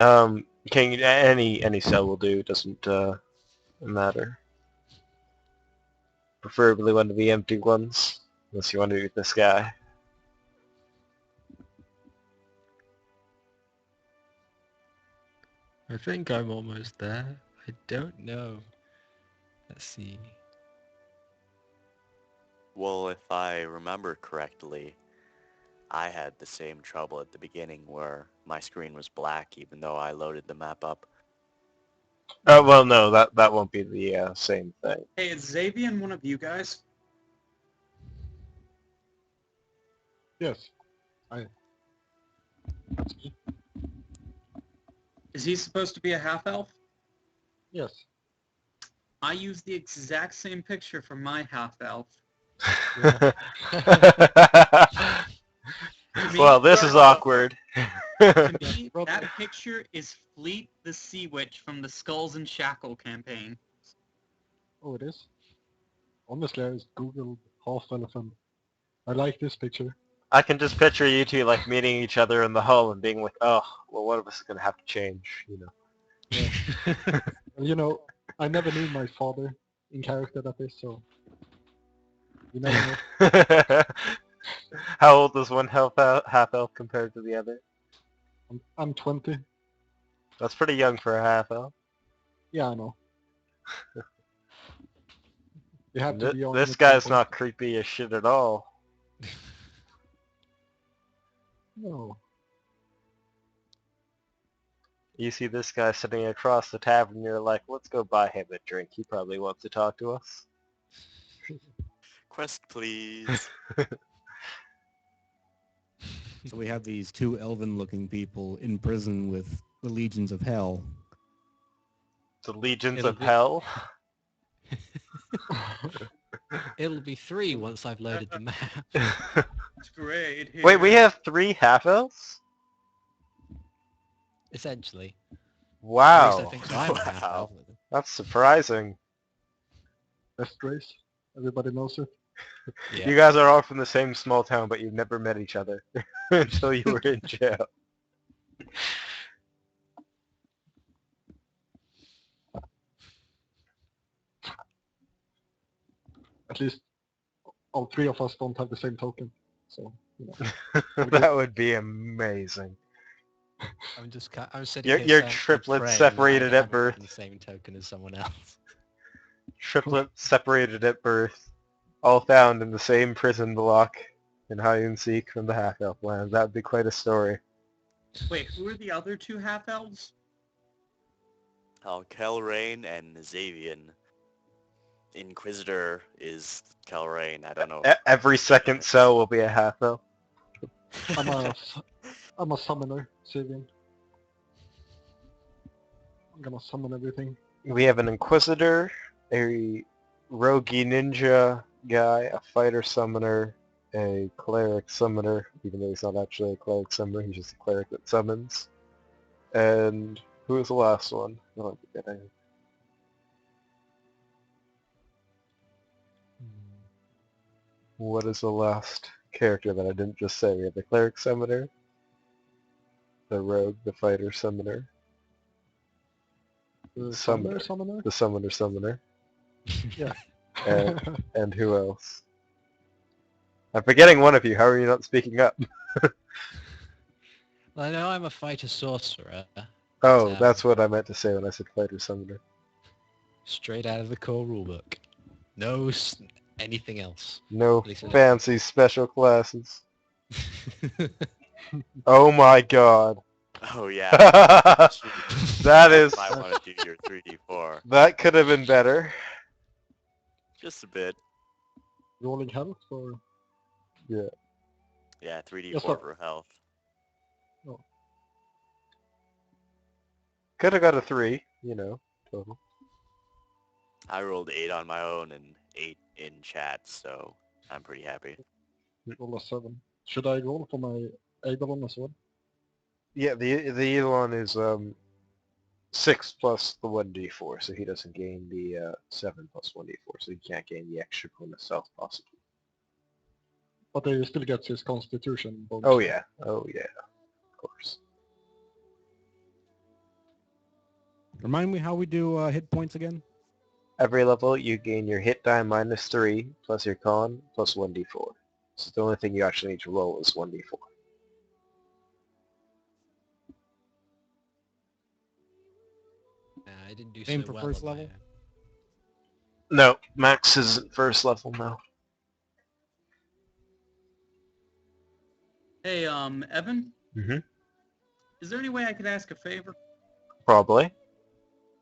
Can you, any cell will do. Doesn't matter. Preferably one of the empty ones, unless you want to do this guy. I think I'm almost there. I don't know. Let's see. Well, if I remember correctly, I had the same trouble at the beginning where my screen was black even though I loaded the map up. Oh well, no, that won't be the same thing. Hey, is Xavier one of you guys? Yes. That's me. Is he supposed to be a half-elf? Yes. I used the exact same picture for my half-elf. Well, this is awkward. To me, that picture is Fleet the Sea Witch from the Skulls and Shackle campaign. Oh, it is? Honestly, I just googled half elephant. I like this picture. I can just picture you two like meeting each other in the hall and being like, "Oh, well, one of us is gonna have to change," you know. Yeah. You know, I never knew my father in character that is, so you never know. How old is one half elf compared to the other? I'm 20. That's pretty young for a half elf. Yeah, I know. You have to be on This at some guy's point. not creepy as shit at all. No. You see this guy sitting across the tavern, and you're like, let's go buy him a drink. He probably wants to talk to us. Quest, please. So we have these two elven-looking people in prison with the legions of hell. The legions It'll of be- hell. It'll be 3 once I've loaded the map. It's great. Wait, we have 3 half elves? Essentially. At least I Wow, think so. I'm a half Wow. elf. that's surprising. Best race. Everybody knows it. Yeah. You guys are all from the same small town, but you've never met each other until you were in jail. At least all three of us don't have the same token. So, you know. That would be amazing. I'm sitting You're, here you're saying, triplets praying separated that I at haven't birth. gotten the same token as someone else. Triplets separated at birth. All found in the same prison block in hide and seek from the half-elf lands. That would be quite a story. Wait, who are the other 2 half-elves? Kelrain and Xavian. Inquisitor is Kelrain. I don't know. Every second cell will be a half-elf. I'm a summoner, Savian. I'm gonna summon everything. We have an Inquisitor, a roguey ninja guy, a fighter summoner, a cleric summoner, even though he's not actually a cleric summoner, he's just a cleric that summons. And who was the last one? Oh, I'm forgetting. What is the last character that I didn't just say? We have the cleric summoner, the rogue, the fighter summoner, The summoner, summoner? the summoner, Yeah. and who else? I'm forgetting one of you. How are you not speaking up? Well, I know I'm a fighter sorcerer. Oh, Um, that's what I meant to say when I said fighter summoner. Straight out of the core rulebook. No anything else. No At least I don't fancy special classes. Oh my god. Oh yeah. That is... I want to do your 3d4. That could have been better. Just a bit. Rolling health or... Yeah. Yeah, 3d4 Yes, sir. for health. Could have got a 3, you know, total. I rolled 8 on my own and 8 in chat, so I'm pretty happy. Roll a 7. Should I roll for my Eidolon as well? Yeah, the Elon is 6 plus the 1d4, so he doesn't gain the 7 plus 1d4, so he can't gain the extra bonus self possibly. But he still gets his constitution bonus. Oh yeah, of course. Remind me how we do hit points again? Every level, you gain your hit die -3, plus your con, plus 1d4. So the only thing you actually need to roll is 1d4. I didn't do Same so for well first on my level? own. No, max isn't first level now. Hey, Evan, Mm-hmm. is there any way I could ask a favor? Probably.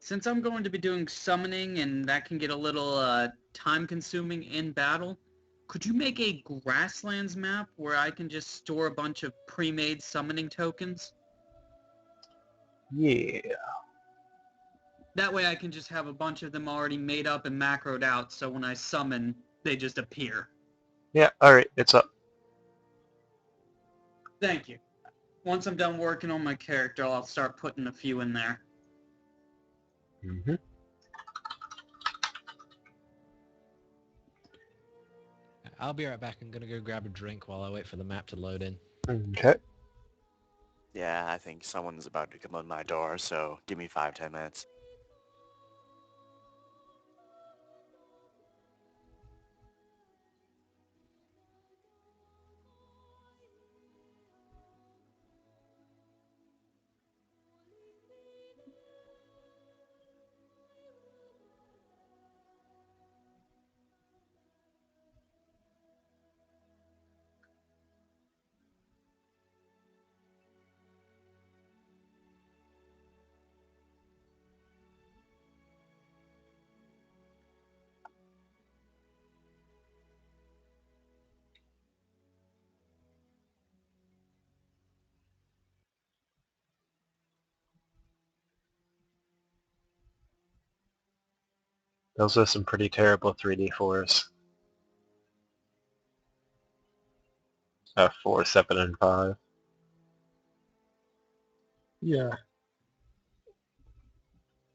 Since I'm going to be doing summoning and that can get a little time-consuming in battle, could you make a grasslands map where I can just store a bunch of pre-made summoning tokens? Yeah. That way I can just have a bunch of them already made up and macroed out, so when I summon, they just appear. Yeah, alright, it's up. Thank you. Once I'm done working on my character, I'll start putting a few in there. Mm-hmm. I'll be right back. I'm gonna go grab a drink while I wait for the map to load in. Okay. Yeah, I think someone's about to come on my door, so give me 5-10 minutes. Those are some pretty terrible 3d4s. 4, 7, and 5. Yeah.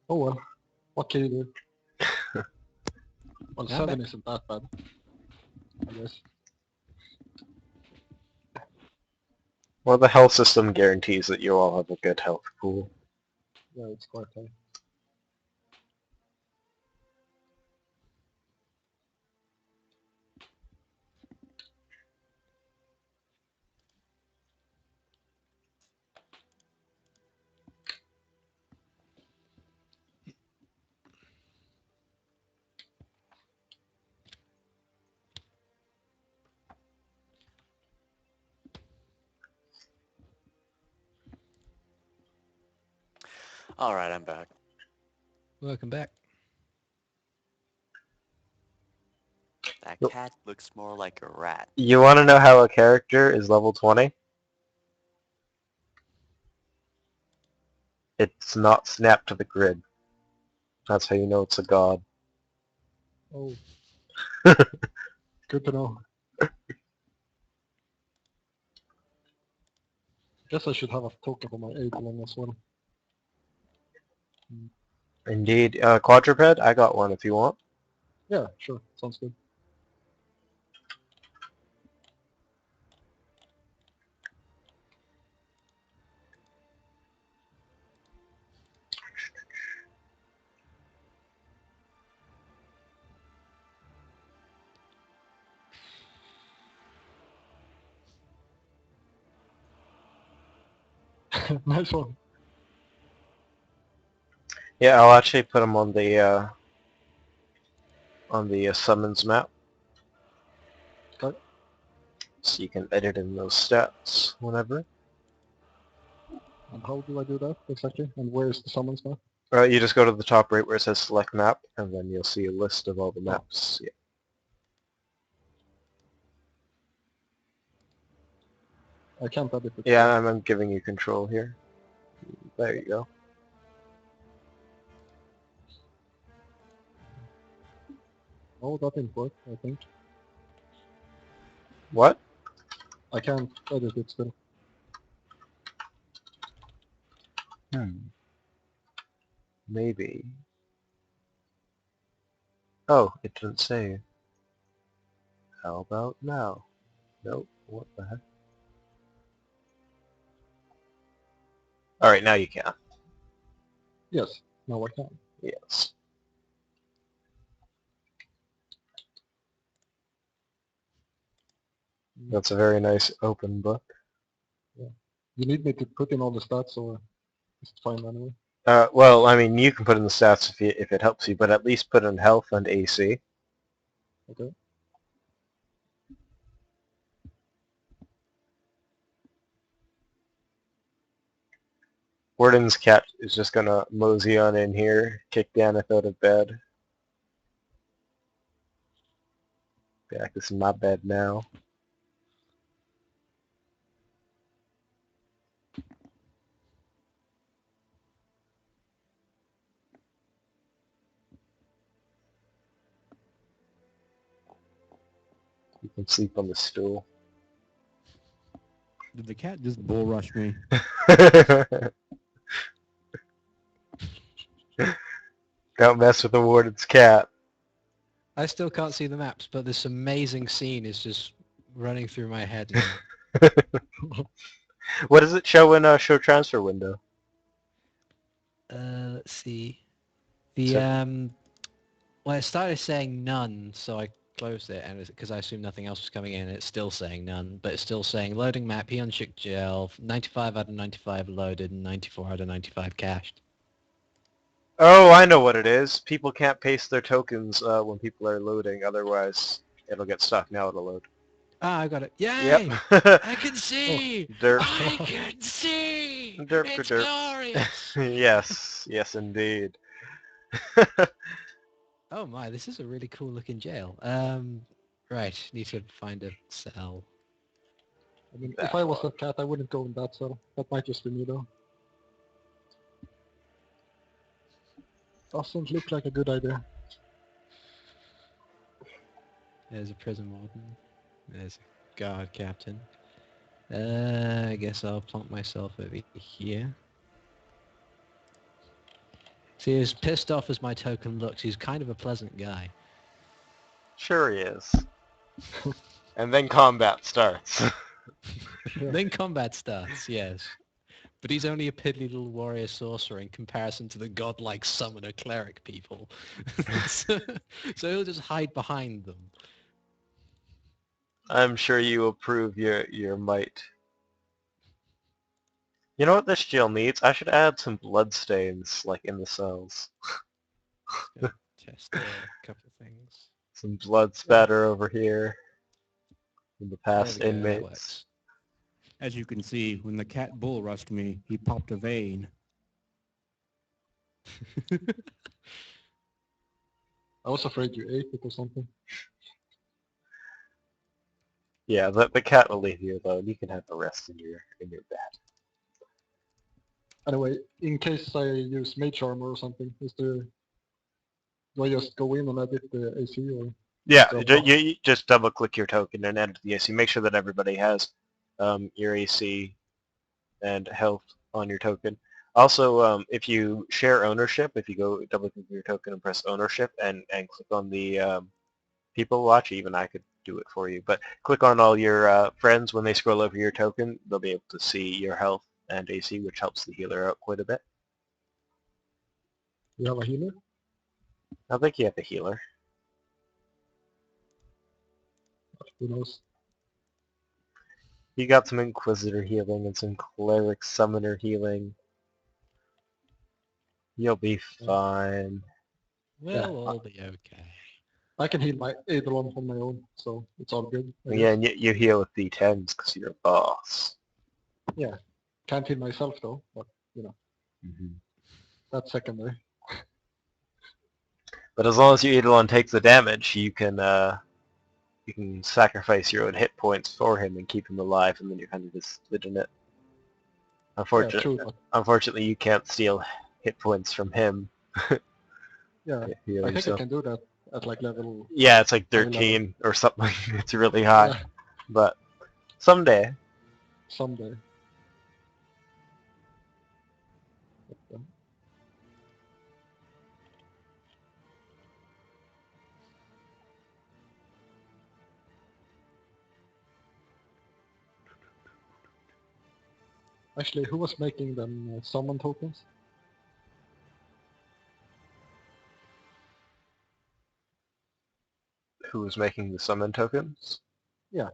Oh well. What can you do? Well, Yeah, 7 isn't that bad, I guess. Well, the health system guarantees that you all have a good health pool. Yeah, it's quite high. Alright, I'm back. Welcome back. That Nope. cat looks more like a rat. You want to know how a character is level 20? It's not snapped to the grid. That's how you know it's a god. Oh, good to know. Guess I should have a token for my Eidolon as well. Indeed. Quadruped? I got one if you want. Yeah, sure. Sounds good. Nice one. Yeah, I'll actually put them on the summons map. Okay. So you can edit in those stats whenever. And how do I do that exactly? And where is the summons now? You just go to the top right where it says select map, and then you'll see a list of all the maps. Yeah. I can't edit it. Yeah, I'm giving you control here. There you go. Oh, that didn't work, I think. What? I can't edit it still. Maybe. Oh, it didn't save. How about now? Nope. What the heck? Alright, now you can. Yes. No, I can't. Yes. That's a very nice open book. You need me to put in all the stats, or it's fine anyway. Well, I mean, you can put in the stats if it helps you, but at least put in health and AC. Okay. Warden's cat is just gonna mosey on in here, kick Daneth out of bed. Yeah, this is my bed now. You can sleep on the stool. Did the cat just bull rush me? Don't mess with the warden's cat. I still can't see the maps, but this amazing scene is just running through my head now. What does it show in a show transfer window? Let's see. The So- well, it started saying none, so I closed it, and because I assumed nothing else was coming in, it's still saying none, but it's still saying loading map, Heon Chick Gel, 95 out of 95 loaded, and 94 out of 95 cached. Oh, I know what it is. People can't paste their tokens when people are loading, otherwise it'll get stuck. Now it'll load. Ah, I got it. Yay! Yep. I can see! Derp. I can see! Derp It's derp. glorious! Yes, yes indeed. Oh my, this is a really cool looking jail. Right, need to find a cell. I mean, if I was a cat, I wouldn't go in that cell. That might just be me, though. Doesn't look like a good idea. There's a prison warden. There's a guard captain. I guess I'll plonk myself over here. See, as pissed off as my token looks, he's kind of a pleasant guy. Sure he is. And then combat starts. Yeah. Then combat starts, yes. But he's only a piddly little warrior sorcerer in comparison to the godlike summoner cleric people. so he'll just hide behind them. I'm sure you will prove your might. You know what this jail needs? I should add some bloodstains, like, in the cells. Test a couple of things. Some blood spatter over here from the There past we go, that inmates. works. As you can see, when the cat bull rushed me, he popped a vein. I was afraid you ate it or something. Yeah, the cat will leave you alone. You can have the rest in your bed. Anyway, in case I use mage armor or something, do I just go in and edit the AC, or? Yeah, So- you just double click your token and enter the AC. Make sure that everybody has your AC and health on your token. Also, if you share ownership, if you go double click your token and press ownership and click on the people watch, even I could do it for you, but click on all your friends. When they scroll over your token, they'll be able to see your health and AC, which helps the healer out quite a bit. You have a healer? I think you have a healer. Who knows? You got some Inquisitor healing and some Cleric Summoner healing. You'll be fine. We'll all be okay. I can heal my Eidolon on my own, so it's all good. I Yeah, guess. and you heal with D10s because you're a boss. Can't heal myself though, but Mm-hmm. that's secondary. But as long as your Eidolon takes the damage, you can sacrifice your own hit points for him and keep him alive, and then you're kind of just splitting it. Yeah, true, but Unfortunately, you can't steal hit points from him. yeah, Heal I think I yourself. can do that at like level. Yeah, it's like high level. 13 or something. It's really high. Yeah, But someday. someday. But, actually, who was making them summon tokens? Who was making the summon tokens? Yeah.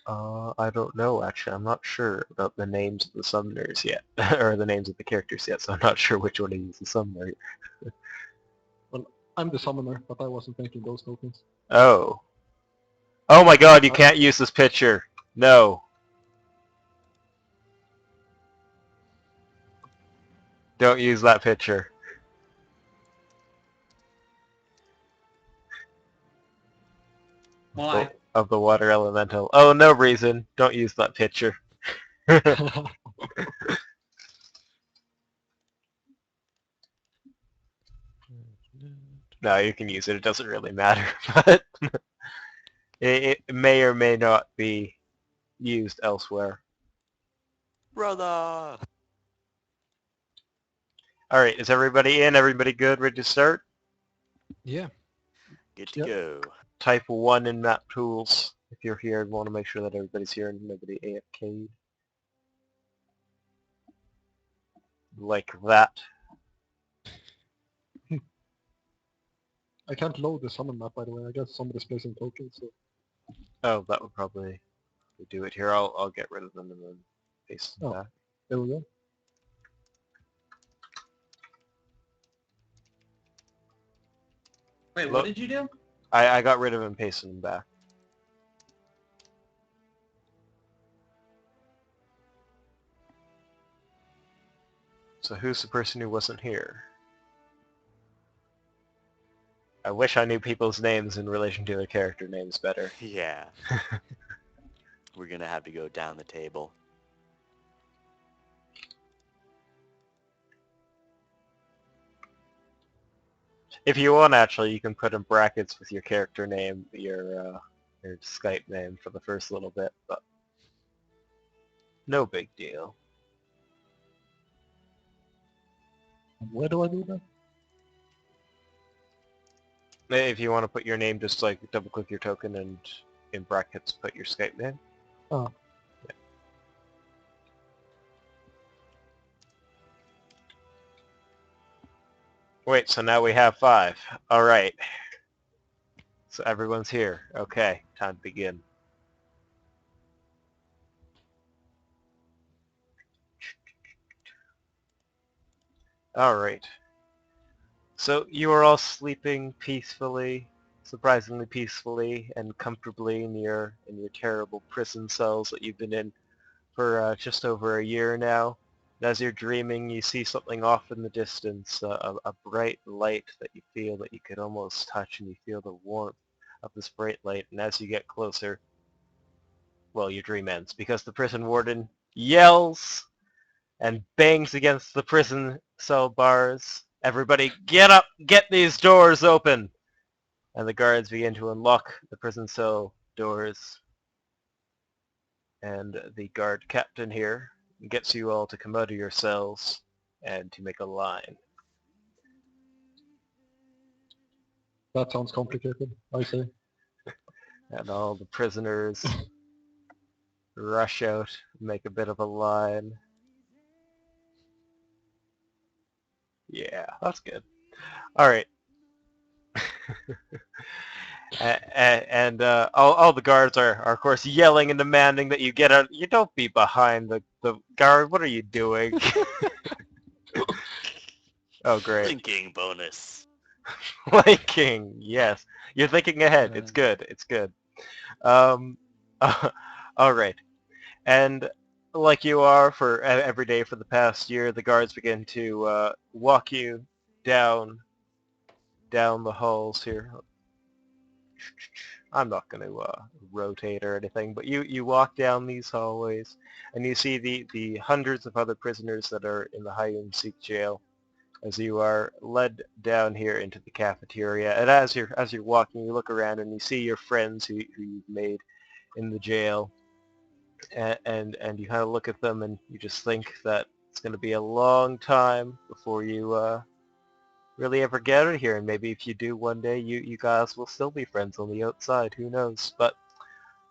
I don't know, actually. I'm not sure about the names of the summoners yet, or the names of the characters yet, so I'm not sure which one to use the summoner. Well, I'm the summoner, but I wasn't making those tokens. Oh. Oh my god, you can't use this picture. No. Don't use that picture. Why? Of the water elemental. Oh, no reason. Don't use that picture. No, you can use it. It doesn't really matter. But it may or may not be used elsewhere. Brother! Alright, is everybody in? Everybody good? Ready to start? Yeah. Good to Yep. go. Type 1 in maptools. If you're here, I want to make sure that everybody's here and nobody AFK'd. Like that. I can't load the summon map, by the way. I guess somebody's placing tokens, so... Oh, that would probably do it here. I'll get rid of them and then paste them Oh. back. There we go. Wait, Look. what did you do? I got rid of them and pasted them back. So who's the person who wasn't here? I wish I knew people's names in relation to their character names better. Yeah. We're gonna have to go down the table. If you want, actually, you can put in brackets with your character name, your Skype name for the first little bit, but no big deal. Where do I do that? If you want to put your name, just like double-click your token and in brackets put your Skype name. Oh. Yeah. Wait, so now we have 5. All right. So everyone's here. Okay, time to begin. All right. So you are all sleeping peacefully, surprisingly peacefully and comfortably in your terrible prison cells that you've been in for just over a year now. And as you're dreaming, you see something off in the distance, a bright light that you feel that you could almost touch, and you feel the warmth of this bright light. And as you get closer, well, your dream ends because the prison warden yells and bangs against the prison cell bars. Everybody, get up! Get these doors open! And the guards begin to unlock the prison cell doors. And the guard captain here gets you all to come out of your cells and to make a line. That sounds complicated, I say. And all the prisoners rush out, make a bit of a line. Yeah, that's good. All right. And all the guards are, of course, yelling and demanding that you get out. You don't be behind the guard. What are you doing? Oh, great. Thinking bonus. Linking, yes. You're thinking ahead. It's good. It's good. All right. And like you are for every day for the past year, the guards begin to walk you down the halls here. I'm not going to rotate or anything, but you walk down these hallways, and you see the hundreds of other prisoners that are in the Hayum-Sik jail, as you are led down here into the cafeteria. And as you're walking, you look around and you see your friends who you've made in the jail, and you kind of look at them and you just think that it's going to be a long time before you really ever get out of here. And maybe if you do one day, you guys will still be friends on the outside. Who knows? But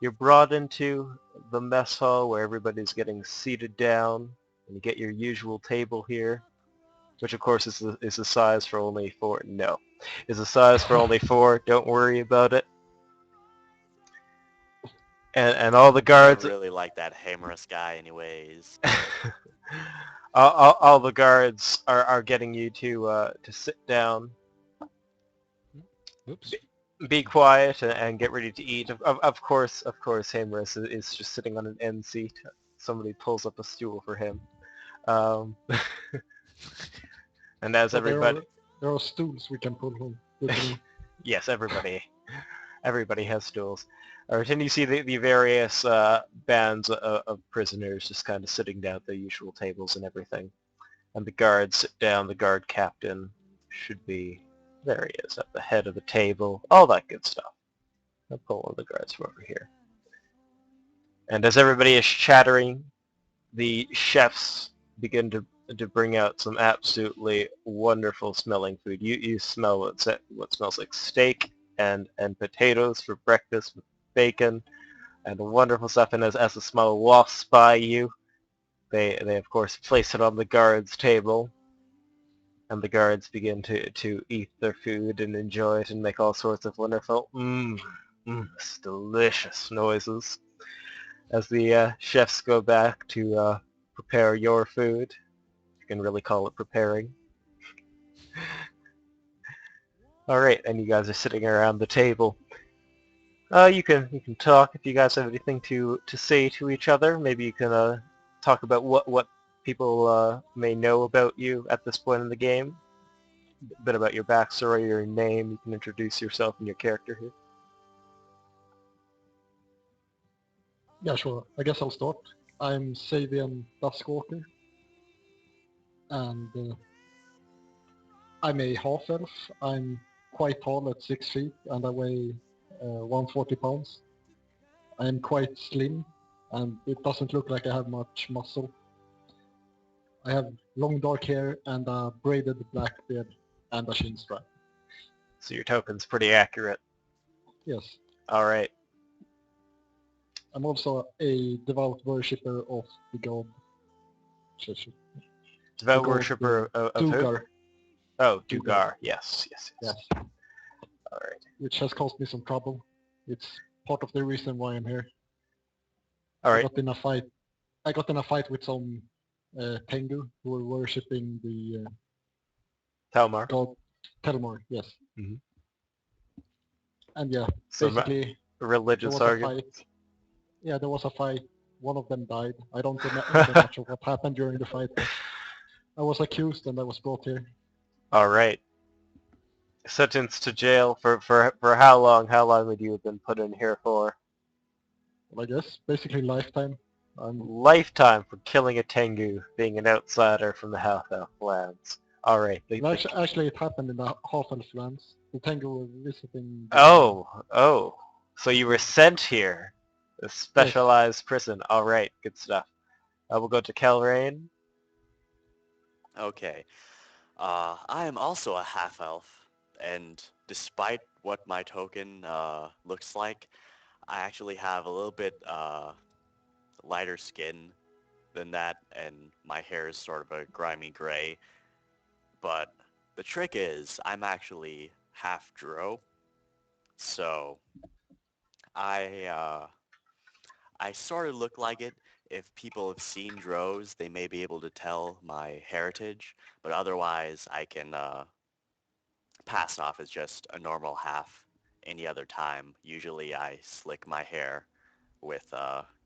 you're brought into the mess hall where everybody's getting seated down, and you get your usual table here. which of course is a size for only 4. No, is a size for only 4. Don't worry about it. And all the I guards, really like that Hammerus guy anyways. all the guards are getting you to sit down, Oops. be quiet, and get ready to eat. Of course, Hammerus is just sitting on an end seat. Somebody pulls up a stool for him. And as So everybody, there are stools we can pull from. Good to know. yes, everybody has stools. Alright, and you see the various bands of prisoners just kind of sitting down at their usual tables and everything. And the guards sit down. The guard captain should be, there he is, at the head of the table. All that good stuff. I'll pull one of the guards from over here. And as everybody is chattering, the chefs begin to bring out some absolutely wonderful smelling food. You smell what smells like steak and potatoes for breakfast with bacon and wonderful stuff. And as the smell wafts by you, they of course place it on the guards' table, and the guards begin to eat their food and enjoy it and make all sorts of wonderful delicious noises as the chefs go back to prepare your food. You can really call it preparing. All right, and you guys are sitting around the table. You can talk if you guys have anything to say to each other. Maybe you can talk about what people may know about you at this point in the game. A bit about your backstory, your name. You can introduce yourself and your character here. Yeah, sure. I guess I'll start. I'm Savian Duskwalker, and I'm a half-elf. I'm quite tall at 6 feet, and I weigh 140 pounds. I'm quite slim, and it doesn't look like I have much muscle. I have long dark hair and a braided black beard and a chin strap. So your token's pretty accurate. Yes. All right. I'm also a devout worshipper of the god. Devout god, worshipper of who? Dugar. Oh, Dugar. Dugar. Yes. Yes. All right. Which has caused me some trouble. It's part of the reason why I'm here. All I right. got in a fight with some Tengu who were worshipping the Talmar. god Telmar. Yes. Mhm. And yeah, Some basically religious there was a argument. fight. Yeah, there was a fight. One of them died. I don't remember much of what happened during the fight. I was accused and I was brought here. All right. Sentenced to jail for how long? How long would you have been put in here for? I guess basically lifetime. Lifetime for killing a Tengu, being an outsider from the half-elf lands. All right. Actually, it happened in the half-elf lands. The Tengu were visiting. Oh. So you were sent here. A specialized prison. All right. Good stuff. We'll go to Kelrain. Okay. I am also a half-elf, and despite what my token looks like, I actually have a little bit lighter skin than that, and my hair is sort of a grimy gray. But the trick is, I'm actually half Dro, so I I sort of look like it. If people have seen Drows, they may be able to tell my heritage, but otherwise I can pass off as just a normal half any other time. Usually I slick my hair with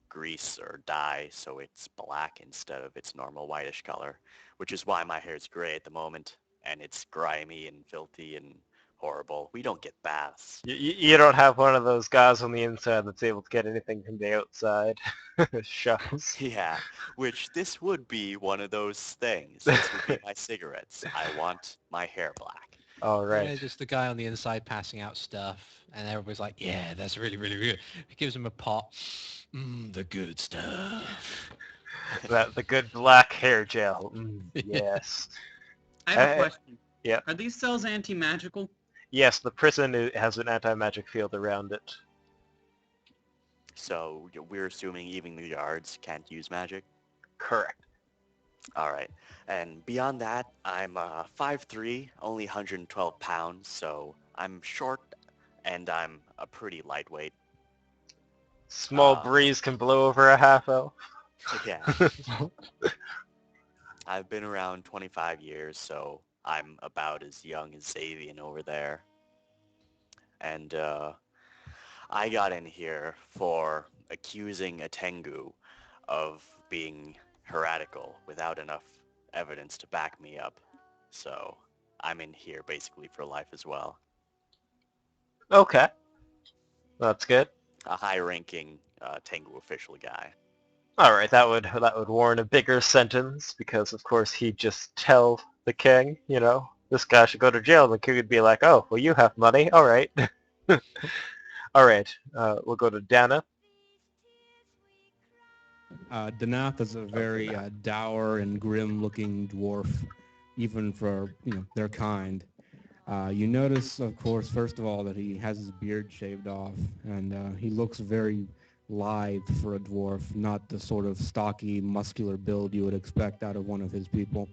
grease or dye so it's black instead of its normal whitish color, which is why my hair's gray at the moment, and it's grimy and filthy and horrible. We don't get baths. You don't have one of those guys on the inside that's able to get anything from the outside. Shucks. Yeah, which this would be one of those things. This would be my cigarettes. I want my hair black. All right. Yeah, just the guy on the inside passing out stuff, and everybody's like, "Yeah, that's really, really good." He gives him a pot. The good stuff. The good black hair gel. Yes. I have a question. Yeah. Are these cells anti-magical? Yes, the prison has an anti-magic field around it. So we're assuming even the guards can't use magic? Correct. All right. And beyond that, I'm 5'3", only 112 pounds, so I'm short and I'm a pretty lightweight. Small Uh, breeze can blow over a half elf. yeah, I've been around 25 years, so I'm about as young as Xavian over there. And I got in here for accusing a Tengu of being heretical without enough evidence to back me up. So I'm in here basically for life as well. Okay, that's good. A high-ranking Tengu official guy. All right, that would warrant a bigger sentence because, of course, he'd just tell the king, this guy should go to jail. And the king would be like, "Oh, well, you have money. All right, all right. We'll go to Dana." Danath is a very Danath. dour and grim-looking dwarf, even for their kind. You notice, of course, first of all, that he has his beard shaved off, and he looks very lithe for a dwarf, not the sort of stocky, muscular build you would expect out of one of his people.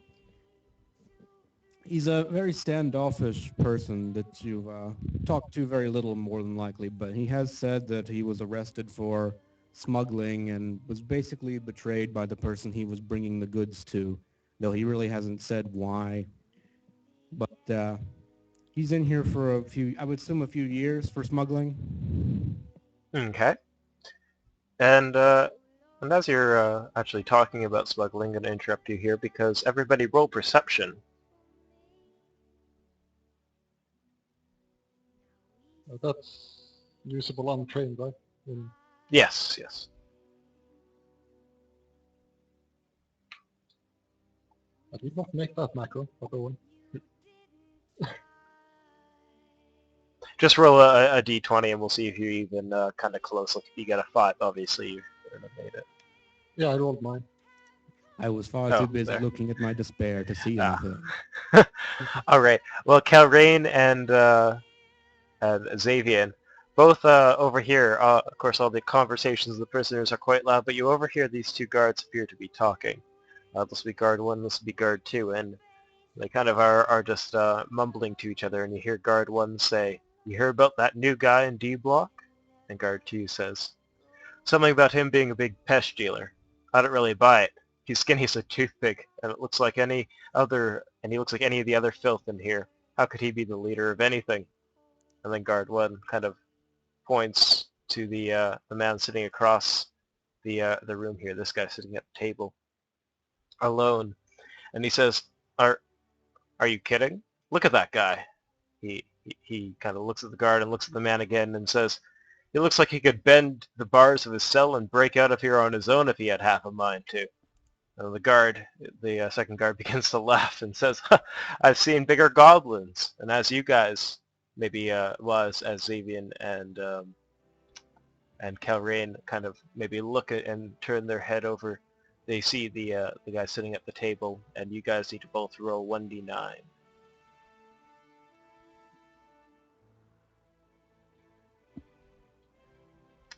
He's a very standoffish person that you've talked to very little, more than likely, but he has said that he was arrested for smuggling and was basically betrayed by the person he was bringing the goods to, though he really hasn't said why. But he's in here for I would assume a few years for smuggling. Okay. And as you're actually talking about smuggling, I'm going to interrupt you here because everybody roll perception. That's usable untrained, right? Yes, yes. I did not make that macro, but go on. Just roll a d20 and we'll see if you're even kind of close. Like if you get a 5, obviously you wouldn't have made it. Yeah, I rolled mine. I was far Oh, too busy there. looking at my despair to see Ah. anything. All right. Well, Calrain and Xavian, both over here. Of course, all the conversations of the prisoners are quite loud, but you overhear these two guards appear to be talking. This will be guard 1, this will be guard 2, and they kind of are just mumbling to each other, and you hear guard 1 say, "You hear about that new guy in D block?" And guard 2 says, "Something about him being a big pest dealer. I don't really buy it. He's skinny as a toothpick, and it looks like any other, and he looks like any of the other filth in here. How could he be the leader of anything?" And then guard 1 kind of points to the man sitting across the room here, this guy sitting at the table alone, and he says, "Are you kidding? Look at that guy." He kind of looks at the guard and looks at the man again and says, "He looks like he could bend the bars of his cell and break out of here on his own if he had half a mind to." And the second guard begins to laugh and says, "I've seen bigger goblins." And as you guys, maybe as Xavian and Calrain kind of maybe look at and turn their head over, they see the guy sitting at the table, and you guys need to both roll 1d9.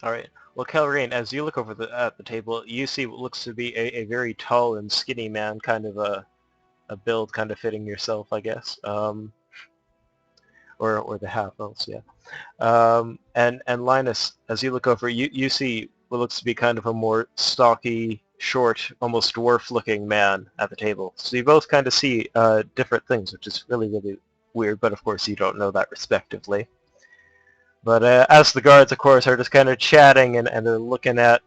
All right. Well, Calrain, as you look over at the table, you see what looks to be a very tall and skinny man, kind of a build kind of fitting yourself, I guess, or the half elves, yeah. And Linus, as you look over, you see what looks to be kind of a more stocky, short, almost dwarf-looking man at the table. So you both kind of see different things, which is really, really weird. But of course, you don't know that respectively. But as the guards, of course, are just kind of chatting and they're looking at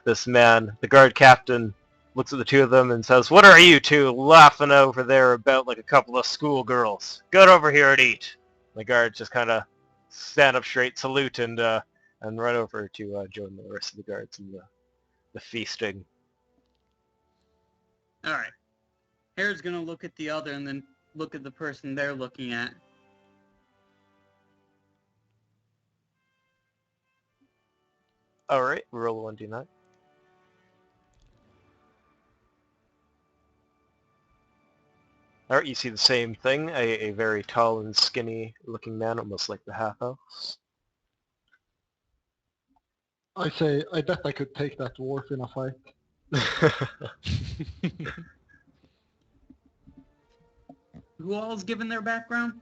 this man, the guard captain looks at the two of them and says, "What are you two laughing over there about like a couple of schoolgirls? Get over here and eat." The guards just kind of stand up straight, salute, and run over to join the rest of the guards in the feasting. All right. Hare's gonna look at the other and then look at the person they're looking at. All right, roll 1d9. All right, you see the same thing, a very tall and skinny looking man, almost like the half-elves. I say, I bet I could take that dwarf in a fight. Who all's given their background?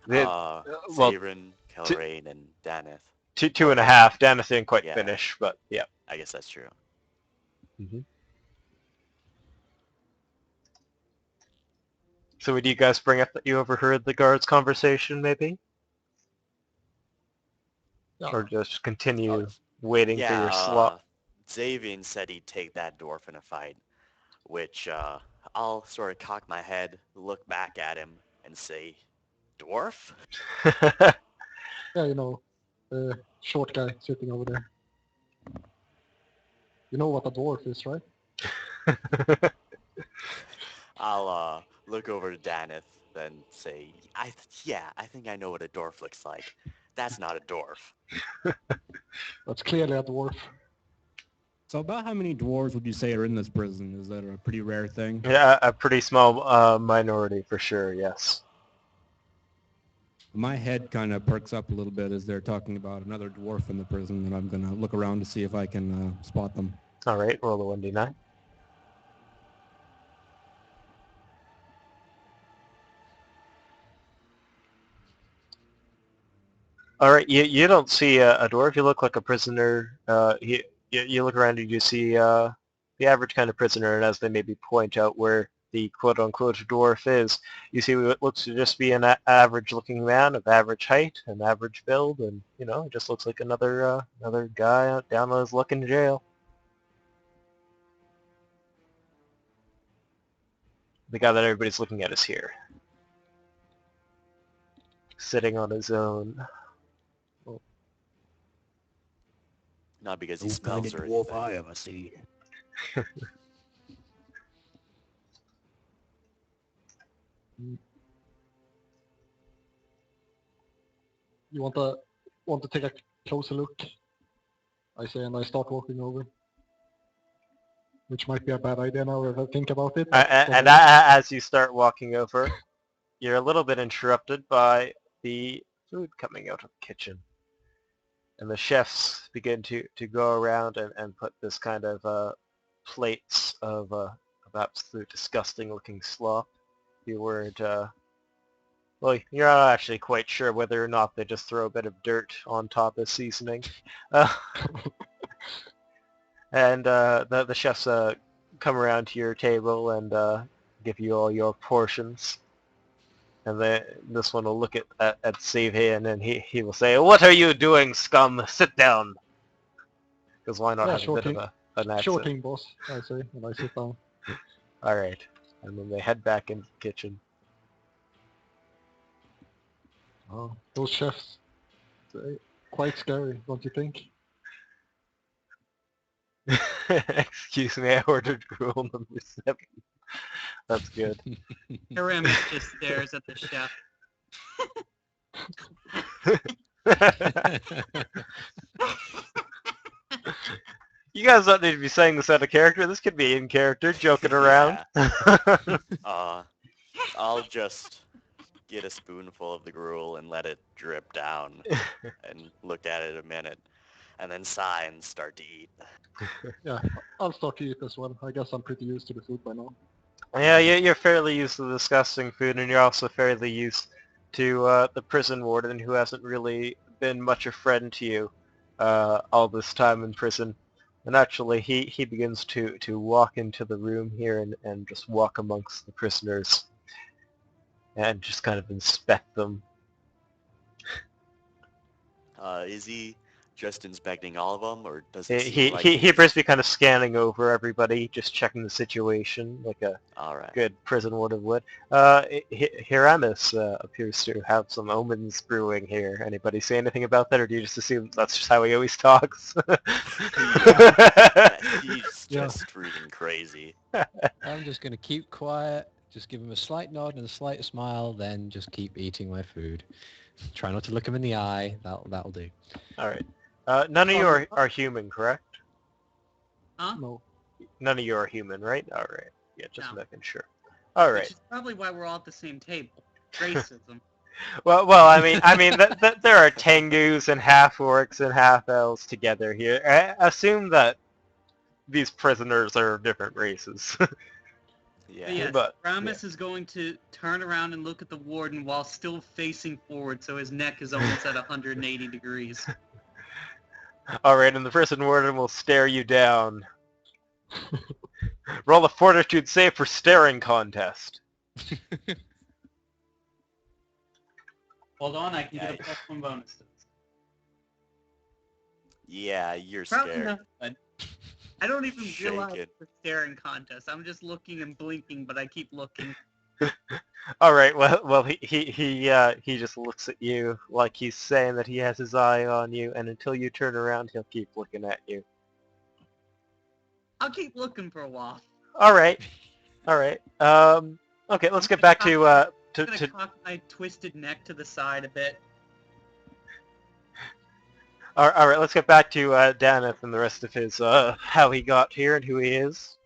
Well, Zavrin, Kelrain, and Daneth. two and a half. Dennis didn't quite Yeah. finish, but yeah. I guess that's true. Mm-hmm. So would you guys bring up that you overheard the guards' conversation, maybe? Yeah. Or just continue waiting for your Yeah, slot? Zavian said he'd take that dwarf in a fight, which I'll sort of cock my head, look back at him, and say, dwarf? Yeah, you know, the short guy sitting over there. You know what a dwarf is, right? I'll look over to Daneth, then say, I think I know what a dwarf looks like. That's not a dwarf. That's clearly a dwarf. So about how many dwarves would you say are in this prison? Is that a pretty rare thing? Yeah, a pretty small minority for sure, yes. My head kind of perks up a little bit as they're talking about another dwarf in the prison, and I'm going to look around to see if I can spot them. All right, roll a 1d9. All right, you don't see a dwarf. You look like a prisoner. You look around and you see the average kind of prisoner, and as they maybe point out where the quote-unquote dwarf is, you see what looks to just be an average-looking man of average height and average build, and you know, it just looks like another guy down on his luck in jail. The guy that everybody's looking at is here, sitting on his own. Not because he smells or anything. I ever see. You want to take a closer look? I say, and I start walking over. Which might be a bad idea now if I think about it. And as you start walking over, you're a little bit interrupted by the food coming out of the kitchen. And the chefs begin to go around and put this kind of plates of absolute disgusting looking slop. You weren't, well, you're not actually quite sure whether or not they just throw a bit of dirt on top as seasoning. And the chefs come around to your table and give you all your portions. And this one will look at Savehan and he will say, "What are you doing, scum? Sit down." Because why not Yeah, have sure a bit thing. of an accent? Sure thing, boss, I say, and I sit down. All right. And then they head back into the kitchen. Oh, those chefs. They're quite scary, don't you think? Excuse me, I ordered gruel number 7. That's good. Aramis just stares at the chef. You guys don't need to be saying this out of character. This could be in character, joking around. I'll just get a spoonful of the gruel and let it drip down and look at it a minute and then sigh and start to eat. Yeah, I'll start to eat as well. I guess I'm pretty used to the food by now. Yeah, you're fairly used to the disgusting food, and you're also fairly used to the prison warden, who hasn't really been much a friend to you all this time in prison. And actually, he begins to walk into the room here and just walk amongst the prisoners and just kind of inspect them. Is he just inspecting all of them, or does He it seem like he appears to be kind of scanning over everybody, just checking the situation like a All right. good prison warden would. Hiramis appears to have some omens brewing here. Anybody say anything about that, or do you just assume that's just how he always talks? He's Yeah. just freaking crazy. I'm just going to keep quiet, just give him a slight nod and a slight smile, then just keep eating my food. Try not to look him in the eye. That'll do. All right. None of you are human, correct? Huh? No. None of you are human, right? All right. Yeah, just No. making sure. All right. Which is probably why we're all at the same table. Racism. Well, I mean, there are Tengus and half orcs and half elves together here. I assume that these prisoners are different races. Yeah. But yes, But, Ramus is going to turn around and look at the warden while still facing forward, so his neck is almost at 180 degrees. Alright, and the prison warden will stare you down. Roll a fortitude save for staring contest. Hold on, I can get a Yeah. +1 bonus to this. Yeah, you're Probably scared. not good. I don't even realize Shaken. it's a staring contest. I'm just looking and blinking, but I keep looking. Alright, well, he just looks at you like he's saying that he has his eye on you, and until you turn around, he'll keep looking at you. I'll keep looking for a while. Alright, okay, let's get back to, I'm gonna cock my twisted neck to the side a bit. alright, let's get back to, Daneth and the rest of his, how he got here and who he is.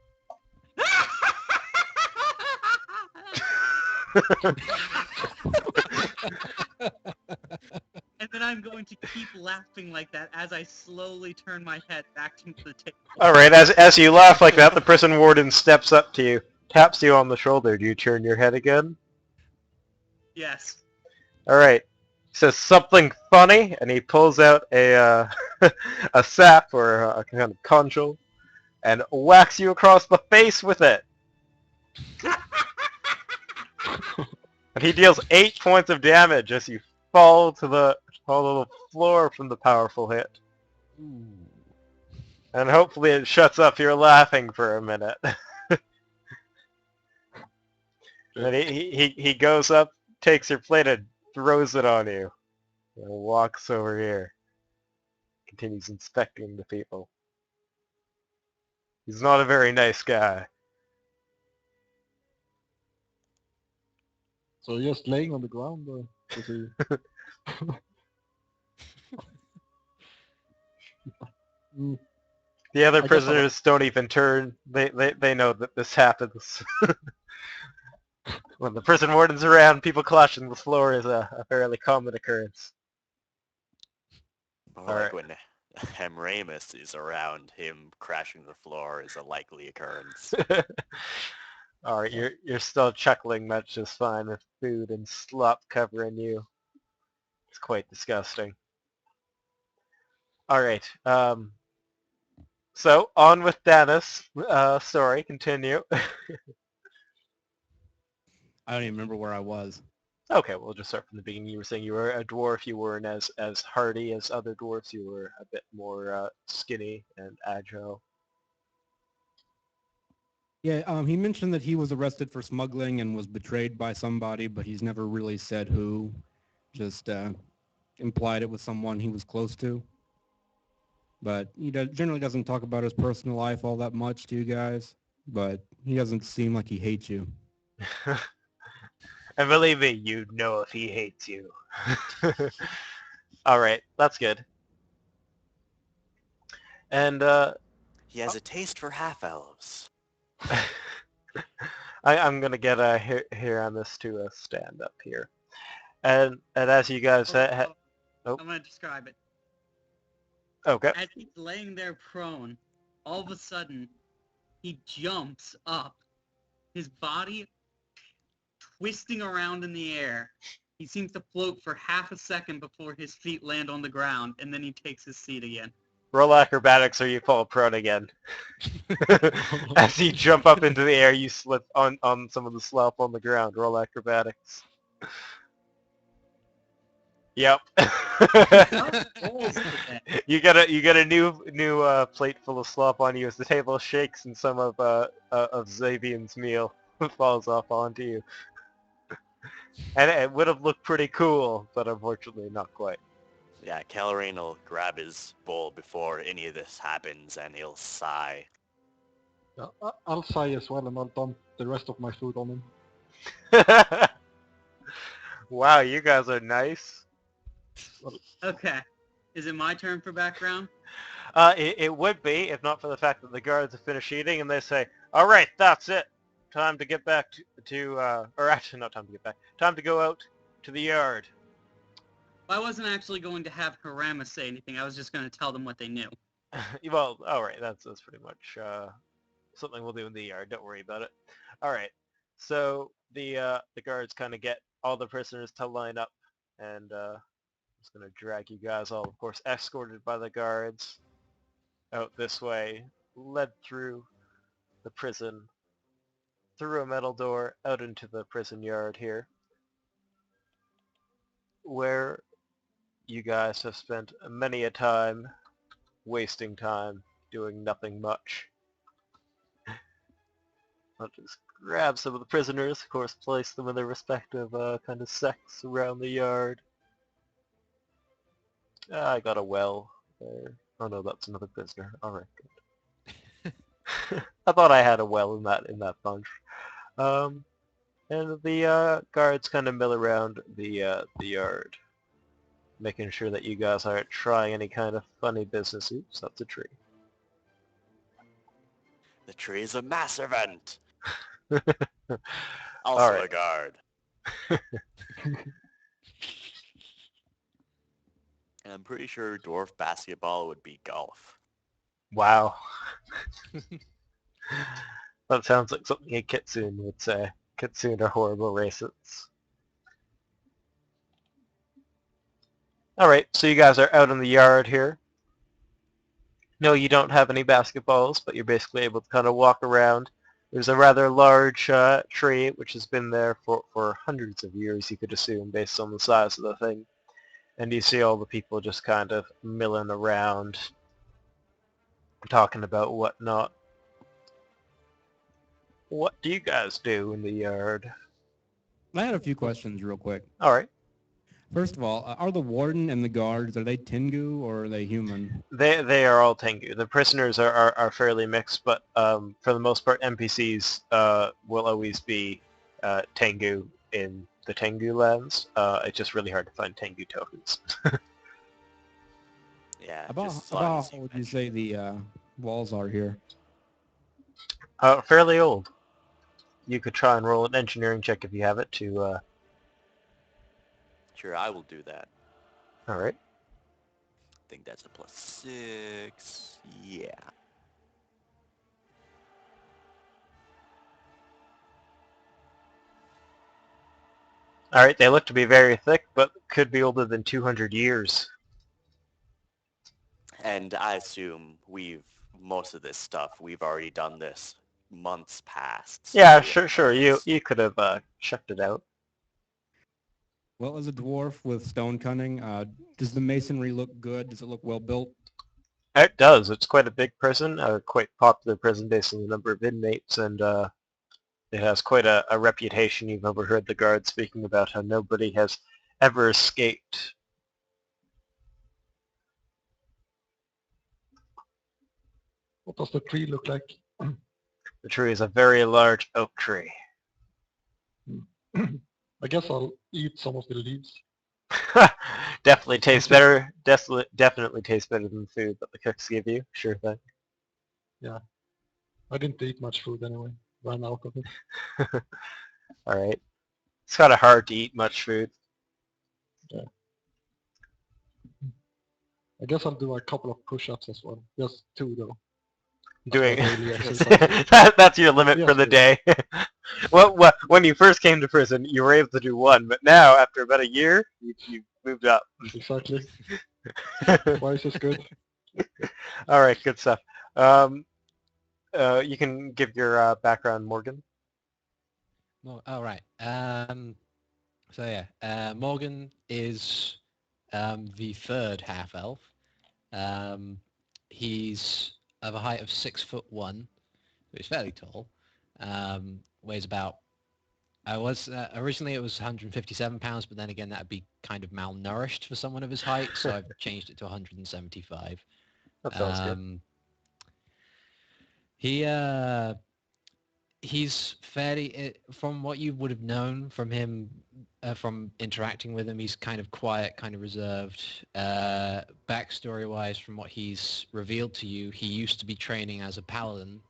And then I'm going to keep laughing like that as I slowly turn my head back into the table. Alright, as you laugh like that, the prison warden steps up to you, taps you on the shoulder. Do you turn your head again? Yes. Alright. Says something funny, and he pulls out a a sap or a kind of conchal, and whacks you across the face with it. And he deals 8 points of damage as you fall to the floor from the powerful hit. And hopefully it shuts up your laughing for a minute. And then he goes up, takes your plate, and throws it on you. And walks over here. Continues inspecting the people. He's not a very nice guy. So you're just laying on the ground, or is he... Mm, The other I guess I'll- prisoners don't even turn. They know that this happens. When the prison warden's around, people clashing the floor is a fairly common occurrence. Or Alright. like when Hemramus is around, him crashing the floor is a likely occurrence. Alright, you're still chuckling much just fine with food and slop covering you. It's quite disgusting. Alright, so on with Dennis. Sorry, continue. I don't even remember where I was. Okay, we'll just start from the beginning. You were saying you were a dwarf. You weren't as hardy as other dwarfs. You were a bit more skinny and agile. Yeah, he mentioned that he was arrested for smuggling and was betrayed by somebody, but he's never really said who. Just implied it was someone he was close to. But he generally doesn't talk about his personal life all that much to you guys. But he doesn't seem like he hates you. And believe me, you know if he hates you. Alright, that's good. And He has a taste for half-elves. I'm gonna get Hiramis to stand up here. And as you guys Oh, oh. I'm going to describe it. Okay. As he's laying there prone, all of a sudden, he jumps up, his body twisting around in the air. He seems to float for half a second before his feet land on the ground, and then he takes his seat again. Roll acrobatics or you fall prone again. As you jump up into the air, you slip on some of the slop on the ground. Roll acrobatics. Yep. You get a new plate full of slop on you as the table shakes and some of Xavian's meal falls off onto you. And it would have looked pretty cool, but unfortunately not quite. Yeah, Kellerine will grab his bowl before any of this happens, and he'll sigh. I'll sigh as well, and I'll dump the rest of my food on him. Wow, you guys are nice. Okay. Is it my turn for background? It would be, if not for the fact that the guards have finished eating and they say, alright, that's it. Time to get back or actually not time to get back. Time to go out to the yard. Well, I wasn't actually going to have Haramis say anything. I was just going to tell them what they knew. Well, all right. That's pretty much something we'll do in the yard. Don't worry about it. All right. So the guards kind of get all the prisoners to line up, and I'm just gonna drag you guys all, of course, escorted by the guards out this way, led through the prison, through a metal door, out into the prison yard here, where you guys have spent many a time wasting time doing nothing much. I'll just grab some of the prisoners, of course, place them in their respective kind of sects around the yard. I got a well there. Oh no, that's another prisoner. All right, good. I thought I had a well in that bunch. Um, and the guards kind of mill around the yard, making sure that you guys aren't trying any kind of funny business. Oops, that's a tree. The tree is a mass event. All Also right. a guard. And I'm pretty sure dwarf basketball would be golf. Wow. That sounds like something a kitsune would say. Kitsune are horrible racists. Alright, so you guys are out in the yard here. No, you don't have any basketballs, but you're basically able to kind of walk around. There's a rather large tree, which has been there for hundreds of years, you could assume, based on the size of the thing. And you see all the people just kind of milling around, talking about whatnot. What do you guys do in the yard? I had a few questions real quick. Alright. First of all, are the warden and the guards, are they Tengu or are they human? They are all Tengu. The prisoners are fairly mixed, but for the most part, NPCs will always be Tengu in the Tengu lands. It's just really hard to find Tengu tokens. Yeah, About, just as long about as how you would you mention say it. the walls are here? Fairly old. You could try and roll an engineering check if you have it to... Sure, I will do that. Alright. I think that's a +6. Yeah. Alright, they look to be very thick, but could be older than 200 years. And I assume most of this stuff, we've already done this months past. So Yeah, we have sure. no You use. you could have checked it out. Well, as a dwarf with stone cunning, does the masonry look good? Does it look well built? It does. It's quite a big prison, a quite popular prison based on the number of inmates, and it has quite a reputation. You've overheard the guards speaking about how nobody has ever escaped. What does the tree look like? The tree is a very large oak tree. I guess I'll eat some of the leaves. Definitely tastes better. Definitely tastes better than the food that the cooks give you. Sure thing. Yeah. I didn't eat much food anyway. Ran out of it. All right. It's kind of hard to eat much food. Yeah. I guess I'll do a couple of push-ups as well. Just 2 though. Doing daily exercise. that's your limit for Yes, the please. day. Well, when you first came to prison, you were able to do 1, but now after about a year, you moved up. Exactly. Twice is good. All right, good stuff. You can give your background, Morgan. Well, all right. So yeah, Morgan is the third half elf. He's of a height of 6'1", so he's fairly tall. Weighs about. I was originally it was 157 pounds, but then again that'd be kind of malnourished for someone of his height, so I've changed it to 175. That sounds good. He he's fairly, from what you would have known from him, from interacting with him, he's kind of quiet, kind of reserved. Backstory-wise, from what he's revealed to you, he used to be training as a paladin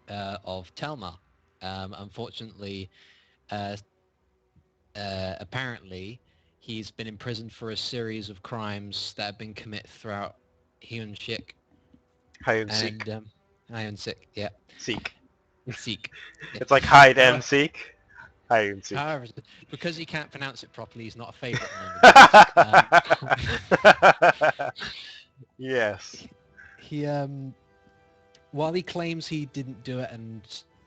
of Telma. Unfortunately, apparently, he's been imprisoned for a series of crimes that have been committed throughout Hyunshik, Hide and seek. And hide and seek. Yeah, Seek. seek. Yeah. It's like hide and seek. Hide and seek. However, because he can't pronounce it properly, he's not a favourite among the gods. Yes. He while he claims he didn't do it and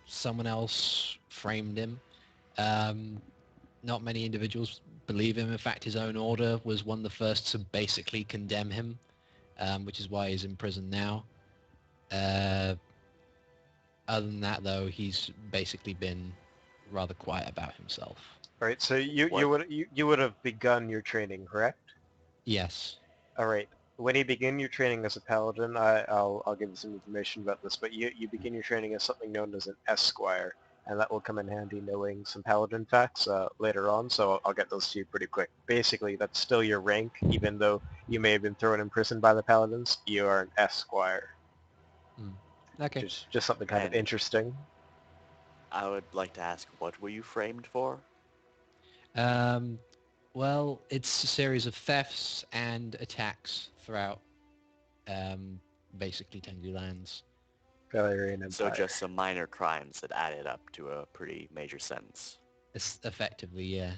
someone else framed him, not many individuals believe him. In fact, his own order was one of the first to basically condemn him, which is why he's in prison now. Other than that, though, he's basically been rather quiet about himself. All right. So you What? would have begun your training, correct? Yes. All right. When you begin your training as a paladin, I'll give you some information about this, but you begin your training as something known as an esquire, and that will come in handy knowing some paladin facts later on, so I'll get those to you pretty quick. Basically, that's still your rank, even though you may have been thrown in prison by the paladins, you are an esquire. Okay. Just something kind of And- interesting. I would like to ask, what were you framed for? Well, it's a series of thefts and attacks throughout basically Tengu lands. Valerian Empire. So just some minor crimes that added up to a pretty major sentence. It's effectively, yeah.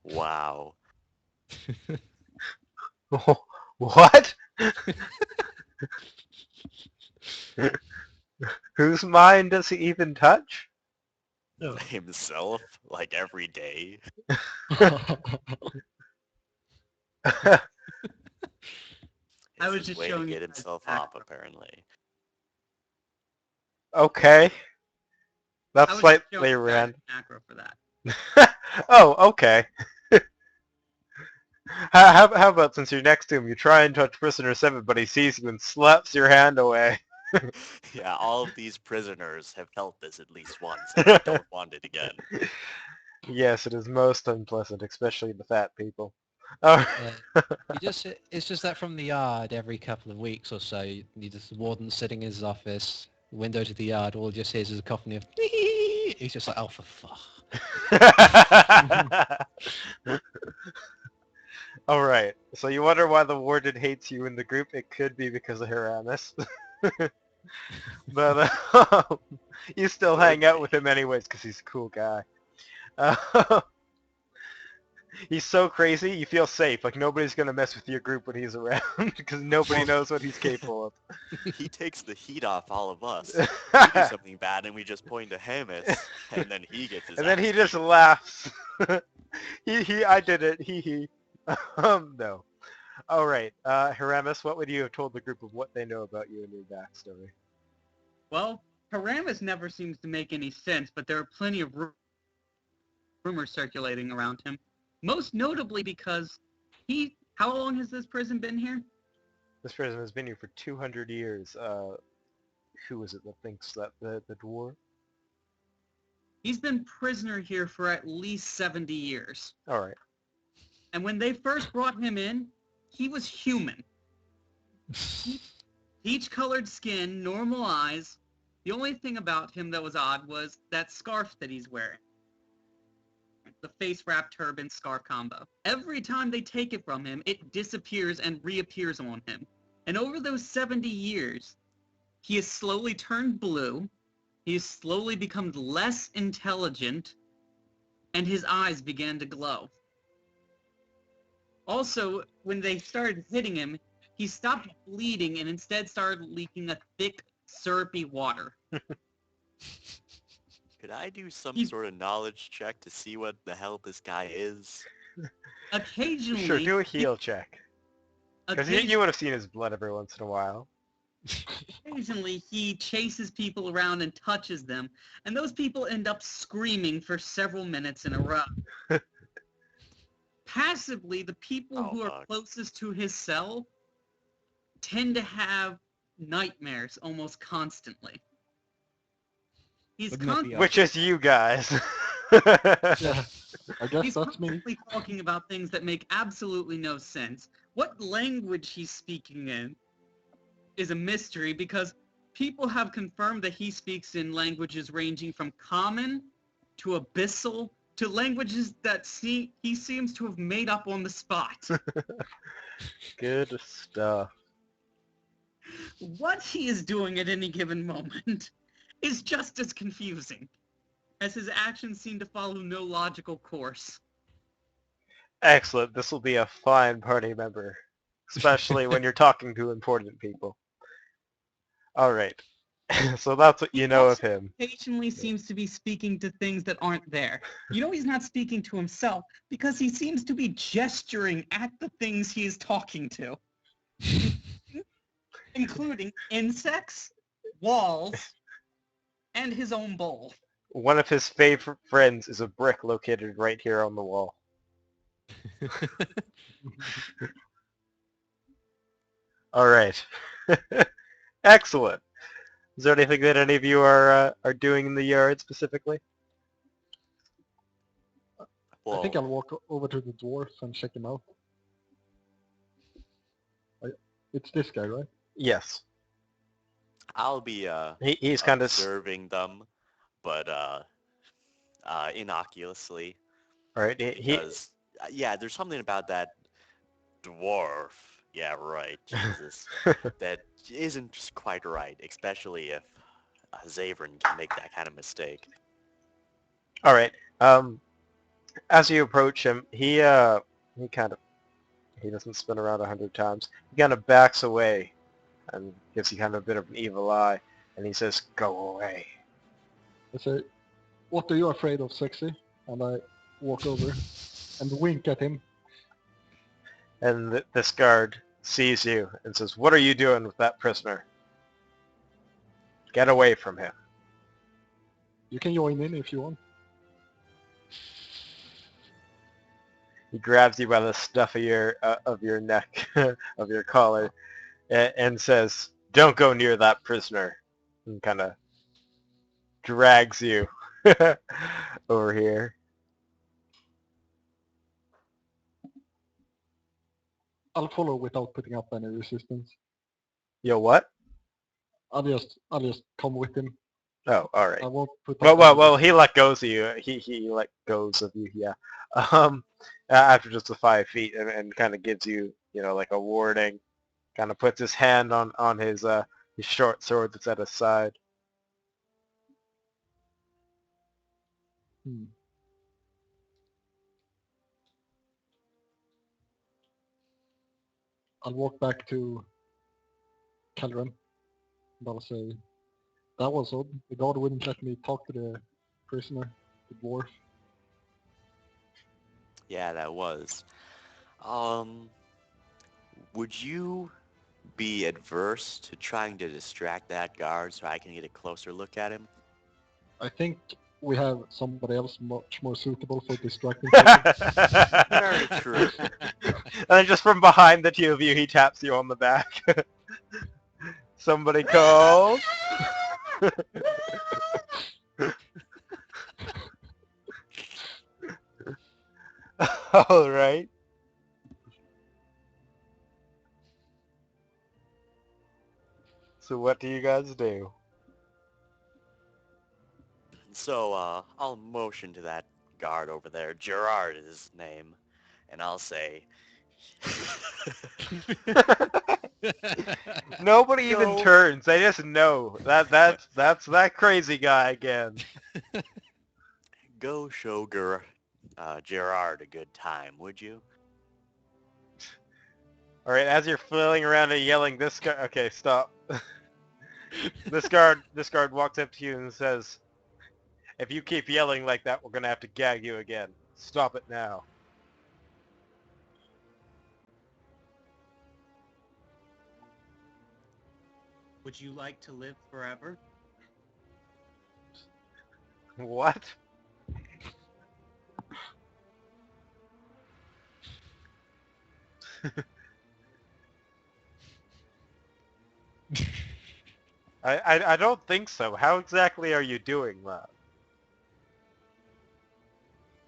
Wow. What? Whose mind does he even touch? Himself, like every day. I It's was his just way to showing get you guys himself the off, background. apparently. Okay. I That's was just showing slightly you guys random. the macro for that. Oh, okay. How about since you're next to him, you try and touch prisoner 7, but he sees you and slaps your hand away. Yeah, all of these prisoners have felt this at least once, and they don't want it again. Yes, it is most unpleasant, especially the fat people. Oh. It's just that from the yard every couple of weeks or so, you just the warden sitting in his office, window to the yard, all he just hears is a coughing of he's just like, oh for fuck. All right. So you wonder why the warden hates you in the group? It could be because of Haramis. But you still hang out with him anyways because he's a cool guy. He's so crazy, you feel safe. Like nobody's gonna mess with your group when he's around because nobody knows what he's capable of. He takes the heat off all of us. We do something bad, and we just point to Hamus, and then he gets his And then ass he just beat. laughs. I did it. He. No. All right. Haramis, what would you have told the group of what they know about you and your backstory? Well, Paramus never seems to make any sense, but there are plenty of rumors circulating around him. Most notably because how long has this prison been here? This prison has been here for 200 years. Who is it that thinks that? The dwarf? He's been prisoner here for at least 70 years. All right. And when they first brought him in, he was human. Peach-colored skin, normal eyes. The only thing about him that was odd was that scarf that he's wearing. The face wrap turban scarf combo. Every time they take it from him, it disappears and reappears on him. And over those 70 years, he has slowly turned blue, he has slowly become less intelligent, and his eyes began to glow. Also, when they started hitting him, he stopped bleeding and instead started leaking a thick, syrupy water. Could I do some He- sort of knowledge check to see what the hell this guy is? Occasionally, Sure, do a heal check. Because occasionally, you would have seen his blood every once in a while. occasionally he chases people around and touches them, and those people end up screaming for several minutes in a row. Passively, the people who are fuck. closest to his cell tend to have nightmares almost constantly. He's Wouldn't that be constantly, Which is you guys. Yeah, I guess he's that's me. constantly talking about things that make absolutely no sense. What language he's speaking in is a mystery because people have confirmed that he speaks in languages ranging from common to abyssal to languages that he seems to have made up on the spot. Good stuff. What he is doing at any given moment is just as confusing, as his actions seem to follow no logical course. Excellent. This will be a fine party member, especially when you're talking to important people. All right. So that's what you know of him. Occasionally seems to be speaking to things that aren't there. You know he's not speaking to himself because he seems to be gesturing at the things he is talking to, including insects, walls, and his own bowl. One of his favorite friends is a brick located right here on the wall. All right. Excellent. Is there anything that any of you are doing in the yard specifically? I think Well, I'll walk over to the dwarf and check him out. It's this guy, right? Yes. I'll be He's kind of... observing them, but innocuously, All right. because yeah, there's something about that dwarf. Yeah, right. Jesus, that isn't just quite right, especially if Zavrin can make that kind of mistake. All right. As you approach him, he doesn't spin around 100 times. He kind of backs away and gives you kind of a bit of an evil eye, and he says, "Go away." I say, what are you afraid of, sexy? And I walk over and wink at him. And this guard sees you and says, "What are you doing with that prisoner? Get away from him." You can join in if you want. He grabs you by the stuff of your neck, of your collar, and says, "Don't go near that prisoner," and kind of drags you over here. I'll follow without putting up any resistance. Yo, what? I'll just come with him. Oh, all right. I won't put up Well, any well, well. He resistance. let goes of you. He let goes of you. Yeah. After just the 5 feet, and kind of gives you, like a warning. Kind of puts his hand on his short sword that's at his side. Hmm. I'll walk back to Calderon and I'll say, that was odd. The guard wouldn't let me talk to the prisoner, the dwarf. Yeah, that was. Would you be adverse to trying to distract that guard so I can get a closer look at him? I think we have somebody else much more suitable for distracting people. Very true. And then just from behind the two of you, he taps you on the back. Somebody called. All right. So what do you guys do? So, I'll motion to that guard over there. Gerard is his name. And I'll say... Nobody even Go. turns. They just know that's that crazy guy again. Go show Gerard a good time, would you? All right. As you're flailing around and yelling, this guy. Okay, stop. This guard walks up to you and says, "If you keep yelling like that, we're gonna have to gag you again. Stop it now." Would you like to live forever? What? I don't think so. How exactly are you doing that?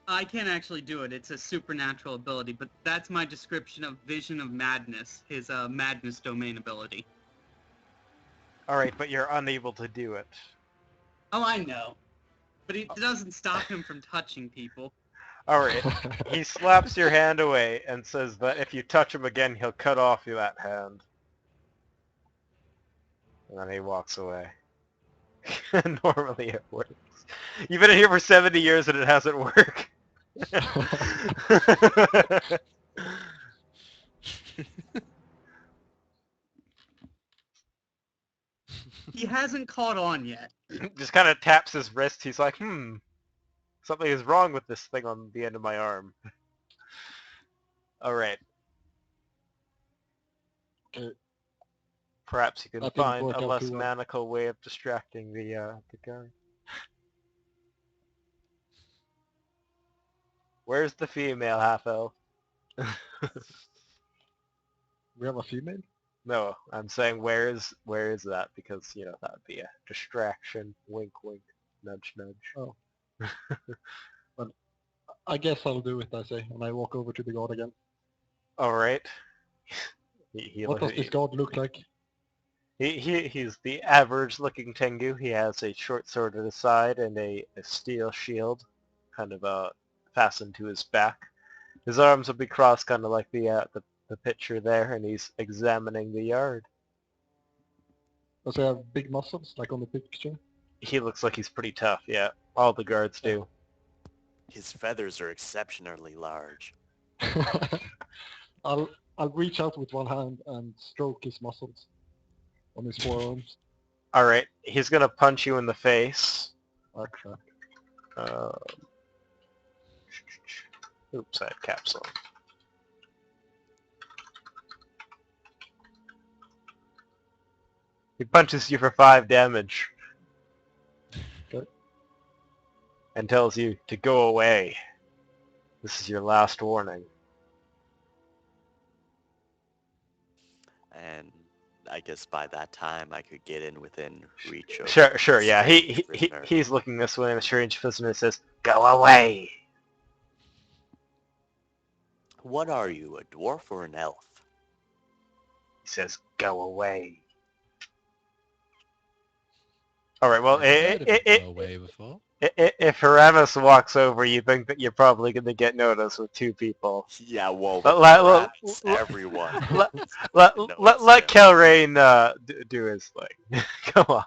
I can't actually do it. It's a supernatural ability, but that's my description of Vision of Madness, his Madness domain ability. All right, but you're unable to do it. Oh, I know. But it doesn't stop him from touching people. Alright. He slaps your hand away and says that if you touch him again, he'll cut off you that hand. And then he walks away. Normally it works. You've been in here for 70 years and it hasn't worked. He hasn't caught on yet. Just kind of taps his wrist. He's like, something is wrong with this thing on the end of my arm. Alright. Perhaps you can That didn't find work a out less too well. maniacal way of distracting the guy. Where's the female half-elf? We have a female? No, I'm saying where is that? Because, you know, that would be a distraction. Wink, wink. Nudge, nudge. Oh. Well, I guess I'll do it, I say, and I walk over to the god again. Alright. What does this god look like? He's the average-looking Tengu. He has a short sword at his side and a steel shield, kind of fastened to his back. His arms will be crossed, kind of like the picture there, and he's examining the yard. Does he have big muscles, like on the picture? He looks like he's pretty tough. Yeah, all the guards do. His feathers are exceptionally large. I'll reach out with one hand and stroke his muscles on his forearms. All right, he's gonna punch you in the face. Oh crap. Oops, I had caps on. He punches you for 5 damage. Okay. And tells you to go away. This is your last warning. And I guess by that time I could get in within reach of... Sure, yeah. He's looking this way, and the strange prisoner says, "Go away!" What are you, a dwarf or an elf? He says, "Go away." Alright, well, Never heard of it go away before. if Haramis walks over, you think that you're probably going to get noticed with 2 people. Yeah, well, Let everyone. let knows him. Kelrain do his thing. Come on.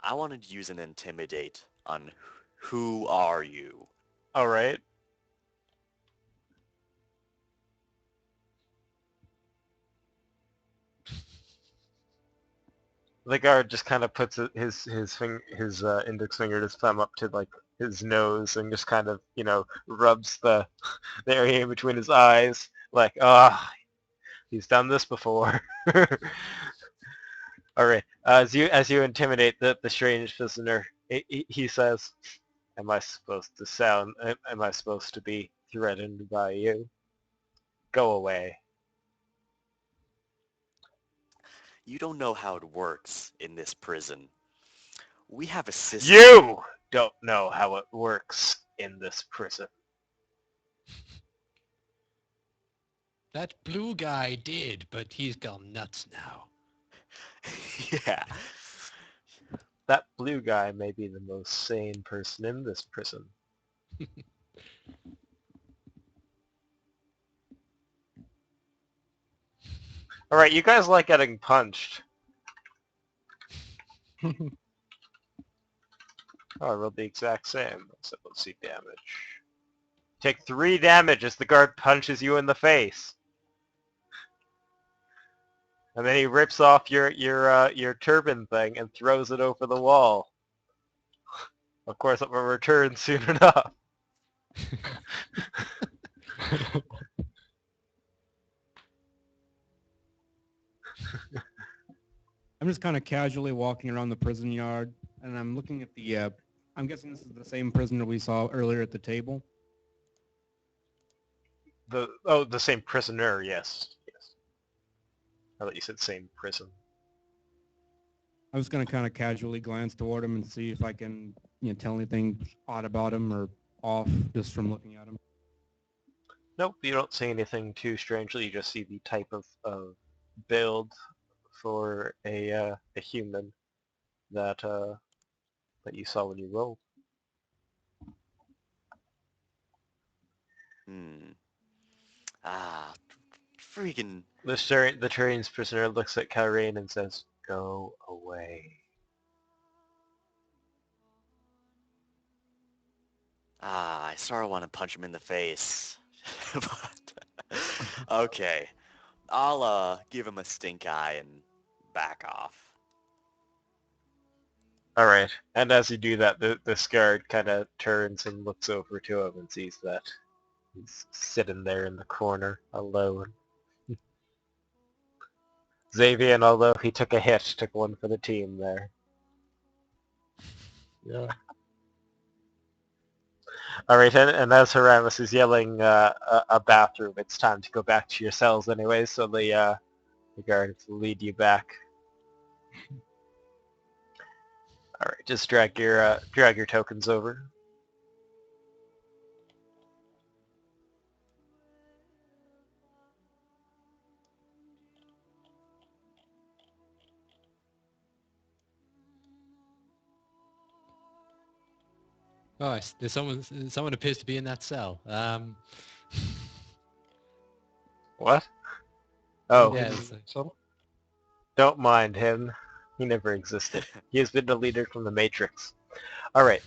I wanted to use an intimidate on who are you? Alright. The guard just kind of puts his index finger, his thumb up to like his nose, and just kind of, you know, rubs the area in between his eyes, like, he's done this before. All right. As you intimidate the strange prisoner, he says, Am I supposed to be threatened by you? Go away." You don't know how it works in this prison. We have a system. You don't know how it works in this prison. That blue guy did, but he's gone nuts now. Yeah. That blue guy may be the most sane person in this prison. Alright, you guys like getting punched. Oh, I rolled the exact same. So let's see damage. Take 3 damage as the guard punches you in the face. And then he rips off your turban thing and throws it over the wall. Of course, it will return soon enough. I'm just kind of casually walking around the prison yard, and I'm looking at the, I'm guessing this is the same prisoner we saw earlier at the table. The same prisoner, yes. I thought you said same prison. I was going to kind of casually glance toward him and see if I can, you know, tell anything odd about him or off just from looking at him. Nope, you don't see anything too strangely. You just see the type of build for a human. that that you saw when you rolled. Hmm. Ah, freaking. The train's prisoner looks at Kyrene and says, "Go away." I sort of want to punch him in the face. But okay. I'll give him a stink eye and back off. All right. And as you do that, the guard kind of turns and looks over to him and sees that he's sitting there in the corner alone. Xavier, although he took a hit, took one for the team there. Yeah. All right, and as Haramus is yelling a bathroom, it's time to go back to your cells anyway, so the guards will lead you back. All right, just drag your tokens over. Oh, there's someone appears to be in that cell. What? Oh, Yeah, In it's like, some. don't mind him. He never existed. He has been a leader from the Matrix. All right.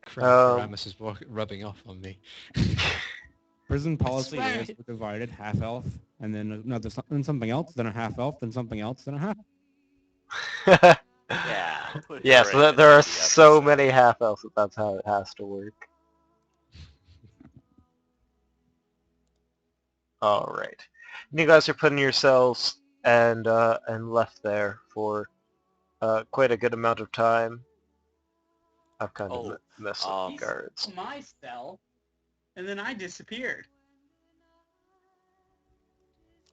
crap, Aramis is rubbing off on me. Prison policy swear is it. we're divided half elf, and then another then something else, then a half elf, then something else, then a half. Yeah. Put Yeah, her so in there are between the so episodes. many half elves that that's how it has to work. All right. And you guys are putting yourselves and left there for quite a good amount of time. I've kind of Oh, messed with the guards. My cell, and then I disappeared.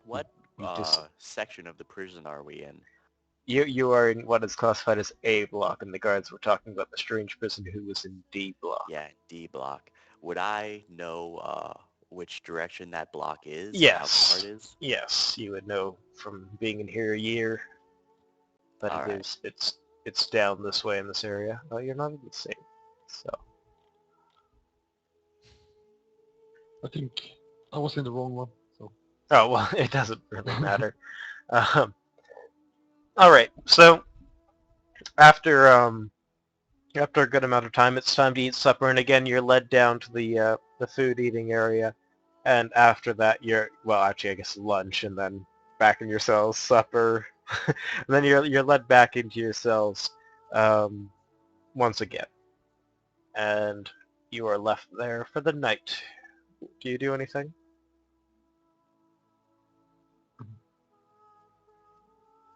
What You just section of the prison are we in? you are in what is classified as A block, and the guards were talking about the strange person who was in D block. Yeah, D block. Would I know which direction that block is and how far Yes. it is? Yes, you would know from being in here a year that All it right. is. It's down this way in this area. Oh, you're not in the same. So I think I was in the wrong one. So oh well, it doesn't really matter. Um, all right. So after after a good amount of time, it's time to eat supper, and again, you're led down to the food eating area, and after that, well, actually, I guess lunch, and then back in your cells, supper, and then you're led back into your cells once again, and you are left there for the night. Do you do anything?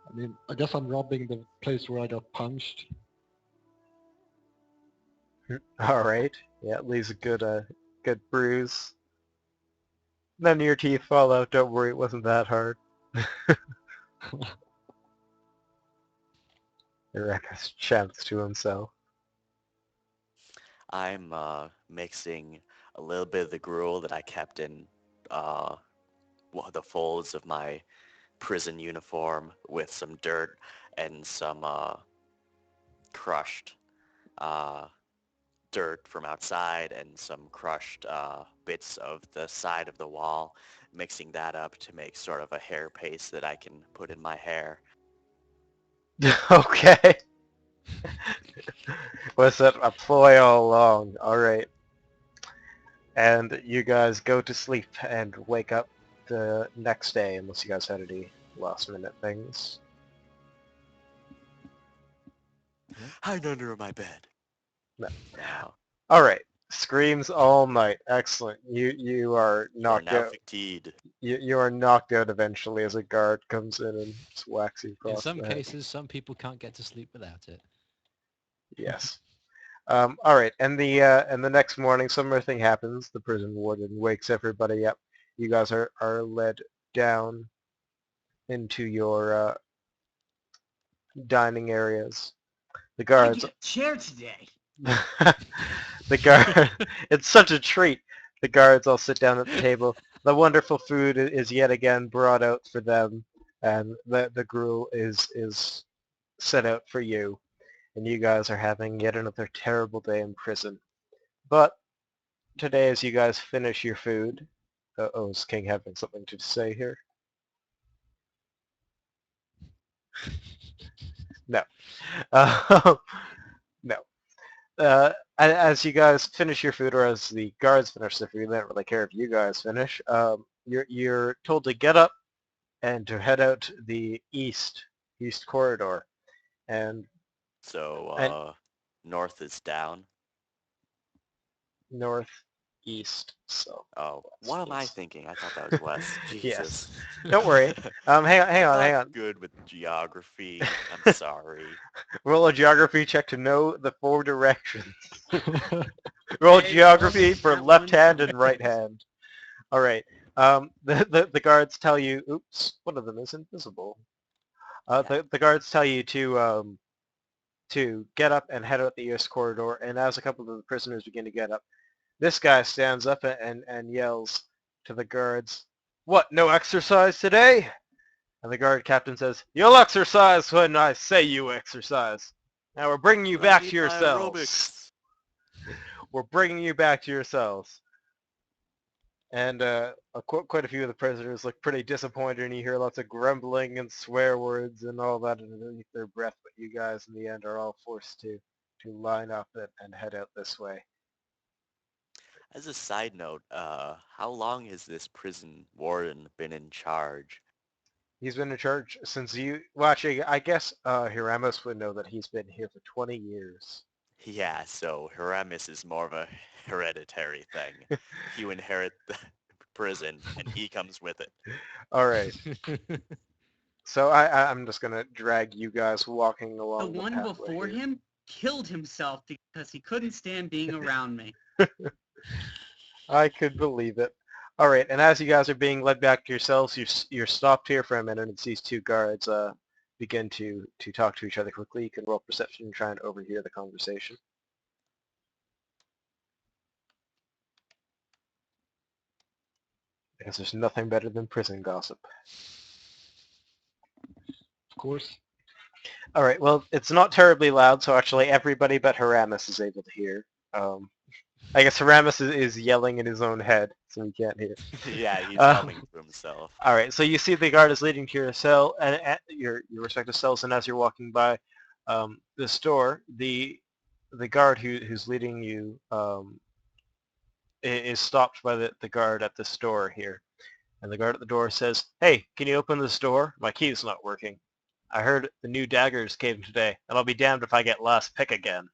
I mean, I guess I'm robbing the place where I got punched. All right. Yeah, it leaves a good bruise. None of your teeth fall out. Don't worry, it wasn't that hard. Eureka's chants to himself. I'm mixing a little bit of the gruel that I kept in the folds of my prison uniform with some dirt and some crushed uh, dirt from outside and some crushed bits of the side of the wall, mixing that up to make sort of a hair paste that I can put in my hair. Okay. Was that a ploy all along? All right. And you guys go to sleep and wake up the next day, unless you guys had any last minute things. Hide under my bed. No. No, All right. Screams all night. Excellent. You are you are knocked now out. fatigued. You are knocked out eventually as a guard comes in and just whacks you in across some the head. cases, some people can't get to sleep without it. Yes. All right, and the next morning, some other thing happens. The prison warden wakes everybody up. You guys are led down into your dining areas. The I guards, get a chair today. the guard. It's such a treat. The guards all sit down at the table. The wonderful food is yet again brought out for them, and the gruel is set out for you. and you guys are having yet another terrible day in prison. But today, as you guys finish your food, is King having something to say here? No. No. As you guys finish your food, or as the guards finish their food, they don't really care if you guys finish. You're told to get up and to head out the east corridor, and So, north is down. north, east, so Oh, what am I yes. thinking? I thought that was west. Yes. Jesus. Don't worry. Hang I'm on. not good with geography. I'm sorry. Roll a geography check to know the 4 directions. Roll Hey, geography well, for that left one hand and right counts. hand. All right. The guards tell you. Oops, one of them is invisible. The guards tell you to get up and head out the east corridor. And as a couple of the prisoners begin to get up, this guy stands up and yells to the guards, "What? No exercise today?" And the guard captain says, "You'll exercise when I say you exercise. Now we're bringing you But I back need to your my cells. aerobics. We're bringing you back to your cells." And quite a few of the prisoners look pretty disappointed, and you hear lots of grumbling and swear words and all that underneath their breath. But you guys, in the end, are all forced to line up and head out this way. As a side note, how long has this prison warden been in charge? He's been in charge since you. Well, actually, I guess Hiramis would know that he's been here for 20 years. Yeah, so Haramis is more of a hereditary thing. You inherit the prison, and he comes with it. All right. So I'm just gonna drag you guys walking The along the one pathway before here. him killed himself because he couldn't stand being around me. I could believe it. All right, and as you guys are being led back to yourselves, you're stopped here for a minute, and these 2 guards begin to talk to each other quickly. You can roll perception and try and overhear the conversation. Because there's nothing better than prison gossip. Of course. All right, well, it's not terribly loud, so actually everybody but Haramis is able to hear. I guess Haramis is yelling in his own head, so he can't hear. Yeah, he's humming to himself. All right, so you see the guard is leading to your cell and at your respective cells, and as you're walking by the store, the guard who's leading you is stopped by the guard at the store here, and the guard at the door says, "Hey, can you open this door? My key's not working. I heard the new daggers came today, and I'll be damned if I get last pick again."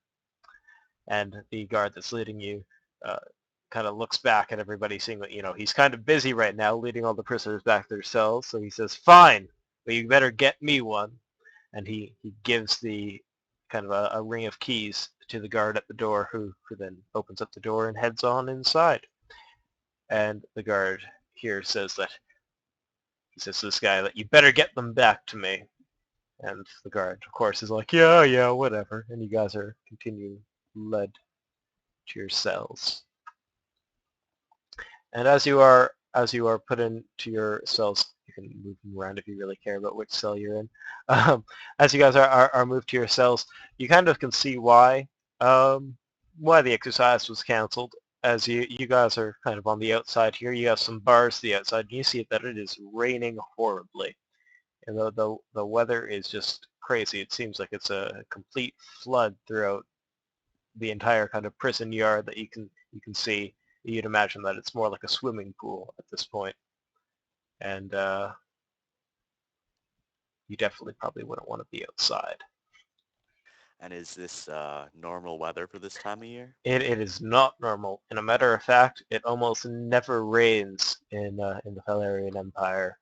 And the guard that's leading you kind of looks back at everybody, seeing that, he's kind of busy right now leading all the prisoners back to their cells. So he says, "Fine, but you better get me one." And he gives the kind of a ring of keys to the guard at the door, who then opens up the door and heads on inside. And the guard here says to this guy that you better get them back to me. And the guard, of course, is like, yeah, whatever. And you guys are continuing led to your cells. And as you are put into your cells, you can move them around if you really care about which cell you're in. As you guys are moved to your cells, you kind of can see why the exercise was canceled. As you guys are kind of on the outside here, you have some bars to the outside, and you see that it is raining horribly. And the weather is just crazy. It seems like it's a complete flood throughout the entire kind of prison yard that you can see. You'd imagine that it's more like a swimming pool at this point. And you definitely probably wouldn't want to be outside. And is this normal weather for this time of year? It is not normal. And a matter of fact, it almost never rains in the Felarian Empire.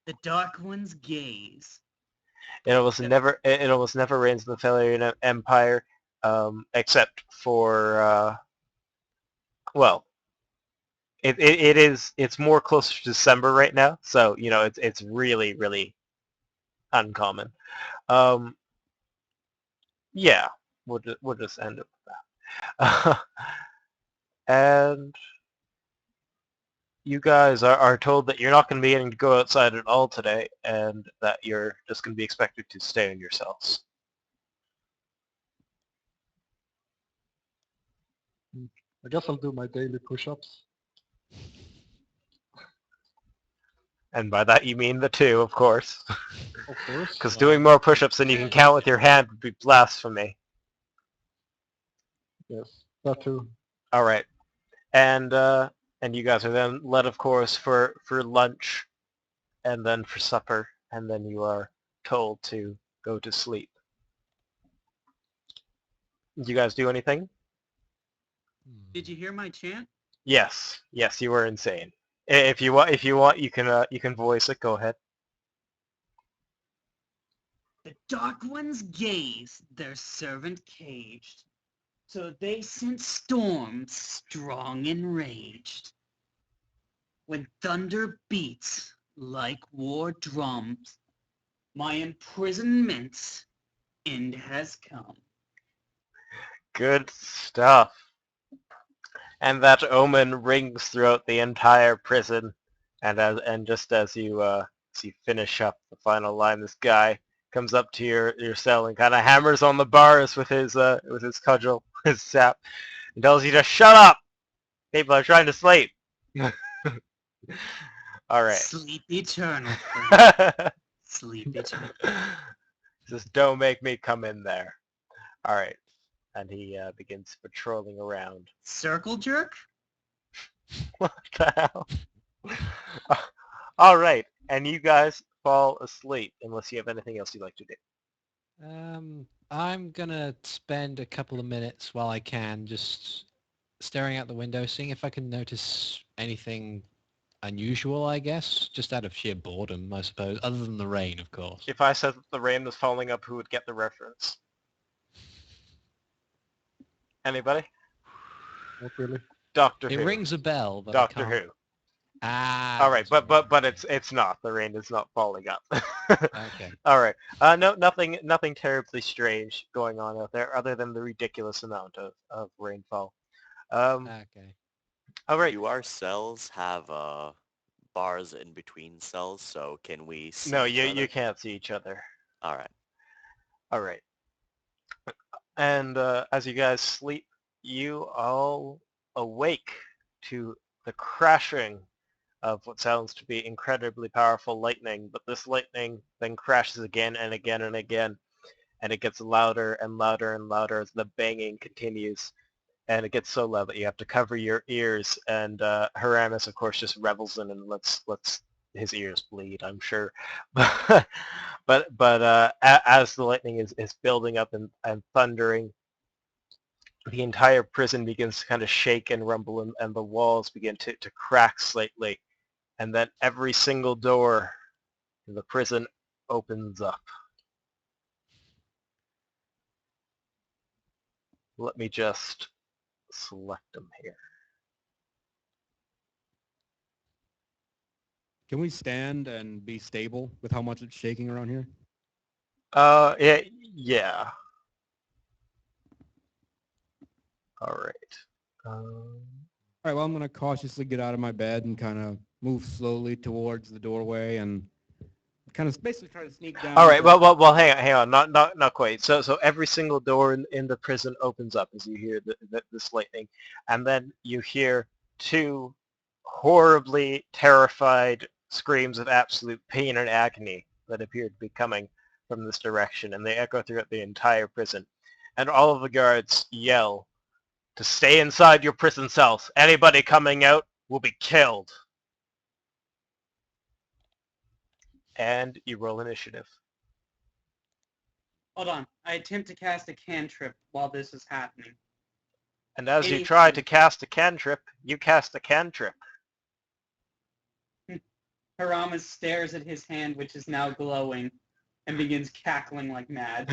The Dark One's gaze. It almost never rains in the Felarian Empire, except for it's more closer to December right now, so it's really, really uncommon. Yeah, we'll just end it with that. And you guys are told that you're not going to be getting to go outside at all today, and that you're just going to be expected to stay in your cells. I guess I'll do my daily push-ups. And by that you mean the 2, of course. Of course. Because Wow. doing more push-ups than you can count with your hand would be blasphemy. Yes, that too. All right. And you guys are then led, of course, for lunch, and then for supper, and then you are told to go to sleep. Did you guys do anything? Did you hear my chant? Yes, you were insane. If you want, you can voice it. Go ahead. The Dark Ones gaze their servant caged, so they sent storms strong and raged. When thunder beats like war drums, my imprisonment's end has come. Good stuff. And that omen rings throughout the entire prison, and just as you finish up the final line, this guy comes up to your cell and kind of hammers on the bars with his cudgel, his sap, and tells you to shut up. People are trying to sleep. All right. Sleep eternal. Sleep eternal. Just don't make me come in there. All right. And he begins patrolling around. Circle jerk? What the hell? All right. And you guys fall asleep unless you have anything else you'd like to do. I'm gonna spend a couple of minutes while I can just staring out the window, seeing if I can notice anything unusual, I guess, just out of sheer boredom, I suppose, other than the rain, of course. If I said that the rain was falling up, who would get the reference? Anybody? Not really. Doctor It Who. rings a bell, but Doctor I can't. Who. Ah. All right, that's but it's not. The rain is not falling up. Okay. All right. No, nothing terribly strange going on out there, other than the ridiculous amount of rainfall. Okay. All right. Do our cells have bars in between cells, so can we see No, each you other? can't see each other. All right. All right. And as you guys sleep, you all awake to the crashing of what sounds to be incredibly powerful lightning, but this lightning then crashes again and again and again, and it gets louder and louder and louder as the banging continues, and it gets so loud that you have to cover your ears, and Haramis, of course, just revels in and lets his ears bleed, I'm sure. but as the lightning is building up and thundering, the entire prison begins to kind of shake and rumble, and the walls begin to crack slightly. And then every single door in the prison opens up. Let me just select them here. Can we stand and be stable with how much it's shaking around here? Yeah. All right. All right, well, I'm going to cautiously get out of my bed and kind of move slowly towards the doorway and kind of basically try to sneak down. All right. Well. Hang on. Not quite. So every single door in the prison opens up as you hear this lightning, and then you hear two horribly terrified screams of absolute pain and agony that appear to be coming from this direction, and they echo throughout the entire prison. And all of the guards yell to stay inside your prison cells. Anybody coming out will be killed. And you roll initiative. Hold on. I attempt to cast a cantrip while this is happening. And as you try to cast a cantrip, you cast a cantrip. Haramis stares at his hand, which is now glowing, and begins cackling like mad.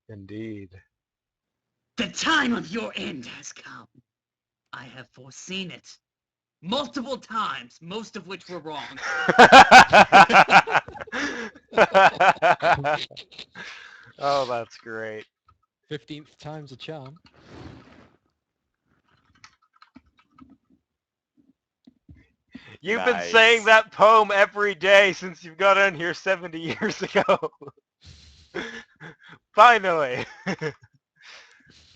Indeed. The time of your end has come. I have foreseen it. Multiple times, most of which were wrong. Oh, that's great. 15th time's a charm. You've been Nice. saying that poem every day since you got in here 70 years ago. Finally.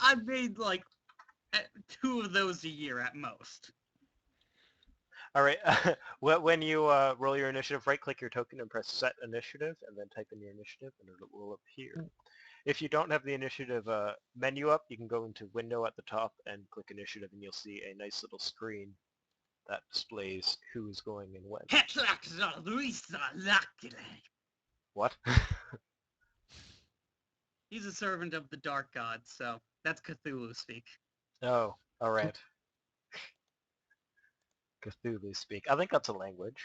I've made like 2 of those a year at most. All right. When you roll your initiative, right-click your token and press Set Initiative, and then type in your initiative, and it will appear. If you don't have the initiative menu up, you can go into Window at the top and click Initiative, and you'll see a nice little screen that displays who's going and when. What? He's a servant of the dark god, so that's Cthulhu speak. Oh, all right. Cthulhu speak. I think that's a language.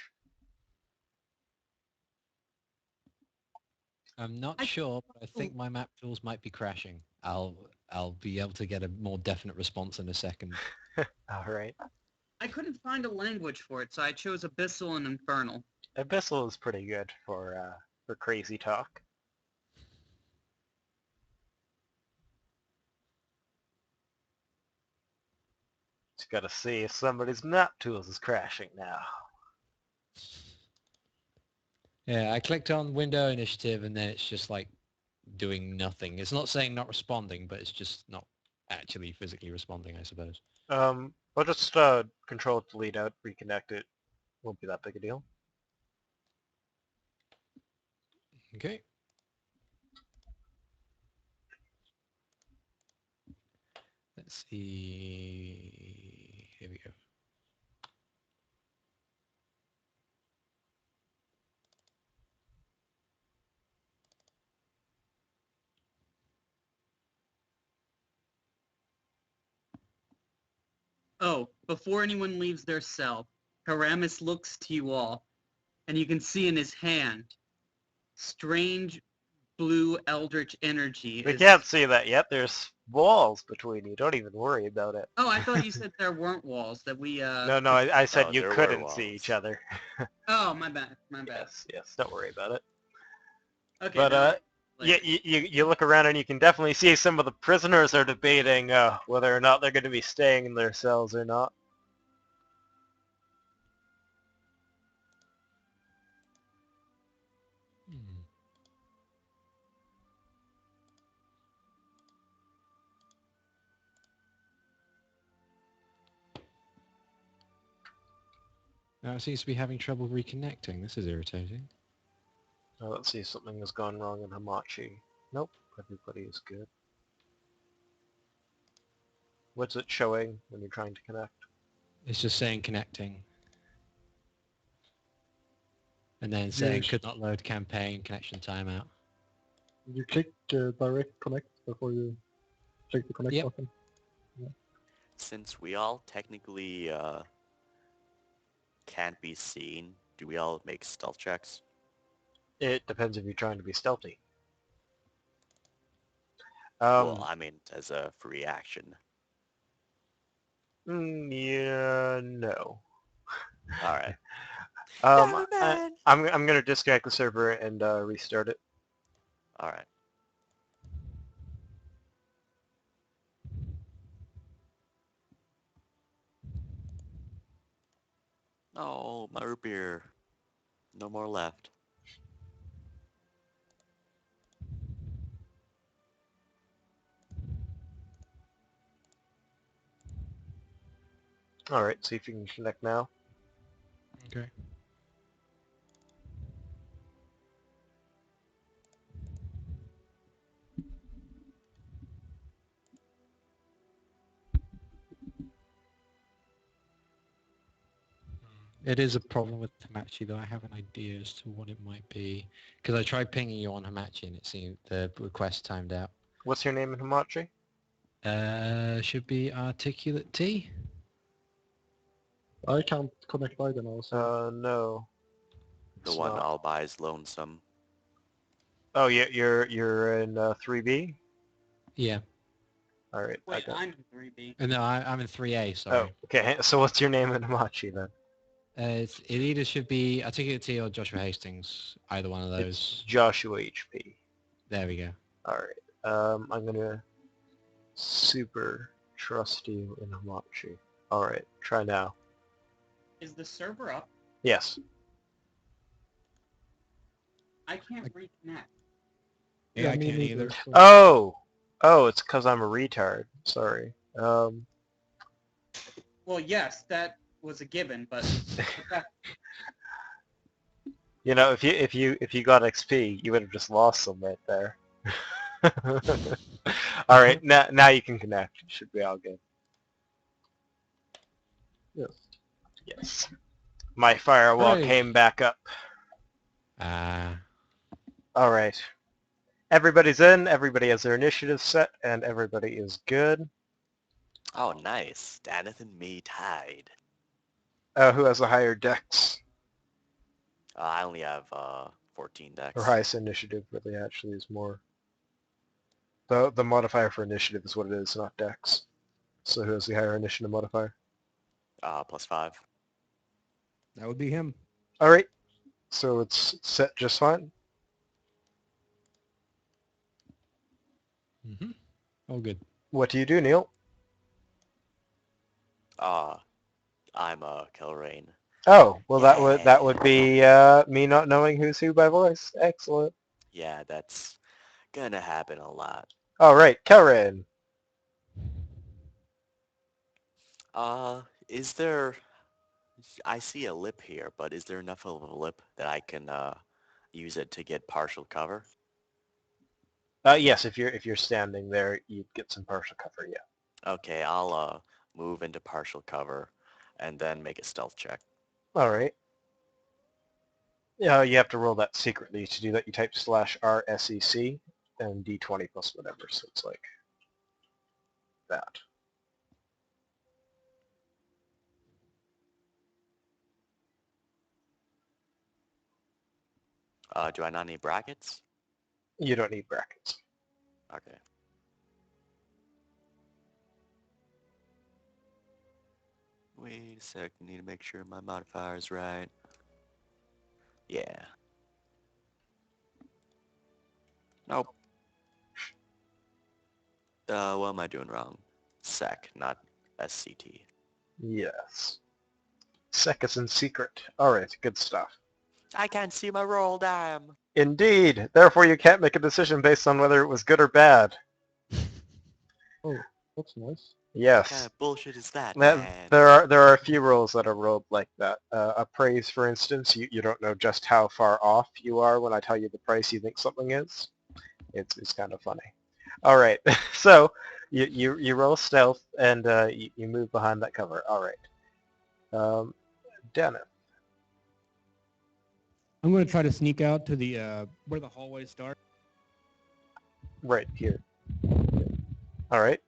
I'm not sure, but I think my map tools might be crashing. I'll be able to get a more definite response in a second. All right. I couldn't find a language for it, so I chose Abyssal and Infernal. Abyssal is pretty good for crazy talk. Just gotta see if somebody's map tools is crashing now. Yeah, I clicked on Window Initiative, and then it's just like doing nothing. It's not saying not responding, but it's just not actually physically responding, I suppose. I'll just Control Delete out, reconnect it. Won't be that big a deal. Okay. Let's see. Here we go. Oh, before anyone leaves their cell, Haramis looks to you all, and you can see in his hand, strange blue eldritch energy. We can't see that yet. There's walls between you. Don't even worry about it. Oh, I thought you said there weren't walls, that we, No, I said No, you there were couldn't see walls. each other. Oh, my bad. Yes, don't worry about it. Okay, But, no, you look around and you can definitely see some of the prisoners are debating whether or not they're going to be staying in their cells or not. Hmm. Now it seems to be having trouble reconnecting. This is irritating. Now let's see if something has gone wrong in Hamachi. Nope, everybody is good. What's it showing when you're trying to connect? It's just saying connecting. And then saying could not load campaign, connection timeout. You click direct connect before you click the connect Yep. button. Since we all technically can't be seen, do we all make stealth checks? It depends if you're trying to be stealthy. Well, I mean, as a free action. Yeah, no. All right. I'm gonna disconnect the server and restart it. All right. Oh, my root beer. No more left. All right, see if you can connect now. Okay. It is a problem with Hamachi, though. I have an idea as to what it might be. Because I tried pinging you on Hamachi, and it seemed the request timed out. What's your name in Hamachi? Should be Articulate T. I can't connect either now, so No. The It's one not. all buys lonesome. Oh, yeah, you're in 3B? Yeah. All right. wait, I'm in 3B. No, I'm in 3A, Oh, sorry. okay. So what's your name in Hamachi then? It either should be Articulate T or Joshua Hastings. Either one of those. It's Joshua HP. There we go. All right. I'm gonna super trust you in Hamachi. All right. Try now. Is the server up? Yes. I can't reconnect. Yeah, I me can't neither, either. so- Oh, it's because I'm a retard. Sorry. Well, yes, that was a given, but You know, if you got XP, you would have just lost some right there. All right, now you can connect. Should be all good. Yes. Yes. My firewall Right. came back up. Ah. All right. Everybody's in. Everybody has their initiative set, and everybody is good. Oh, nice. Daneth and me tied. Who has the higher dex I only have 14 or decks. highest initiative? Really, actually, is more. The modifier for initiative is what it is, not dex. So who has the higher initiative modifier? +5. That would be him. All right. So it's set just fine. Mm-hmm. All good. What do you do, Neil? I'm Kilrain. Oh, well, that would Yeah. be me not knowing who's who by voice. Excellent. Yeah, that's gonna happen a lot. All right, Karen. Is there... I see a lip here, but is there enough of a lip that I can use it to get partial cover? Yes, if you're standing there, you'd get some partial cover. Yeah. Okay, I'll move into partial cover and then make a stealth check. All right. Yeah, you have to roll that secretly. To do that, you type /RSEC and D20 plus whatever. So it's like that. Do I not need brackets? You don't need brackets. Okay. Wait a sec, I need to make sure my modifier is right. Yeah. Nope. What am I doing wrong? Sec, not SCT. Yes. Seconds in secret. All right, good stuff. I can't see my roll, damn. Indeed. Therefore, you can't make a decision based on whether it was good or bad. Oh, that's nice. Yes. What kind of bullshit is that, That, man? there are a few rolls that are rolled like that. Appraise, for instance, you don't know just how far off you are when I tell you the price you think something is. It's kind of funny. All right, so you roll stealth and you move behind that cover. All right, Dennis. I'm going to try to sneak out to the where the hallways start. Right here. All right.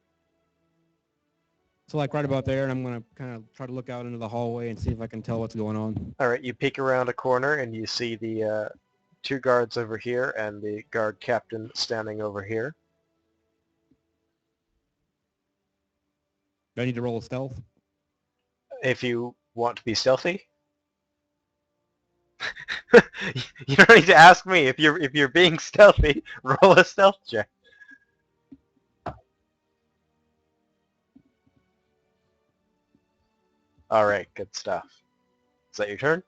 So like right about there, and I'm going to kind of try to look out into the hallway and see if I can tell what's going on. All right, you peek around a corner and you see the two guards over here and the guard captain standing over here. Do I need to roll a stealth? If you want to be stealthy. You don't need to ask me. If you're being stealthy, roll a stealth check. All right, good stuff. Is that your turn?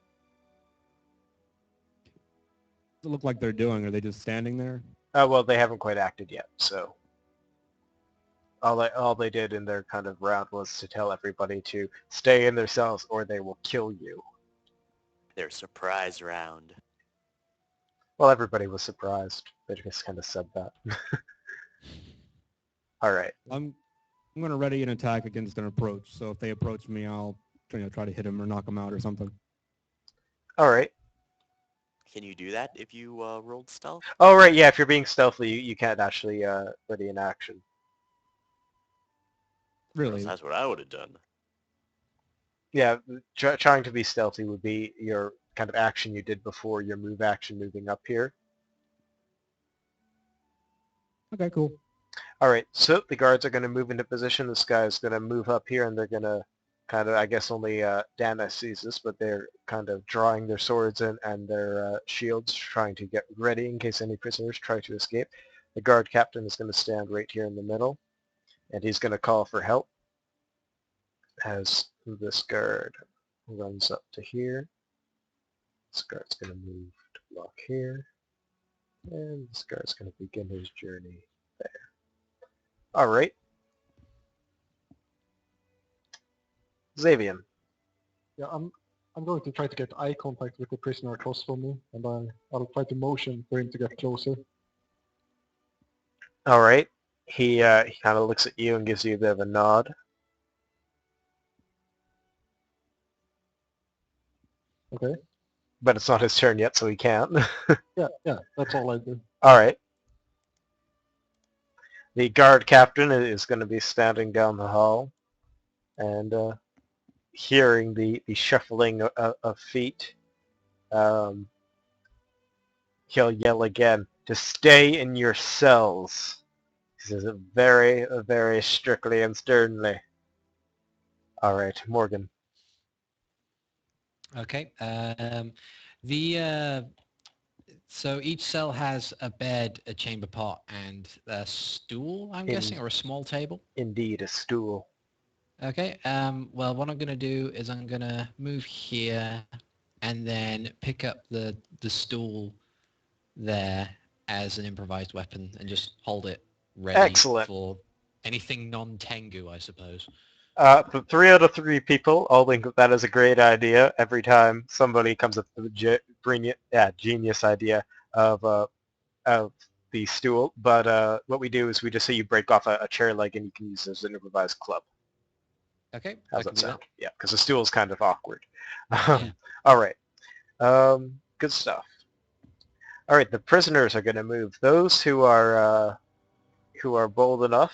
Does it look like they're doing? Are they just standing there? Well, they haven't quite acted yet, so all they did in their kind of round was to tell everybody to stay in their cells or they will kill you. Their surprise round. Well, everybody was surprised. They just kind of said that. All right. I'm going to ready an attack against an approach. So if they approach me, I'll try to hit them or knock them out or something. All right. Can you do that if you rolled stealth? Oh, right, yeah, if you're being stealthy, you can't actually ready an action. Really? That's what I would have done. Yeah, trying to be stealthy would be your kind of action you did before your move action moving up here. Okay, cool. All right, so the guards are going to move into position. This guy is going to move up here, and they're going to kind of, I guess only Dana sees this, but they're kind of drawing their swords in and their shields, trying to get ready in case any prisoners try to escape. The guard captain is going to stand right here in the middle, and he's going to call for help as this guard runs up to here. This guard's going to move to block here, and this guard's going to begin his journey there. All right. Xavier. Yeah, I'm going to try to get eye contact with the prisoner across from me, and I'll try to motion for him to get closer. All right. He kind of looks at you and gives you a bit of a nod. Okay. But it's not his turn yet, so he can't. Yeah, that's all I do. All right. The guard captain is going to be standing down the hall and hearing the shuffling of feet. He'll yell again to stay in your cells. He says it very, very strictly and sternly. All right, Morgan. Okay. So each cell has a bed, a chamber pot, and a stool, I'm guessing, or a small table. Indeed, a stool. Okay. Well, what I'm going to do is I'm going to move here and then pick up the stool there as an improvised weapon and just hold it ready Excellent. for anything non-Tengu, I suppose. The 3 out of 3 people all think that is a great idea every time somebody comes up with a genius idea of the stool. But what we do is we just say you break off a chair leg and you can use it as an improvised club. Okay, How's I can that do sound? that. Yeah, because the stool is kind of awkward. Yeah. All right. Good stuff. All right, the prisoners are going to move. Those who are bold enough,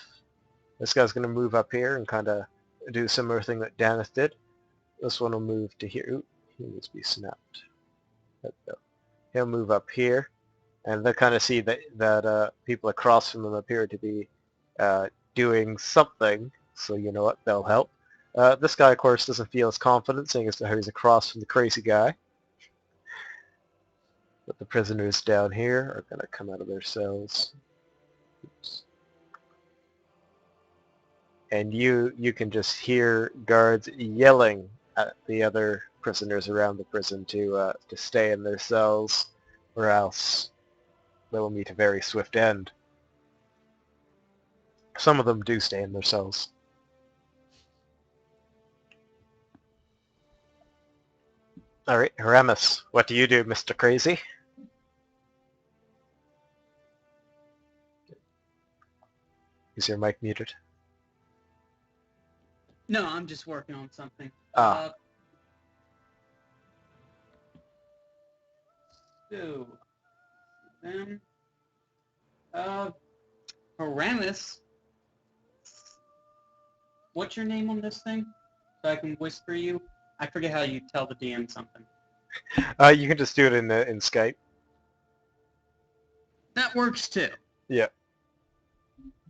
this guy's going to move up here and kind of do a similar thing that Danis did. This one will move to here. Ooh, he needs to be snapped. There we go. He'll move up here, and they'll kind of see that people across from them appear to be doing something. So you know what? They'll help. This guy, of course, doesn't feel as confident, seeing as how he's across from the crazy guy. But the prisoners down here are going to come out of their cells. Oops. And you can just hear guards yelling at the other prisoners around the prison to stay in their cells, or else they will meet a very swift end. Some of them do stay in their cells. All right, Aramis, what do you do, Mr. Crazy? Is your mic muted? No, I'm just working on something. Ah. So, them. Paramus. What's your name on this thing? So I can whisper you. I forget how you tell the DM something. You can just do it in Skype. That works too. Yeah.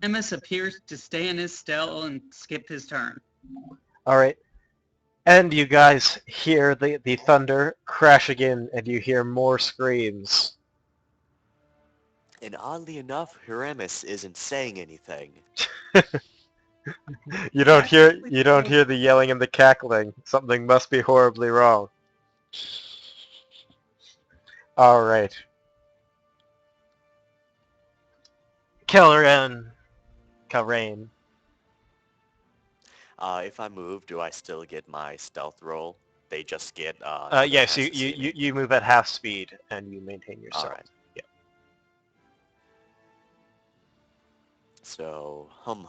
Paramus appears to stay in his cell and skip his turn. All right. And you guys hear the thunder crash again, and you hear more screams. And oddly enough, Haramis isn't saying anything. You don't hear the yelling and the cackling. Something must be horribly wrong. All right. Kelrain. If I move, do I still get my stealth roll? They just get Yes, has to see me. you move at half speed and you maintain your All stealth. right. Yeah. So hum.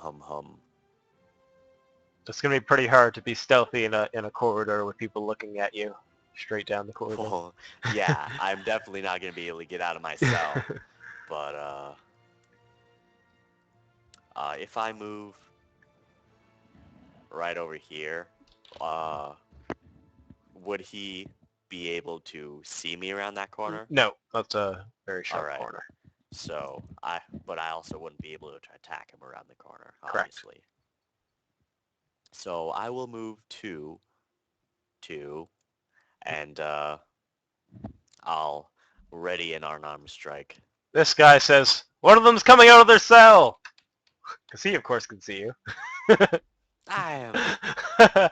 It's gonna be pretty hard to be stealthy in a corridor with people looking at you straight down the corridor. Well, yeah, I'm definitely not gonna be able to get out of my cell. But if I move right over here, would he be able to see me around that corner? No, that's a very sharp Alright. corner. So but I also wouldn't be able to attack him around the corner, Correct. obviously. So I will move to, and I'll ready an unarmed strike. This guy says, one of them's coming out of their cell! Because he, of course, can see you. I am.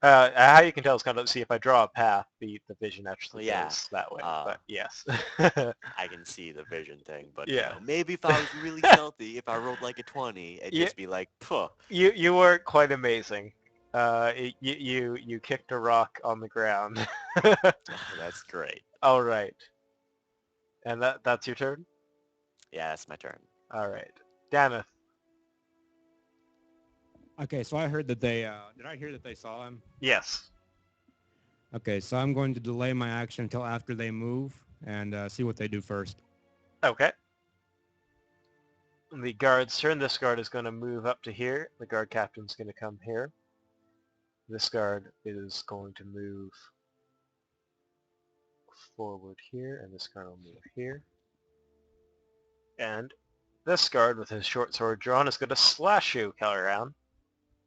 How you can tell is kind of, see if I draw a path, the vision actually Yeah, goes that way. But yes. I can see the vision thing, but Yeah. maybe if I was really stealthy, if I rolled like a 20, it'd Yeah. just be like, puh. You were quite amazing. You kicked a rock on the ground. That's great. All right. And that's your turn? Yeah, that's my turn. All right. Daneth. Okay, so I heard that they, did I hear that they saw him? Yes. Okay, so I'm going to delay my action until after they move and see what they do first. Okay. The guard's turn. This guard is going to move up to here. The guard captain's going to come here. This guard is going to move forward here, and this guard will move here. And this guard, with his short sword drawn, is going to slash you, Calaran.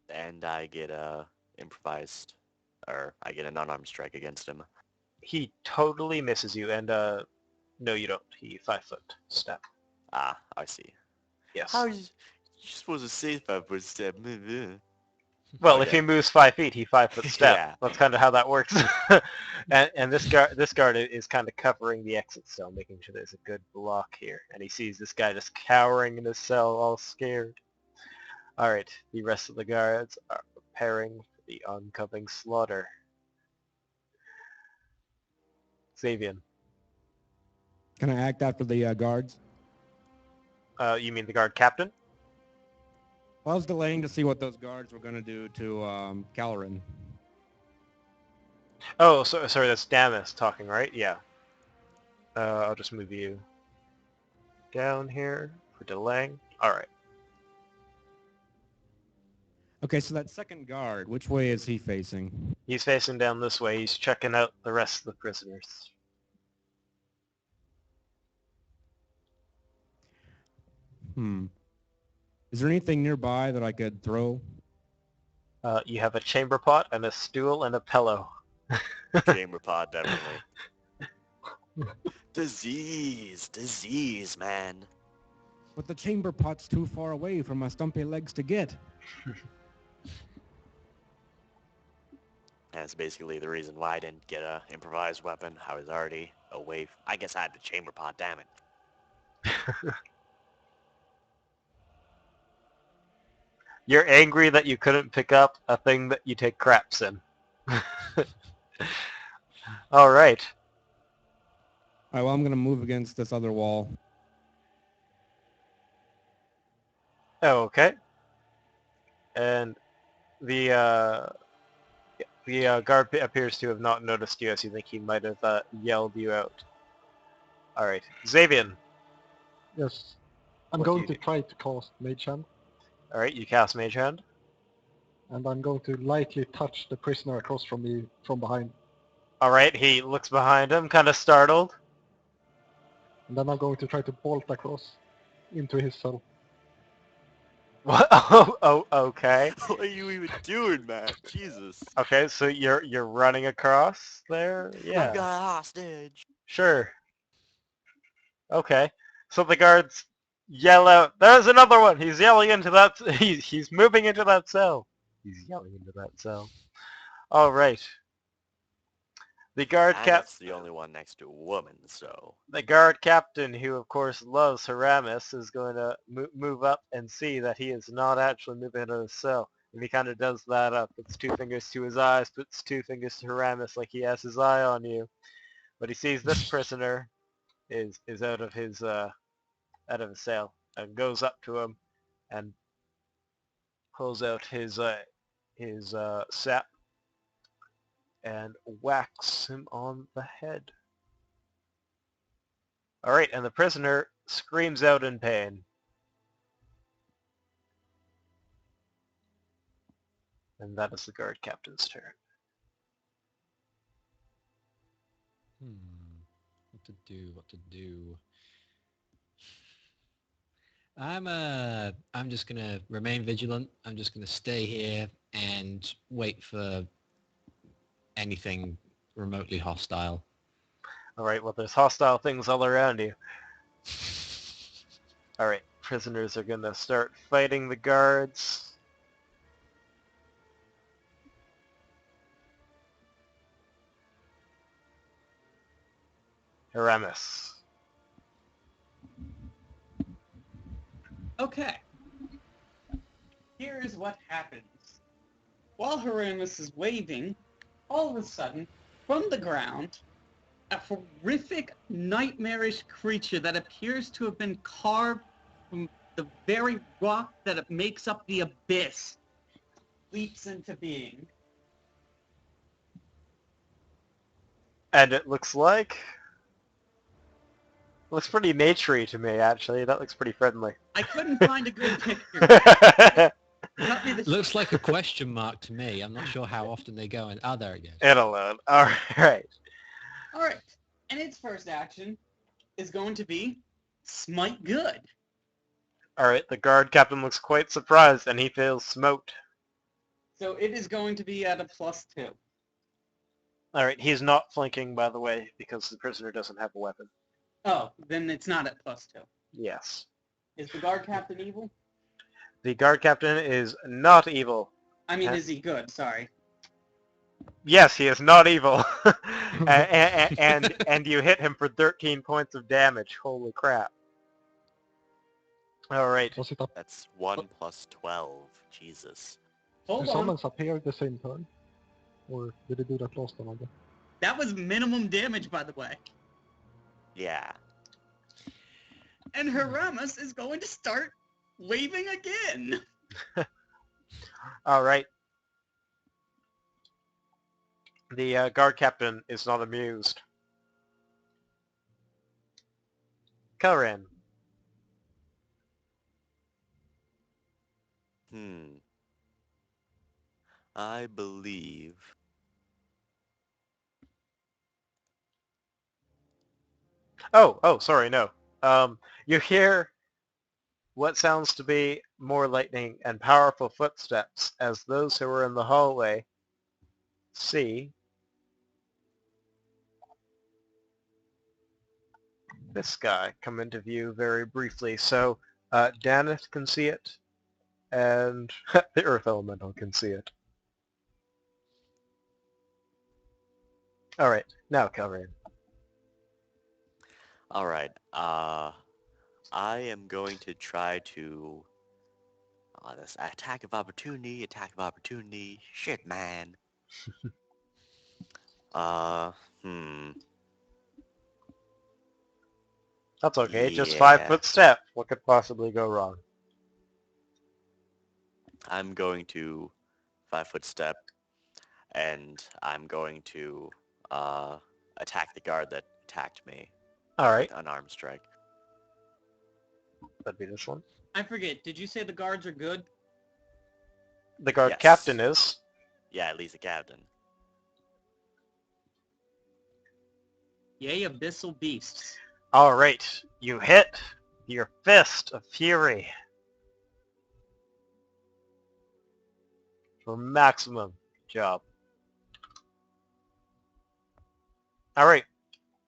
And I get a improvised, or I get an unarmed strike against him. He totally misses you, and no, you don't. He 5-foot step. Ah, I see. Yes. How are you supposed to say 5-foot step? Well, if Okay. he moves 5 feet, he 5-foot step. Yeah. That's kind of how that works. and this guard is kind of covering the exit cell, making sure there's a good block here. And he sees this guy just cowering in his cell, all scared. All right, the rest of the guards are preparing for the oncoming slaughter. Xavier, Can I act after the guards? you mean the guard captain? Well, I was delaying to see what those guards were going to do to Caloran. Oh, sorry, that's Damas talking, right? Yeah. I'll just move you down here for delaying. All right. Okay, so that second guard, which way is he facing? He's facing down this way. He's checking out the rest of the prisoners. Is there anything nearby that I could throw? You have a chamber pot and a stool and a pillow. Chamber pod, definitely. Disease, man. But the chamber pot's too far away for my stumpy legs to get. That's basically the reason why I didn't get a improvised weapon. I was already away. I guess I had the chamber pod, damn it. You're angry that you couldn't pick up a thing that you take craps in. All right. All right, well, I'm going to move against this other wall. Okay. And the guard appears to have not noticed you, as you think he might have yelled you out. All right. Xavier. Yes. I'm What do going you to do? try to cast Mage Hand, All right, you cast Mage Hand. and I'm going to lightly touch the prisoner across from me from behind. All right, he looks behind him, kind of startled. And then I'm going to try to bolt across into his cell. What? Oh, okay. What are you even doing, man? Jesus. Okay, so you're running across there? I've Yeah, got a hostage. sure. Okay. So the guards yell out, "There's another one!" He's yelling into that. He's moving into that cell. He's yelling into that cell. All right. The guard And cap. it's the only one next to a woman, so... The guard captain, who of course loves Haramis, is going to move up and see that he is not actually moving into the cell. And he kind of does that up, puts 2 fingers to his eyes, puts 2 fingers to Haramis like he has his eye on you. But he sees this prisoner is out of his cell and goes up to him and pulls out his sap and whacks him on the head. All right, and the prisoner screams out in pain. And that is the guard captain's turn. What to do? I'm just gonna remain vigilant. I'm just gonna stay here and wait for anything remotely hostile. All right, well, there's hostile things all around you. All right, prisoners are going to start fighting the guards. Haramis. Okay. Here's what happens. While Haramis is waving, all of a sudden, from the ground, a horrific, nightmarish creature that appears to have been carved from the very rock that it makes up the abyss leaps into being. And it looks like... Looks pretty naturey to me, actually. That looks pretty friendly. I couldn't find a good picture. Cut me the Looks like a question mark to me. I'm not sure how often they go in. Oh, there it goes. It alone. Alright. Alright, and its first action is going to be Smite Good. Alright, the guard captain looks quite surprised, and he feels smoked. So it is going to be at a +2. Alright, he's not flanking, by the way, because the prisoner doesn't have a weapon. Oh, then it's not at +2. Yes. Is the guard captain evil? The guard captain is not evil. I mean, is he good? Sorry. Yes, he is not evil. and you hit him for 13 points of damage. Holy crap. Alright. Was it up? That's 1 plus 12. Jesus. Hold Do on. summons appear at the same turn? Or did it do that last time again? That was minimum damage, by the way. Yeah. And Haramis is going to start waving again. Alright. The guard captain is not amused. Kelran. I believe... Oh, sorry, no. You hear what sounds to be more lightning and powerful footsteps as those who are in the hallway see this guy come into view very briefly. So Danith can see it, and the Earth Elemental can see it. Alright, now Kelran. Alright, I am going to try to... this attack of opportunity, shit, man. That's okay, just Yeah. 5-foot step. What could possibly go wrong? I'm going to 5-foot step, and I'm going to attack the guard that attacked me. Alright, Unarmed strike. that'd be this one. I forget, did you say the guards are good? The guard Yes. captain is. Yeah, at least the captain. Yay, abyssal beasts. Alright, you hit your fist of fury for maximum job. Alright,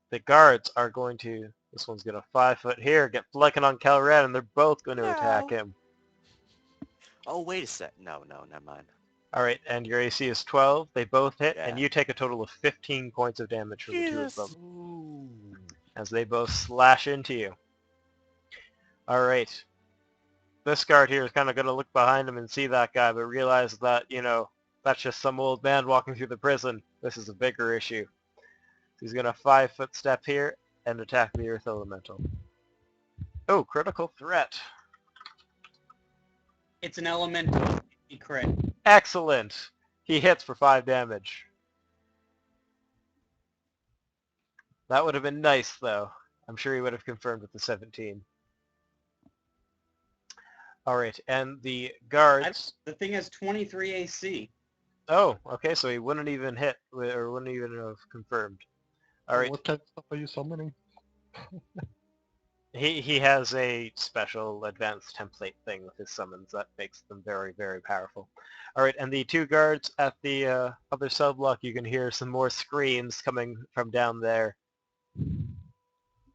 the guards are going to, this one's going to 5-foot here, get flanking on Kelran, and they're both going to attack him. Oh, wait a sec. No, never mind. Alright, and your AC is 12, they both hit, and Yeah. you take a total of 15 points of damage from the two of Jesus. them, as they both slash into you. Alright. This guard here is kind of going to look behind him and see that guy, but realize that, you know, that's just some old man walking through the prison. This is a bigger issue. He's going to 5-foot step here and attack the Earth Elemental. Oh, critical threat. It's an elemental. He crit. Excellent. He hits for 5 damage. That would have been nice, though. I'm sure he would have confirmed with the 17. Alright, and the guards... The thing has 23 AC. Oh, okay, so he wouldn't even hit, or wouldn't even have confirmed. Alright, What kind of stuff are you summoning? he has a special advanced template thing with his summons that makes them very, very powerful. Alright, and the two guards at the other cell block, you can hear some more screams coming from down there.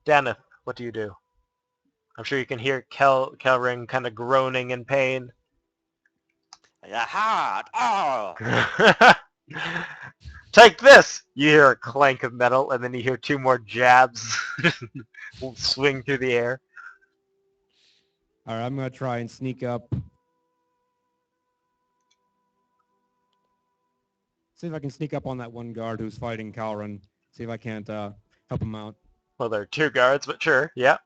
Danith, what do you do? I'm sure you can hear Kelring kind of groaning in pain. Aha! Oh! Take this! You hear a clank of metal, and then you hear two more jabs swing through the air. All right, I'm gonna try and sneak up. See if I can sneak up on that one guard who's fighting Calran. See if I can't help him out. Well, there are two guards, but sure, yeah.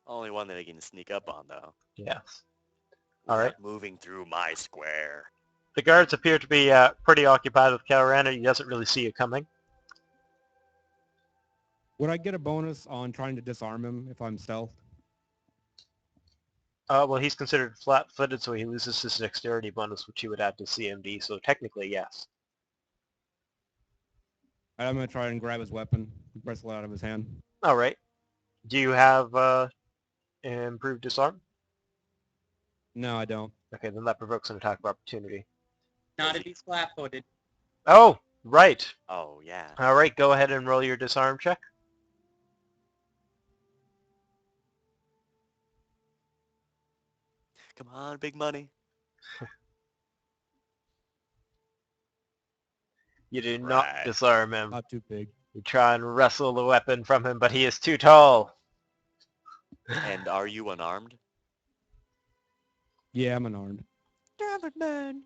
Only one that I can sneak up on, though. Yes. Without Alright. moving through my square. The guards appear to be pretty occupied with Calran. He doesn't really see you coming. Would I get a bonus on trying to disarm him if I'm stealth? Well, he's considered flat-footed, so he loses his dexterity bonus, which he would add to CMD, so technically, yes. All right, I'm gonna try and grab his weapon, wrestle it out of his hand. Alright. Do you have improved disarm? No, I don't. Okay, then that provokes an attack of opportunity. Not if he's flat-footed. Oh, right. Oh, yeah. Alright, go ahead and roll your disarm check. Come on, big money. You do not Right. disarm him. Not too big. You try and wrestle the weapon from him, but he is too tall. And are you unarmed? Yeah, I'm unarmed. Damn it, man.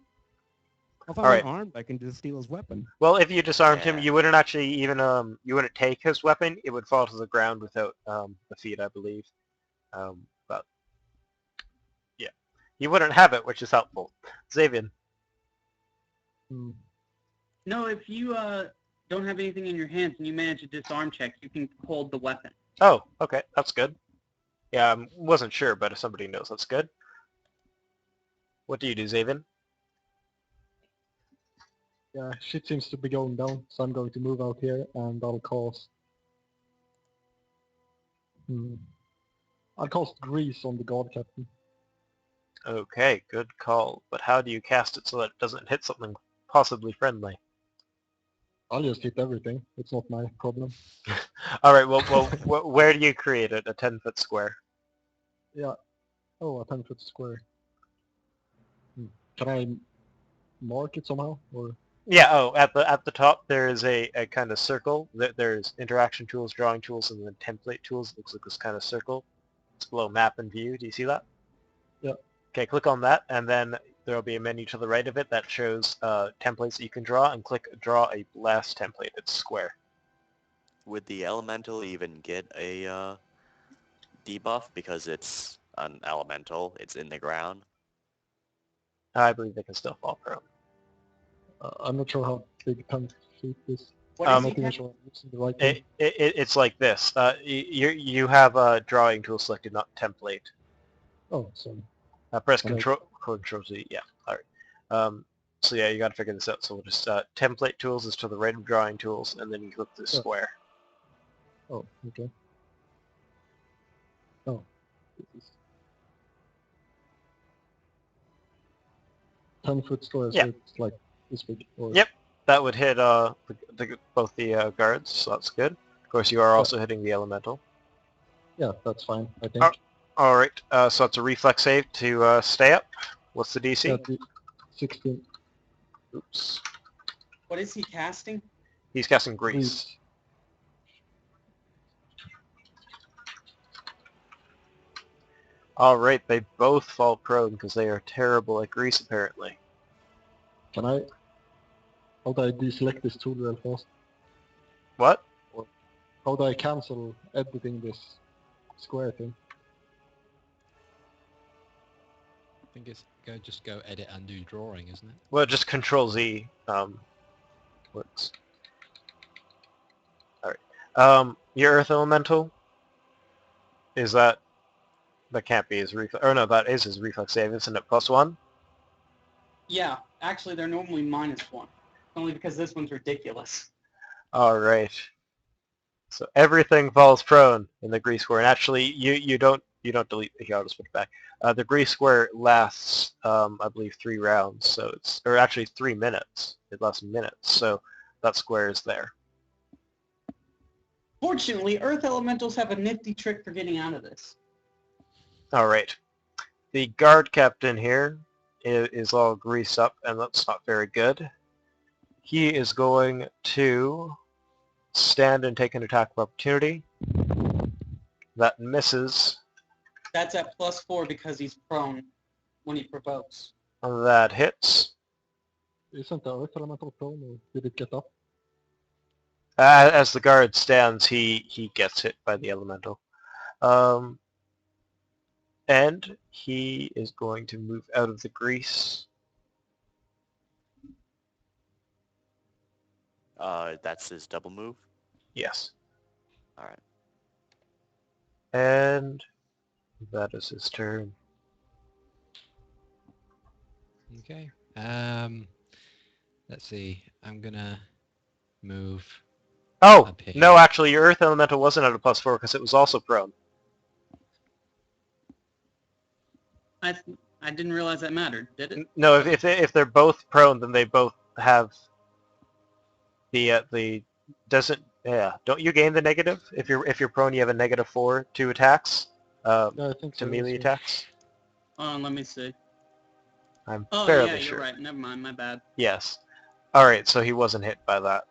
If I'm Alright. unarmed, I can just steal his weapon. Well, if you disarmed him, Yeah. you wouldn't actually even, you wouldn't take his weapon. It would fall to the ground without the feet, I believe. But, yeah. You wouldn't have it, which is helpful. Xavier. Hmm. No, if you don't have anything in your hands and you manage a disarm check, you can hold the weapon. Oh, okay, that's good. Yeah, I wasn't sure, but if somebody knows, that's good. What do you do, Xavier? Yeah, shit seems to be going down, so I'm going to move out here and I'll cast... I'll cast grease on the guard captain. Okay, good call. But how do you cast it so that it doesn't hit something possibly friendly? I'll just hit everything. It's not my problem. All right. Well, where do you create it? A 10-foot square. Yeah. Oh, a 10-foot square. Can I mark it somehow, or? Yeah. Oh, at the top there is a kind of circle. There's interaction tools, drawing tools, and then template tools. It looks like this kind of circle. It's below map and view. Do you see that? Yeah. Okay. Click on that, and then there will be a menu to the right of it that shows templates that you can draw, and click Draw a Blast Template. It's square. Would the elemental even get a debuff because it's an elemental? It's in the ground. I believe they can still fall prone. I'm not sure how big 10 feet is. What Um, is I'm he not even have? sure I'm using the right thing. It's like this. You have a drawing tool selected, not template. Oh, sorry. Press Okay. Control Z. Yeah. All right. So yeah, you got to figure this out. So we'll just template tools is to the right of drawing tools, and then you click the Yeah. square. Oh, okay. Oh. This is 10-foot square, so Yeah. it's like this big. Or... Yep. That would hit both the guards, so that's good. Of course, you are also hitting the elemental. Yeah, that's fine, I think. All right. So it's a reflex save to stay up. What's the DC? Yeah, 16. Oops. What is he casting? He's casting grease. All right. They both fall prone because they are terrible at grease, apparently. Can I... How do I deselect this tool real fast? What? How do I cancel editing this square thing? I think it's just go edit undo drawing, isn't it? Well, just Control Z works. All right. Your Earth Elemental. Is that can't be his reflex? Or no, that is his reflex save, isn't it? +1. Yeah, actually they're normally -1. Only because this one's ridiculous. All right. So everything falls prone in the grease square, and actually, you don't delete. Here, I'll just put it back. The grease square lasts, I believe, 3 rounds. So it's, or actually 3 minutes. It lasts minutes. So that square is there. Fortunately, Earth Elementals have a nifty trick for getting out of this. All right. The guard captain here is all greased up, and that's not very good. he is going to stand and take an attack of opportunity. That misses. That's at +4 because he's prone when he provokes. That hits. Isn't the Earth Elemental prone, or did it get up? As the guard stands, he gets hit by the elemental. And he is going to move out of the grease. That's his double move. Yes. All right. And that is his turn. Okay. Let's see. I'm gonna move. Oh, Up here. no, actually, your Earth Elemental wasn't at a +4 because it was also prone. I didn't realize that mattered, did it? No, if they're both prone, then they both have the doesn't don't you gain the negative if you're prone? You have a -4 to attacks, Yeah, I think to so. melee yeah. attacks. Hold on, let me see. I'm Oh, fairly yeah, sure. you're right. Never mind, my bad. Yes. All right, so he wasn't hit by that.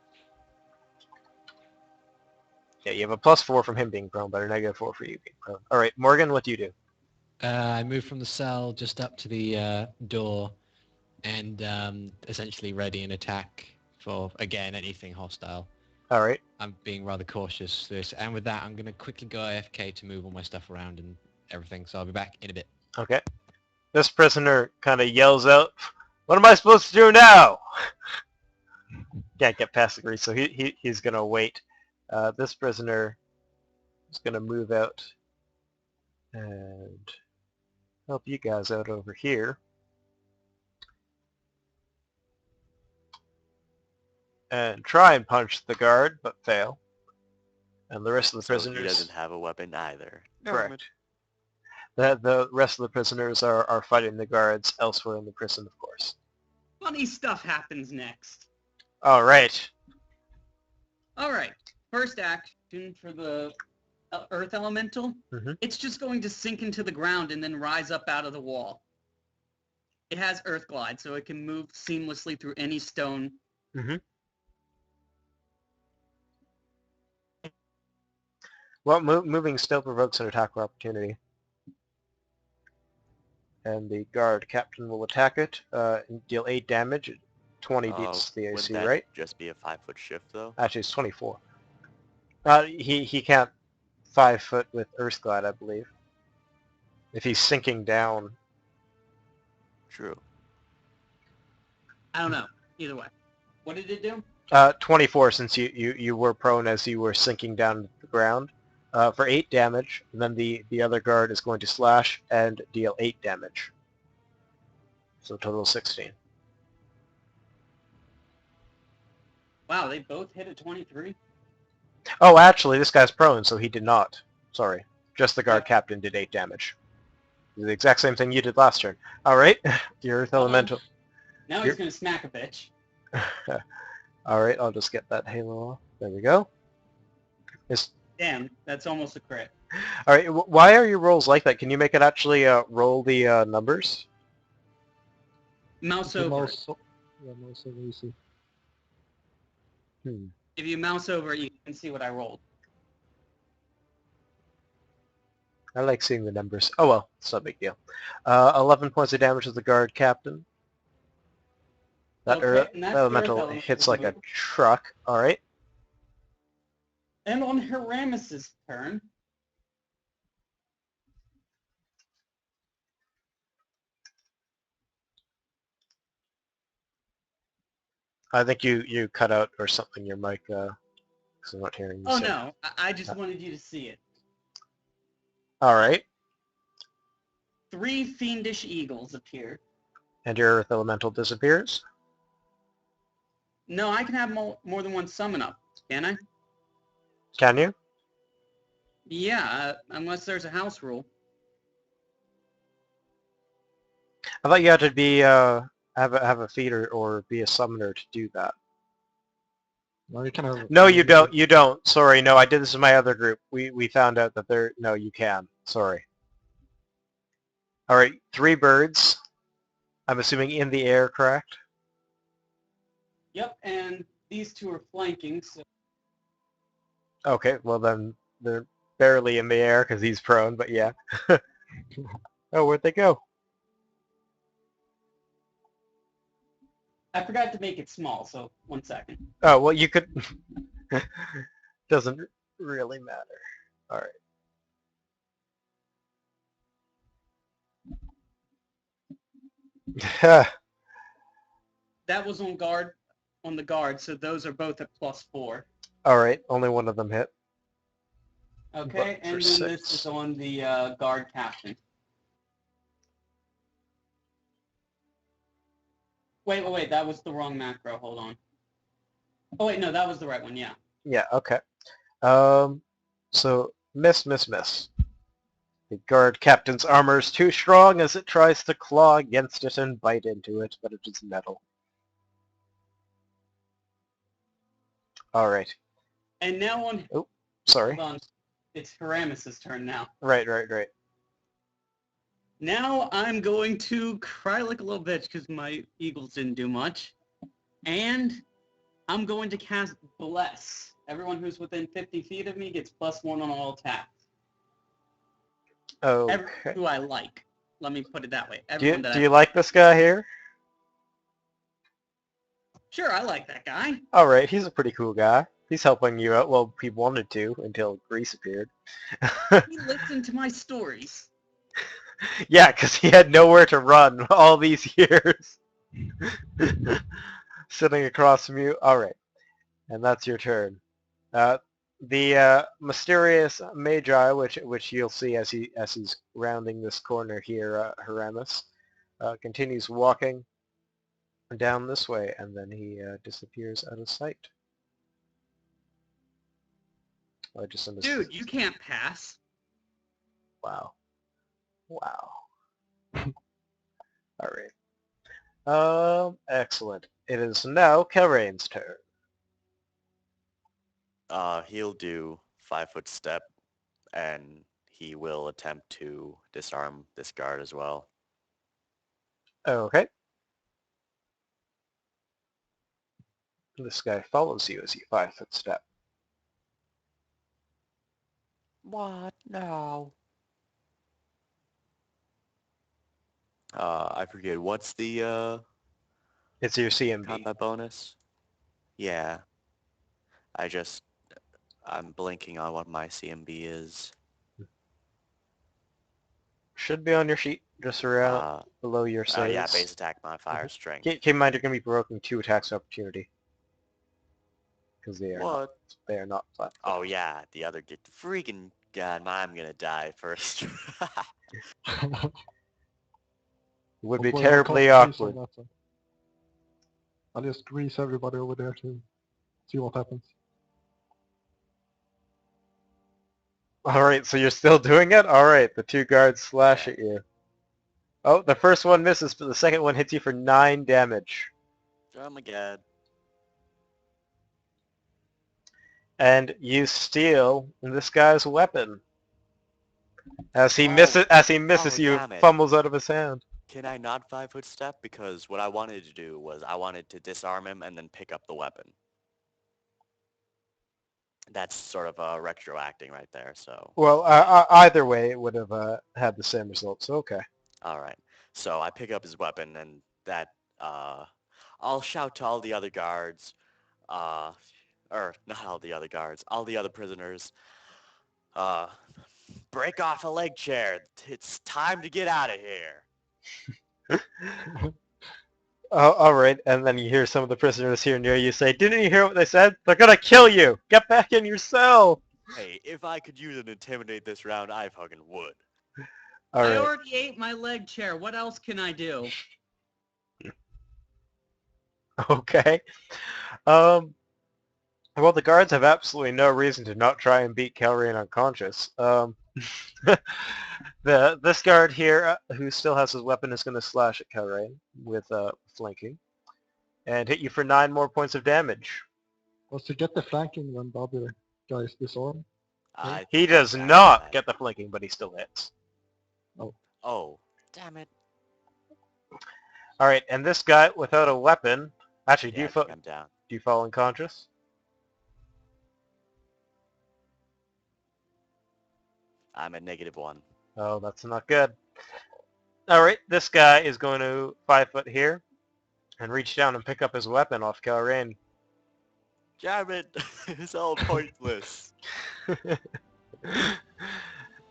Yeah, you have a +4 from him being prone, but a -4 for you being prone. All right, Morgan, what do you do? I move from the cell just up to the door, and essentially ready an attack for again anything hostile. All right. I'm being rather cautious for this, and with that, I'm gonna quickly go AFK to move all my stuff around and everything. So I'll be back in a bit. Okay. This prisoner kind of yells out, "What am I supposed to do now?" Can't get past the grease, so he's going to wait. This prisoner is going to move out and help you guys out over here. And try and punch the guard, but fail. And the rest of the So prisoners... he doesn't have a weapon either. Correct. The rest of the prisoners are fighting the guards elsewhere in the prison, of course. Funny stuff happens next. All right. All right. First action for the Earth Elemental. Mhm. It's just going to sink into the ground and then rise up out of the wall. It has Earth Glide, so it can move seamlessly through any stone. Well, moving still provokes an attack of opportunity. And the guard captain will attack it, and deal 8 damage. 20 beats the Wouldn't AC, that right? just be a 5-foot shift, though? Actually, it's 24. He can't 5 foot with Earth Glide, I believe. If he's sinking down. True. I don't know. Either way. What did it do? 24 since you were prone as you were sinking down to the ground. For 8 damage, and then the other guard is going to slash and deal 8 damage. So total 16. Wow, they both hit a 23. Oh, actually, this guy's prone, so he did not. Sorry. Just the guard captain did 8 damage. The exact same thing you did last turn. All right, the Earth Elemental. Now he's going to smack a bitch. All right, I'll just get that halo off. There we go. Damn, that's almost a crit. All right, why are your rolls like that? Can you make it actually roll the numbers? Mouse The over. mouse over easy. If you mouse over, you can see what I rolled. I like seeing the numbers. Oh well, it's no big deal. 11 points of damage to the guard captain. That, Okay, and that's the elemental Earth hits Elemental like a move. truck. All right. And on Heramis' turn, I think you cut out or something your mic, because I'm not hearing you. oh say. no, I just wanted you to see it. All right. 3 fiendish eagles appeared. And your Earth Elemental disappears. No, I can have more than one summon up, can I? Can you? Yeah, unless there's a house rule. I thought you had to be have a feeder or be a summoner to do that. No, you can have. No, you don't. You don't. Sorry. No, I did this in my other group. We found out that there. No, you can. Sorry. All right. 3 birds. I'm assuming in the air, correct? Yep, and these two are flanking, so Okay, well then they're barely in the air because he's prone, but yeah. Oh, where'd they go? I forgot to make it small, so 1 second. Oh, well you could... Doesn't really matter. Alright. That was on the guard, so those are both at +4. Alright, only one of them hit. Okay, But for and then this 6. is on the guard captain. Wait, that was the wrong macro, hold on. Oh wait, no, that was the right one, yeah. Yeah, okay. So, miss. The guard captain's armor is too strong as it tries to claw against it and bite into it, but it is metal. Alright. And now on, Sorry. hold on, it's Haramis' turn now. Right. Now I'm going to cry like a little bitch because my eagles didn't do much. And I'm going to cast Bless. Everyone who's within 50 feet of me gets +1 on all attacks. Okay. Who I like. Let me put it that way. Do Everyone you like this guy here? Sure, I like that guy. Alright, he's a pretty cool guy. He's helping you out. Well, he wanted to until Grease appeared. He listened to my stories. Yeah, because he had nowhere to run all these years. Sitting across from you. Alright. And that's your turn. The mysterious magi, which you'll see as he's rounding this corner here, Haramis, continues walking down this way, and then he disappears out of sight. Oh, just in this... Dude, you can't pass. Wow. Alright. Excellent. It is now Kelrain's turn. He'll do 5-foot step, and he will attempt to disarm this guard as well. Okay. This guy follows you as you 5-foot step. What? No. I forget. What's the It's your CMB. combat bonus? Yeah. I'm blinking on what my CMB is. Should be on your sheet, just around below your saves. Yeah, base attack modifier, strength. Keep in mind you're going to be provoking 2 attacks of opportunity. Because they are not flat. Oh yeah, the other get freaking god, I'm gonna die first. Would be Before I terribly cast grease on awkward. that, so I'll just grease everybody over there to see what happens. Alright, so you're still doing it? Alright, the 2 guards slash at you. Oh, the first one misses, but the second one hits you for 9 damage. Oh my god. And you steal this guy's weapon. As he misses you, damn it. fumbles out of his hand. Can I not 5-foot step? Because what I wanted to do was I wanted to disarm him and then pick up the weapon. That's sort of retroacting right there, so. Well, either way, it would have had the same result, so okay. Alright. So I pick up his weapon and that, I'll shout to all the other guards, or not all the other guards, all the other prisoners, break off a leg chair. It's time to get out of here. Alright, and then you hear some of the prisoners here near you say, "Didn't you hear what they said? They're gonna kill you! Get back in your cell!" Hey, if I could use an intimidate this round, I fucking would. I Alright. already ate my leg chair. What else can I do? Okay. Well, the guards have absolutely no reason to not try and beat Kelrain unconscious. This guard here, who still has his weapon, is going to slash at Kelrain with flanking, and hit you for 9 more points of damage. Was to get the flanking when the other guy is disarmed. He does not get the flanking, but he still hits. Oh, damn it. Alright, and this guy, without a weapon, Actually, Yeah, I think I'm down. do you fall unconscious? I'm at -1. Oh, that's not good. All right, this guy is going to 5 foot here and reach down and pick up his weapon off Calrain. Damn it! It's all pointless.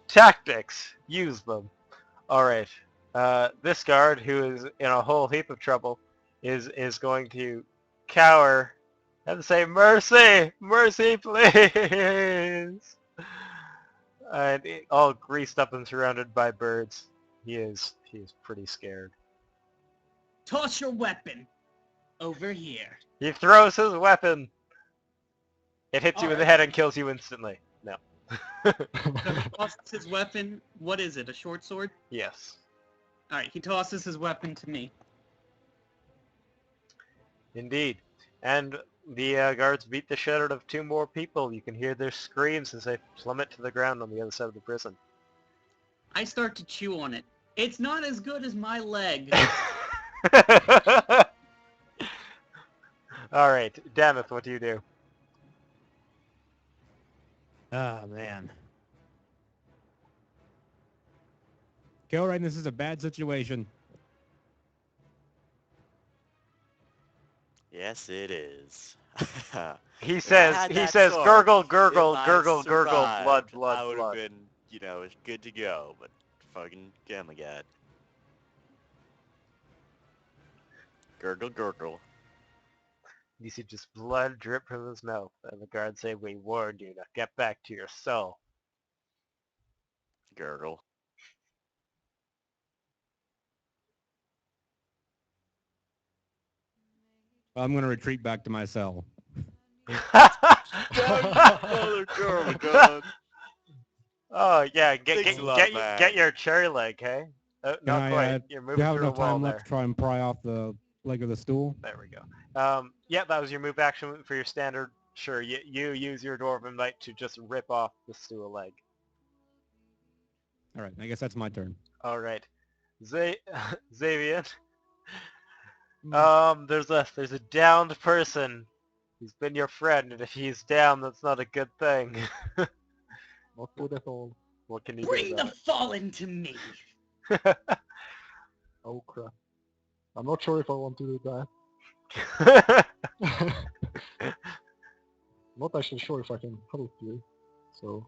Tactics. Use them. All right. This guard, who is in a whole heap of trouble, is going to cower and say, "Mercy! Mercy, please!" And all greased up and surrounded by birds. He is pretty scared. Toss your weapon over here. He throws his weapon. It hits you in the Alright. head and kills you instantly. No. So he tosses his weapon. What is it? A short sword? Yes. All right. He tosses his weapon to me. Indeed. And the guards beat the shit out of 2 more people. You can hear their screams as they plummet to the ground on the other side of the prison. I start to chew on it. It's not as good as my leg. All right, Damith, what do you do? Ah, man. Kilrain, this is a bad situation. Yes, it is. He If I says, had that sword, gurgle, if gurgle, I gurgle, gurgle, blood, survived, blood, I would blood. have been, good to go. But fucking Gamagat. Gurgle, gurgle. You see just blood drip from his mouth, and the guards say, "We warned you, now get back to your cell." Gurgle. I'm going to retreat back to my cell. Mother gurgle gun. Oh yeah, Thanks a lot, man. get your cherry leg, hey? Not I, quite. You're do moving you have through a enough wall time there. left to try and pry off the leg of the stool? There we go. Yeah, that was your move action for your standard. Sure, you use your Dwarven Might to just rip off the stool leg. All right, I guess that's my turn. All right, Xavier. Hmm. There's a downed person. He's been your friend, and if he's down, that's not a good thing. Not good at all. What can you Bring do the about fallen to me. it? Oh crap. I'm not sure if I want to do that. Not actually sure if I can help you. So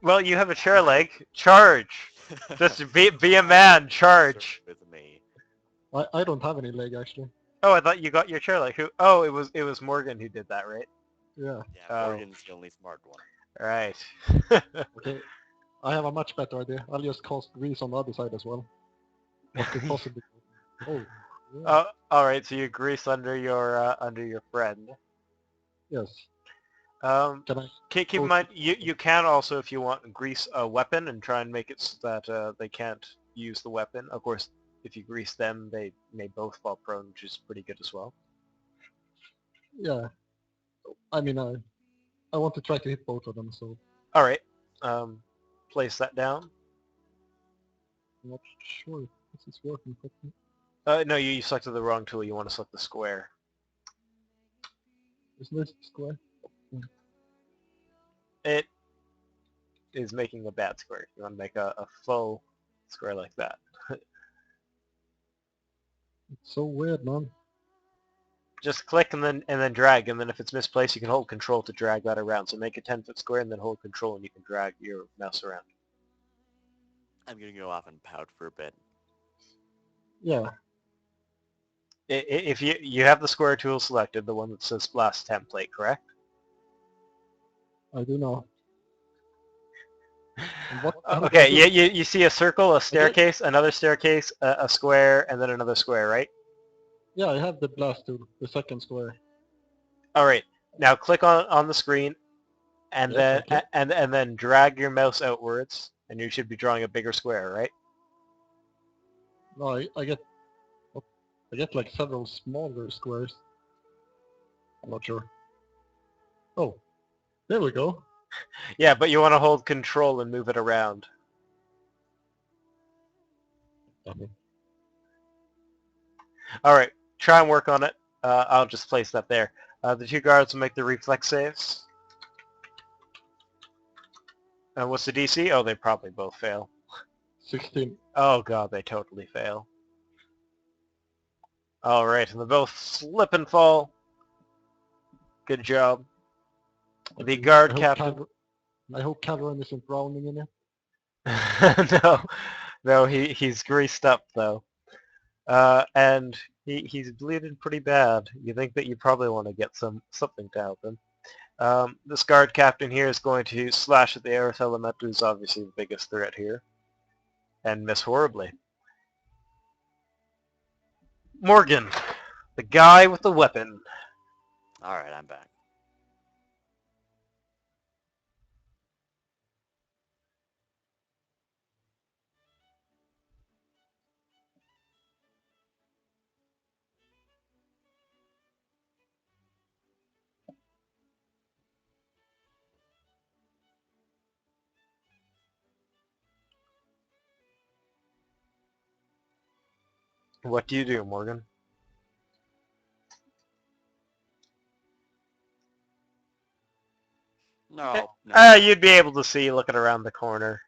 Well, you have a chair leg. Charge. Just be a man. Charge. With me. I don't have any leg actually. Oh, I thought you got your chair leg. Who? Oh, it was Morgan who did that, right? Yeah. Yeah, Oh. Morgan's the only smart one. Right. Okay. I have a much better idea. I'll just cast grease on the other side as well. What could possibly? Oh. Yeah. All right. So you grease under your friend. Yes. Can Can I? keep in mind you can also, if you want, grease a weapon and try and make it so that they can't use the weapon. Of course, if you grease them, they may both fall prone, which is pretty good as well. Yeah. I mean, I want to try to hit both of them, so All right. Place that down. I'm not sure if this is working properly. No, you selected the wrong tool. You want to select the square. Isn't this square? It is making a bad square. You want to make a full square like that. It's so weird, man. Just click and then drag, and then if it's misplaced, you can hold Control to drag that around. So make a 10-foot square and then hold Control, and you can drag your mouse around. I'm gonna go off and pout for a bit. Yeah. If you have the square tool selected, the one that says Blast Template, correct? I do know. And what the hell Okay, do I do? you see a circle, a staircase, another staircase, a square, and then another square, right? Yeah, I have the blast tool, the second square. All right. Now click on the screen, and Yes, then okay. and then drag your mouse outwards, and you should be drawing a bigger square, right? No, I get like several smaller squares. I'm not sure. Oh, there we go. Yeah, but you want to hold Control and move it around. Okay. All right. try and work on it. I'll just place that there. The two guards will make the reflex saves. And what's the DC? Oh, they probably both fail. 16. Oh god, they totally fail. Alright, and they both slip and fall. Good job. The guard captain... I hope Calderon isn't drowning in it. no, he's greased up though. And he's bleeding pretty bad. You think that you probably want to get something to help him. This guard captain here is going to slash at the Earth Elemental, who's obviously the biggest threat here, and miss horribly. Morgan, the guy with the weapon. All right, I'm back. What do you do, Morgan? No, no. You'd be able to see looking around the corner.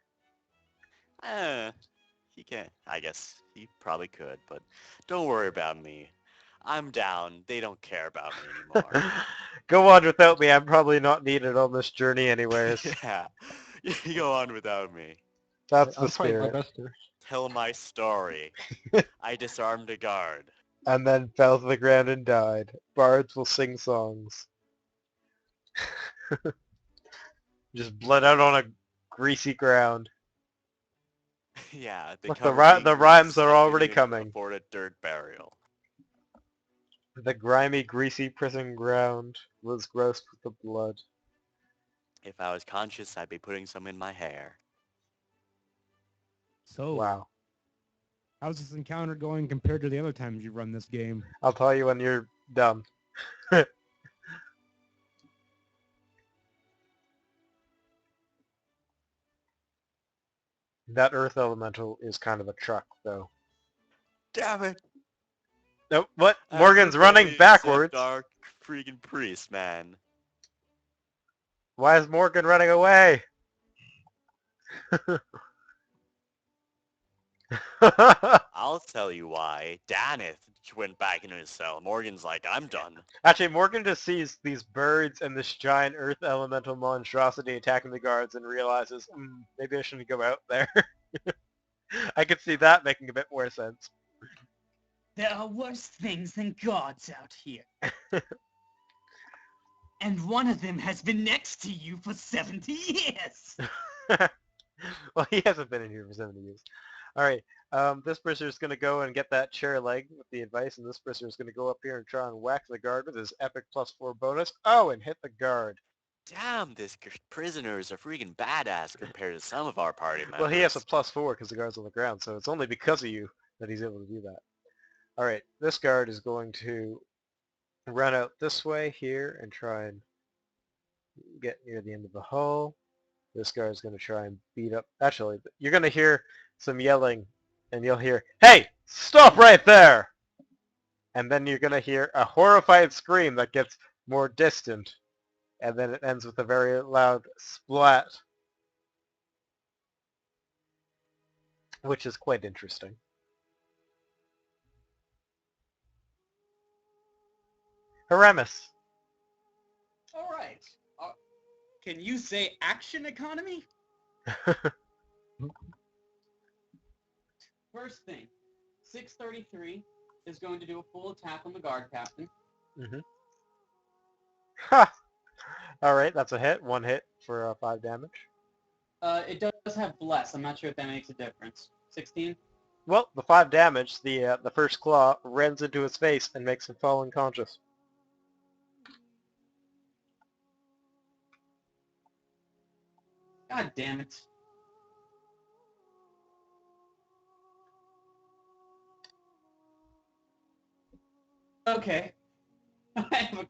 He can't. I guess he probably could, but don't worry about me. I'm down. They don't care about me anymore. Go on without me. I'm probably not needed on this journey anyways. Yeah, you go on without me. That's the I'm trying my spirit. best here. Tell my story. I disarmed a guard. And then fell to the ground and died. Bards will sing songs. Just bled out on a greasy ground. Yeah, they Look, covered me in the grease rhymes are and already couldn't even coming. afford a dirt burial. The grimy, greasy prison ground was gross with the blood. If I was conscious, I'd be putting some in my hair. So, Wow. how's this encounter going compared to the other times you've run this game? I'll tell you when you're done. That earth elemental is kind of a truck, though. Damn it! Nope, what? Morgan's running Everybody's a backwards. dark freaking priest, man. Why is Morgan running away? I'll tell you why. Danith went back into his cell. Morgan's like, I'm done. Actually, Morgan just sees these birds and this giant earth elemental monstrosity attacking the guards and realizes, maybe I shouldn't go out there. I could see that making a bit more sense. There are worse things than gods out here. And one of them has been next to you for 70 years. Well, he hasn't been in here for 70 years. All right, this person is going to go and get that chair leg with the advice, and this person is going to go up here and try and whack the guard with his epic +4 bonus. Oh, and hit the guard. Damn, this prisoner is a freaking badass compared to some of our party members. Well, he has a +4 because the guard's on the ground, so it's only because of you that he's able to do that. All right, this guard is going to run out this way here and try and get near the end of the hull. This guard is going to try and beat up... Actually, you're going to hear some yelling, and you'll hear, "Hey, stop right there!" And then you're going to hear a horrified scream that gets more distant, and then it ends with a very loud splat, which is quite interesting. Haramis. All right. Can you say action economy? First thing, 633 is going to do a full attack on the guard captain. Ha! All right, that's a hit. One hit for 5 damage. It does have bless. I'm not sure if that makes a difference. 16? Well, the 5 damage, the first claw rends into his face and makes him fall unconscious. God damn it. Okay. I have a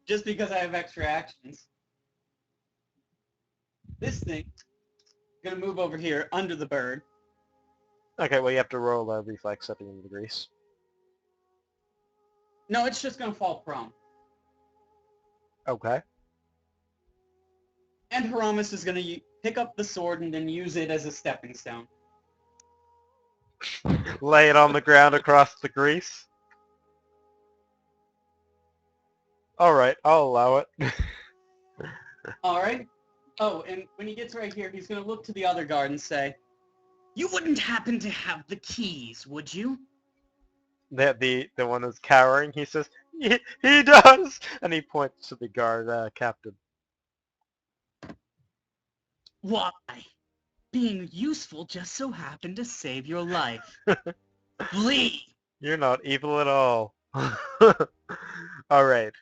just because I have extra actions. This thing is gonna move over here under the bird. Okay, well you have to roll a reflex stepping into the grease. No, it's just gonna fall prone. Okay. And Haramis is gonna pick up the sword and then use it as a stepping stone. Lay it on the ground across the grease. Alright, I'll allow it. Alright? Oh, and when he gets right here, he's gonna look to the other guard and say, "You wouldn't happen to have the keys, would you?" The one that's cowering, he says, he does! And he points to the guard captain. Why? Being useful just so happened to save your life. Flee! You're not evil at all. Alright.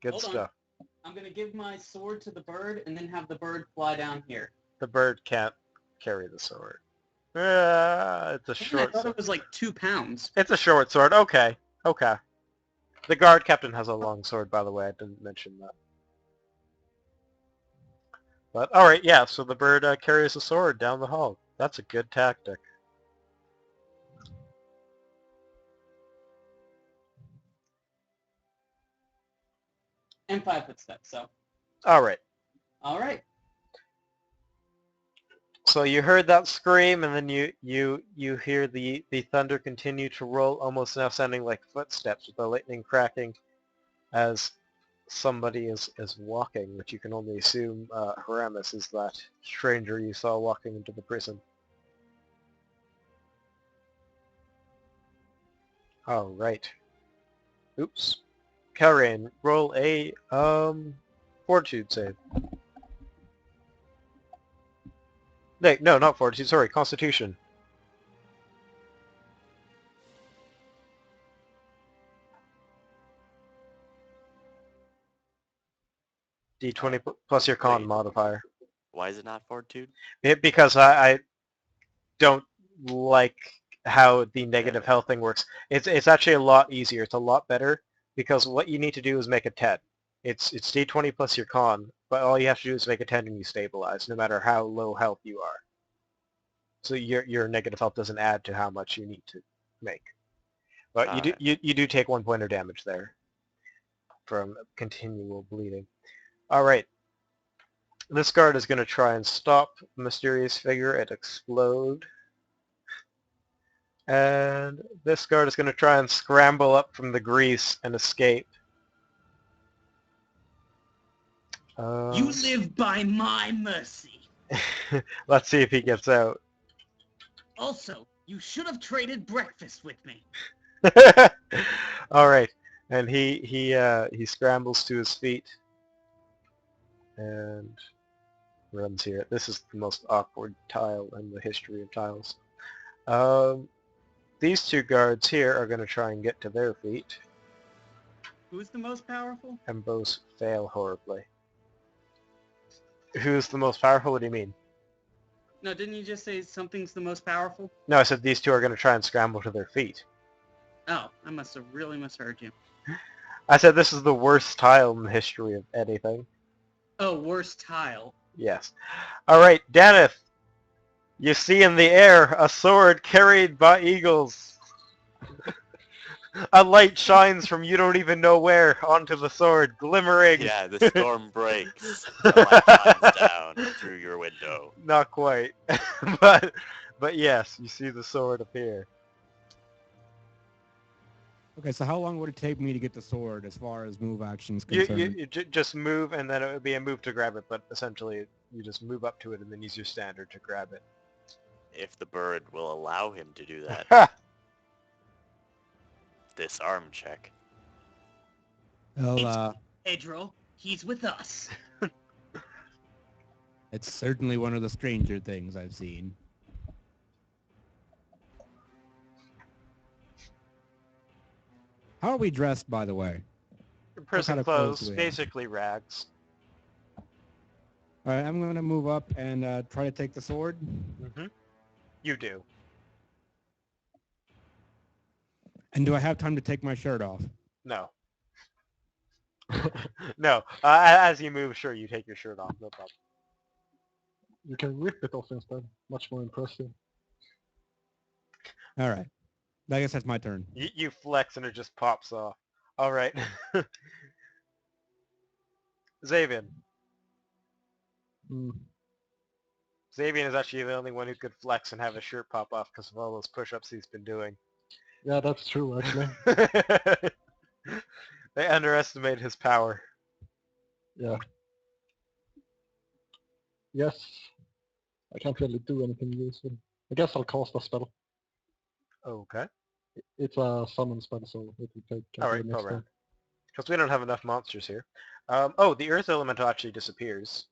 Good Hold on. stuff. I'm gonna give my sword to the bird and then have the bird fly down here. The bird can't carry the sword. It's a I short thought sword. it was like 2 pounds. It's a short sword. Okay. Okay. The guard captain has a long sword, by the way. I didn't mention that. But, alright, yeah, so the bird carries a sword down the hall. That's a good tactic. And 5 footsteps, so. Alright. Alright. So you heard that scream, and then you hear the thunder continue to roll, almost now sounding like footsteps with the lightning cracking as somebody is walking, which you can only assume Haramis is that stranger you saw walking into the prison. Oh, right. Oops. Karen, roll a fortitude save. No, not fortitude, sorry, constitution. D20 plus your con Wait. modifier. Why is it not fortitude? Because I don't like how the negative health thing works. It's actually a lot easier. It's a lot better because what you need to do is make a 10. It's D20 plus your con, but all you have to do is make a 10 and you stabilize, no matter how low health you are. So your negative health doesn't add to how much you need to make. But Alright. you do take 1 point of damage there from continual bleeding. All right. This guard is going to try and stop the mysterious figure and explode. And this guard is going to try and scramble up from the grease and escape. You live by my mercy. Let's see if he gets out. Also, you should have traded breakfast with me. All right, and he scrambles to his feet and runs here. This is the most awkward tile in the history of tiles. These 2 guards here are going to try and get to their feet. Who's the most powerful? And both fail horribly. Who's the most powerful? What do you mean? No, didn't you just say something's the most powerful? No, I said these 2 are going to try and scramble to their feet. Oh, I must have really misheard you. I said this is the worst tile in the history of anything. Oh, worst tile. Yes. All right, Daneth. You see in the air a sword carried by eagles. A light shines from you don't even know where onto the sword, glimmering. Yeah, the storm breaks. The light shines down through your window. Not quite. but yes, you see the sword appear. Okay, so how long would it take me to get the sword as far as move actions You concerned? just move, and then it would be a move to grab it, but essentially you just move up to it and then use your standard to grab it. If the bird will allow him to do that. Ha! Disarm check. Well, Pedro, he's with us. it's certainly one of the stranger things I've seen. How are we dressed, by the way? Prison kind of clothes clothes, do we have? basically rags. All right, I'm going to move up and try to take the sword. Mm-hmm. You do. And do I have time to take my shirt off? No. No. As you move, sure, you take your shirt off. No problem. You can rip it off instead. Much more impressive. All right. I guess that's my turn. You flex and it just pops off. All right. Xavian. Mm. Xavian is actually the only one who could flex and have his shirt pop off because of all those push-ups he's been doing. Yeah, that's true, actually. They underestimate his power. Yeah. Yes. I can't really do anything useful. I guess I'll cast a spell. Okay. It's a summon spell, so it will take All until right, the go next around. turn. Because we don't have enough monsters here. Oh, the Earth Elemental actually disappears.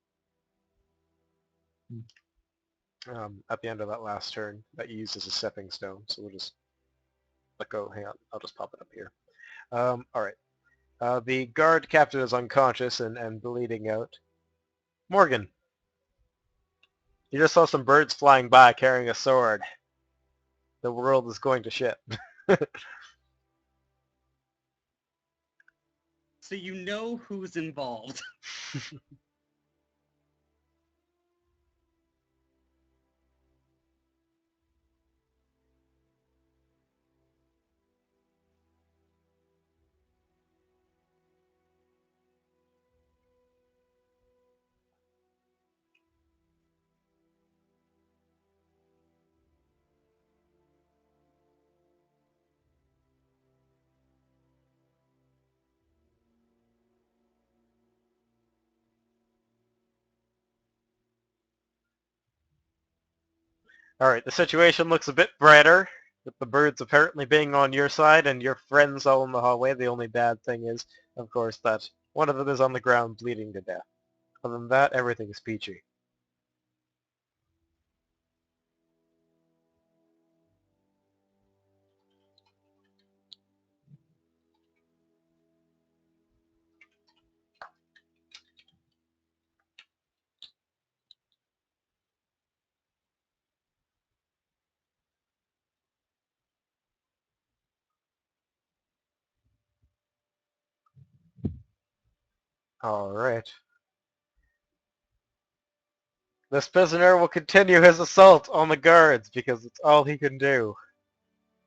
At the end of that last turn that you used as a stepping stone. So we'll just let go. Hang on. I'll just pop it up here. All right. The guard captain is unconscious and bleeding out. Morgan, you just saw some birds flying by carrying a sword. The world is going to shit. So you know who's involved. All right, the situation looks a bit brighter, with the birds apparently being on your side and your friends all in the hallway. The only bad thing is, of course, that one of them is on the ground bleeding to death. Other than that, everything is peachy. All right. This prisoner will continue his assault on the guards because it's all he can do.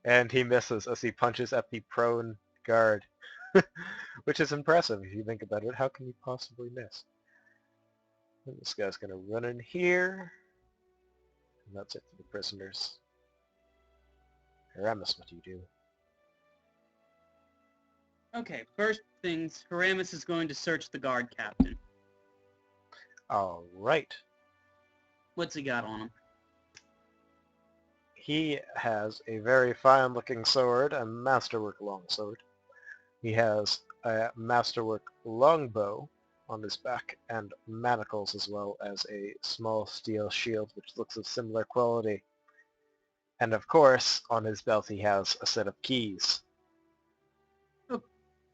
And he misses as he punches at the prone guard. Which is impressive if you think about it. How can you possibly miss? And this guy's going to run in here. And that's it for the prisoners. Aramis, what do you do? Okay, first things, Haramis is going to search the guard captain. All right. What's he got on him? He has a very fine-looking sword, a masterwork longsword. He has a masterwork longbow on his back and manacles as well as a small steel shield which looks of similar quality. And of course, on his belt he has a set of keys.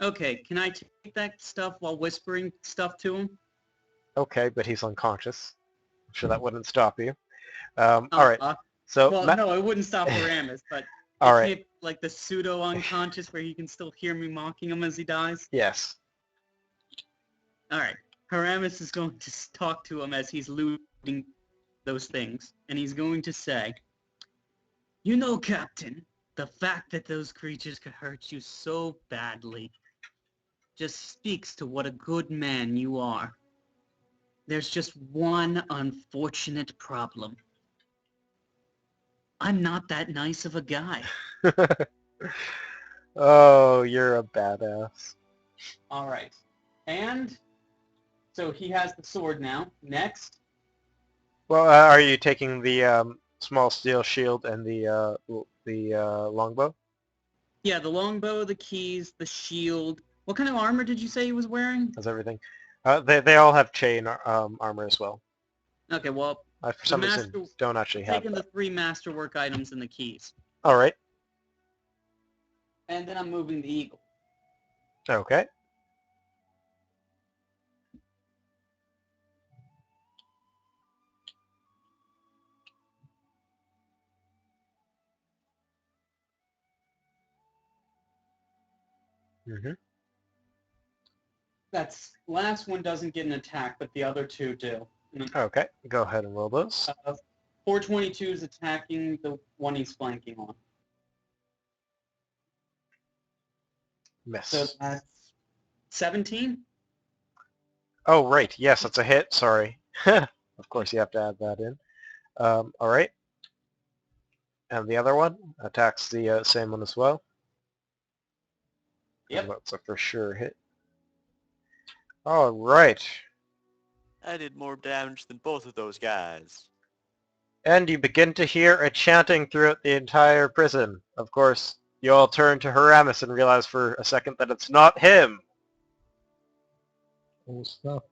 Okay, can I take that stuff while whispering stuff to him? Okay, but he's unconscious. I'm sure that wouldn't stop you. All right. So, Well, no, it wouldn't stop Haramis, but all it's right. maybe like the pseudo-unconscious where he can still hear me mocking him as he dies. Yes. All right, Haramis is going to talk to him as he's looting those things, and he's going to say, "You know, Captain, the fact that those creatures could hurt you so badly just speaks to what a good man you are. There's just one unfortunate problem. I'm not that nice of a guy." Oh, you're a badass. All right. And so he has the sword now. Next. Well, are you taking the small steel shield and the longbow? Yeah, the longbow, the keys, the shield. What kind of armor did you say he was wearing? That's everything. They all have chain armor as well. Okay, well, I, for some reason, don't actually have taking that. the 3 masterwork items and the keys. All right. And then I'm moving the eagle. Okay. Mm-hmm. That's last one doesn't get an attack, but the other 2 do. Okay. Go ahead and roll those. 422 is attacking the one he's flanking on. Miss. So that's 17? Oh, right. Yes, that's a hit. Sorry. Of course, you have to add that in. All right. And the other one attacks the same one as well. Yep. And that's a for sure hit. All right. I did more damage than both of those guys. And you begin to hear a chanting throughout the entire prison. Of course, you all turn to Haramis and realize for a second that it's not him. Oh snap.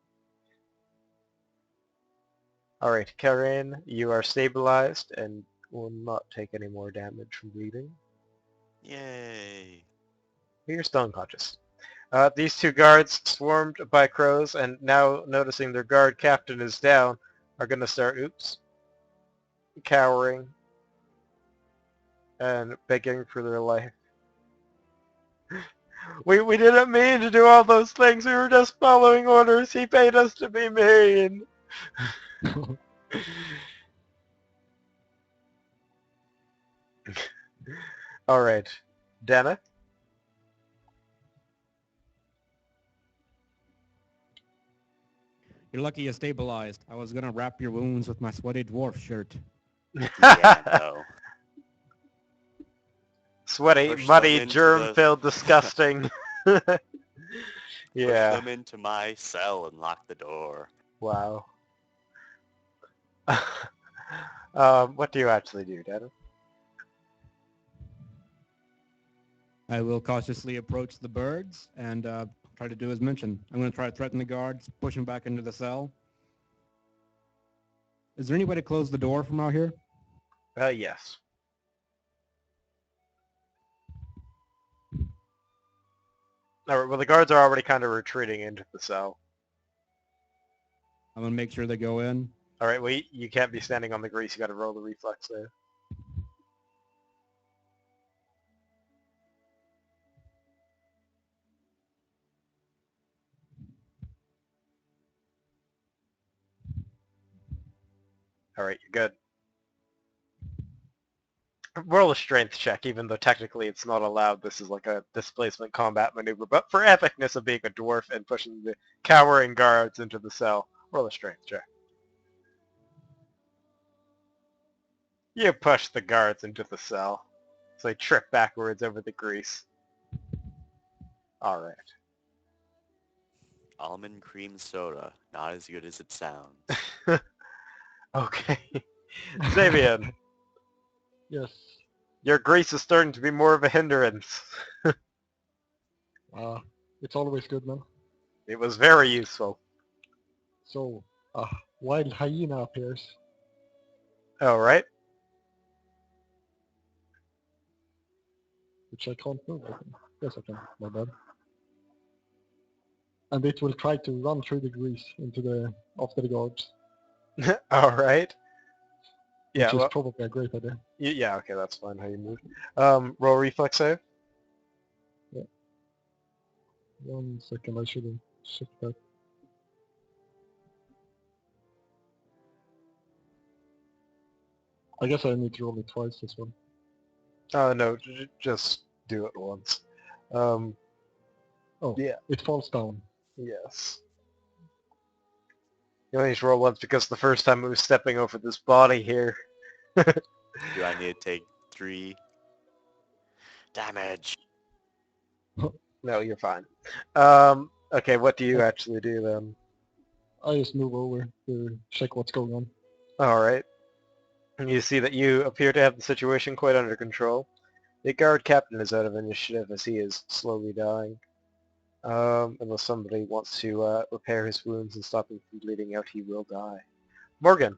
All right, Karen, you are stabilized and will not take any more damage from bleeding. Yay. You're still unconscious. These two guards, swarmed by crows, and now noticing their guard captain is down, are going to start, cowering and begging for their life. We didn't mean to do all those things. We were just following orders. He paid us to be mean. All right, Dana. You're lucky you stabilized. I was gonna wrap your wounds with my sweaty dwarf shirt. Yeah, no. Sweaty, Push muddy, them into germ-filled, disgusting. Push Yeah. them into my cell and lock the door. Wow. What do you actually do, Dana? I will cautiously approach the birds and try to do as mentioned. I'm going to try to threaten the guards, push them back into the cell. Is there any way to close the door from out here? Yes. All right, well, the guards are already kind of retreating into the cell. I'm going to make sure they go in. All right, well, you can't be standing on the grease. You got to roll the reflex there. All right, you're good. Roll a strength check, even though technically it's not allowed. This is like a displacement combat maneuver. But for epicness of being a dwarf and pushing the cowering guards into the cell, roll a strength check. You push the guards into the cell. So they trip backwards over the grease. All right. Almond cream soda. Not as good as it sounds. Okay. Xavier, Yes. your grease is starting to be more of a hindrance. It's always good, man. It was very useful. So, a wild hyena appears. All right. Which I can't move. I think. Yes, I can. My bad. And it will try to run through the grease into the after the guards, All right. which Yeah, is well, probably a great idea. yeah, okay, that's fine how you move. Roll reflex save. 1 second, I should have checked that. I guess I need to roll it twice as well. Oh, no, just do it once. Oh, Yeah. it falls down. Yes. You only need to roll once because the first time it was stepping over this body here. Do I need to take 3 damage? No, you're fine. Okay, what do you actually do then? I just move over to check what's going on. All right. And you see that you appear to have the situation quite under control. The guard captain is out of initiative as he is slowly dying. Unless somebody wants to repair his wounds and stop him from bleeding out, he will die. Morgan.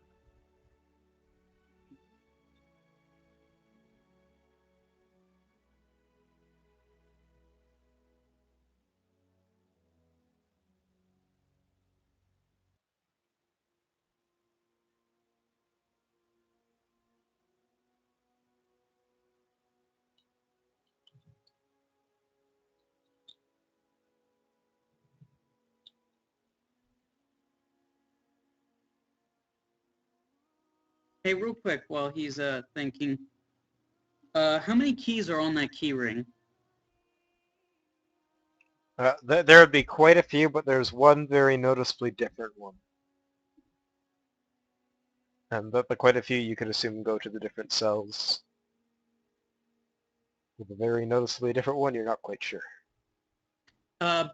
Hey, real quick, while he's thinking, how many keys are on that key ring? There would be quite a few, but there's one very noticeably different one. And the quite a few you could assume go to the different cells. With a very noticeably different one, you're not quite sure.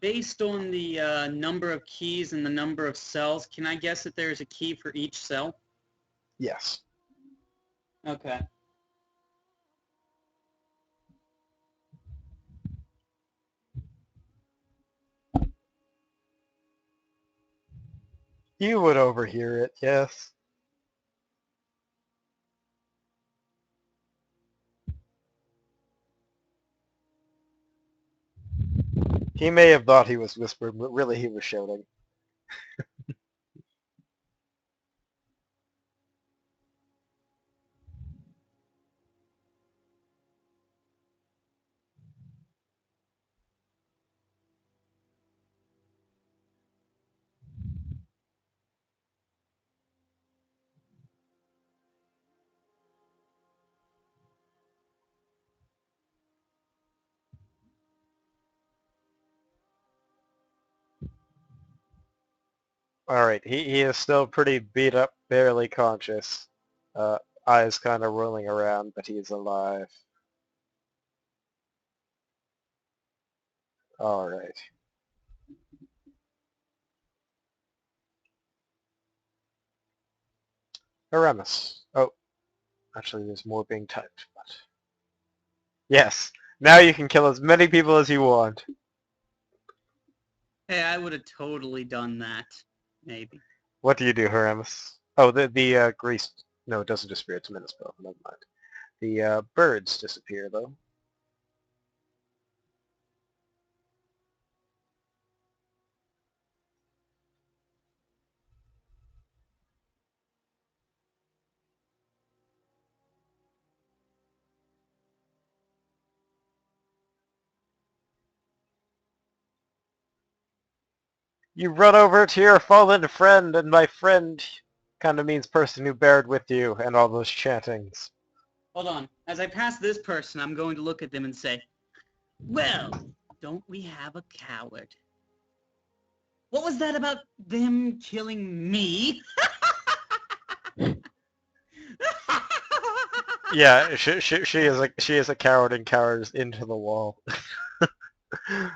Based on the number of keys and the number of cells, can I guess that there's a key for each cell? Yes. Okay. You would overhear it, yes. He may have thought he was whispering, but really he was shouting. Alright, he is still pretty beat up, barely conscious. Eyes kind of rolling around, but he's alive. Alright. Aramis. Oh, actually there's more being typed, but... Yes, now you can kill as many people as you want. Hey, I would have totally done that. Maybe. What do you do, Aramis? Oh, the grease... No, it doesn't disappear, it's a minute spell, never mind. The birds disappear, though. You run over to your fallen friend, and my friend kind of means person who bared with you, and all those chantings. Hold on. As I pass this person, I'm going to look at them and say, well, don't we have a coward? What was that about them killing me? Yeah, she is a coward and cowers into the wall.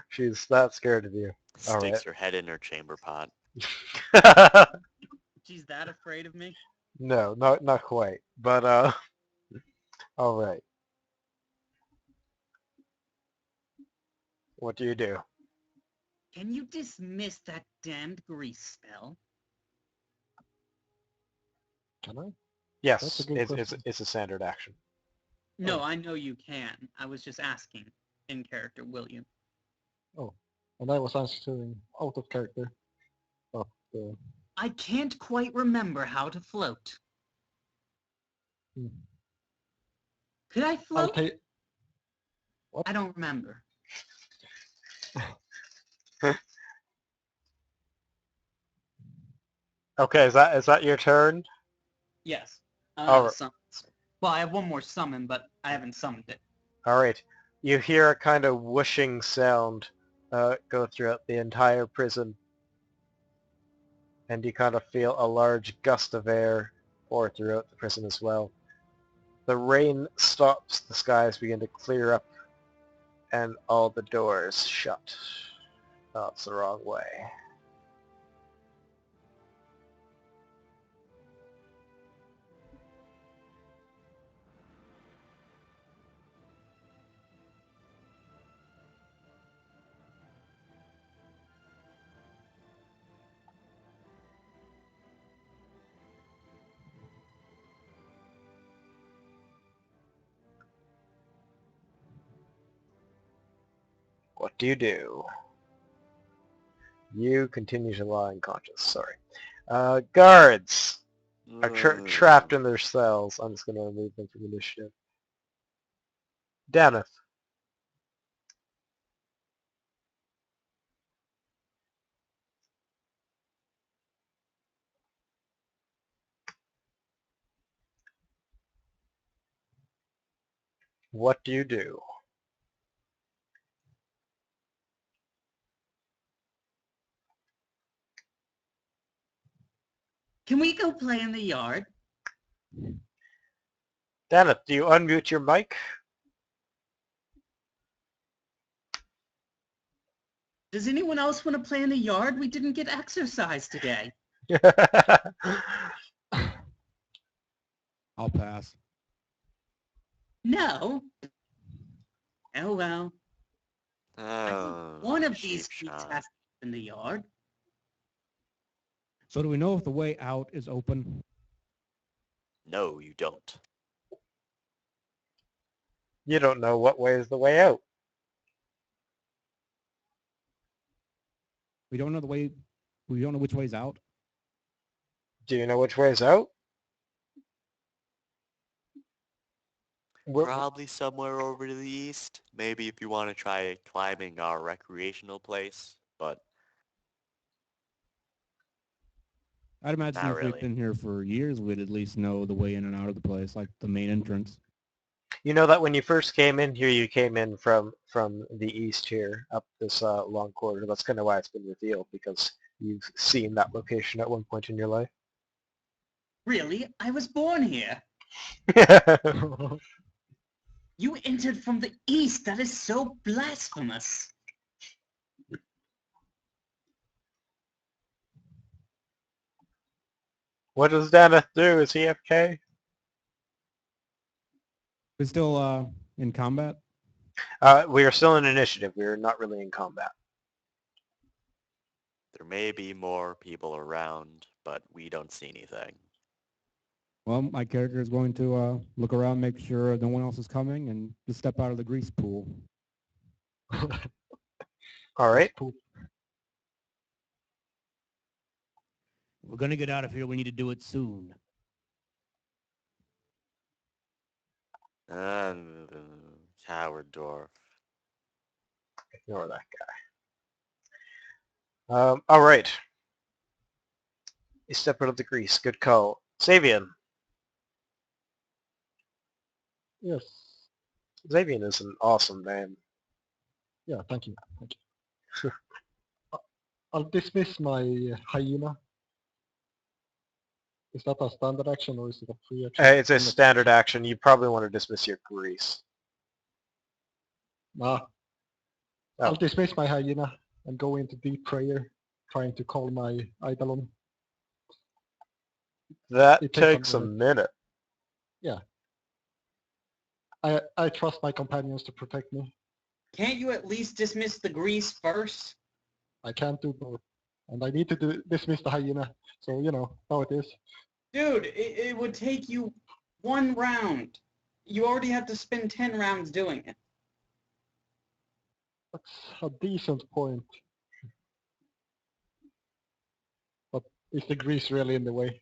She's that scared of you. Sticks her head in her chamber pot. She's that afraid of me? No, not quite. But all right. What do you do? Can you dismiss that damned grease spell? Can I? Yes, That's a good question. it's a standard action. No, Oh. I know you can. I was just asking in character, will you? Oh, and I was answering out of character. But I can't quite remember how to float. hmm. Could I I'll float? take. What? I don't remember. Okay, is that your turn? Yes. I don't All have a right. summon. Well, I have one more summon, but I haven't summoned it. All right. You hear a kind of whooshing sound go throughout the entire prison, and you kind of feel a large gust of air pour throughout the prison as well. The rain stops, the skies begin to clear up, and all the doors shut. Oh, it's the wrong way. What do you do? You continue to lie unconscious, sorry. Guards are trapped in their cells. I'm just going to remove them from initiative. Daneth. What do you do? Can we go play in the yard? Dana, do you unmute your mic? Does anyone else want to play in the yard? We didn't get exercise today. I'll pass. No. Oh well. Oh, One of cheap these weeks shot. has to be in the yard. So do we know if the way out is open? No, you don't. You don't know what way is the way out. We don't know the way. We don't know which way's out. Do you know which way is out? We're- Probably somewhere over to the east. Maybe if you want to try climbing our recreational place, but I'd imagine Not if we've really. been here for years, we'd at least know the way in and out of the place, like the main entrance. You know that when you first came in here, you came in from the east here, up this long corridor. That's kind of why it's been revealed, because you've seen that location at one point in your life. Really? I was born here. You entered from the east. That is so blasphemous. What does Dana do? Is he AFK? We're still in combat. We are still in initiative. We are not really in combat. there may be more people around, but we don't see anything. Well, my character is going to look around, make sure no one else is coming, and just step out of the grease pool. All right. Poop. We're gonna get out of here. We need to do it soon. Coward dwarf. Ignore that guy. All right. You step out of the grease. Good call. Xavian. Yes. Xavian is an awesome name. Yeah, thank you. Thank you. I'll dismiss my hyena. Is that a standard action or is it a free action? It's a I'm not standard sure. action. You probably want to dismiss your grease. Nah. Oh. I'll dismiss my hyena and go into deep prayer, trying to call my eidolon. That It takes a takes a minute. I trust my companions to protect me. Can't you at least dismiss the grease first? I can't do both. And I need to dismiss the hyena. So, you know, how it is. Dude, it would take you 1 round. You already have to spend 10 rounds doing it. That's a decent point. But is the grease really in the way?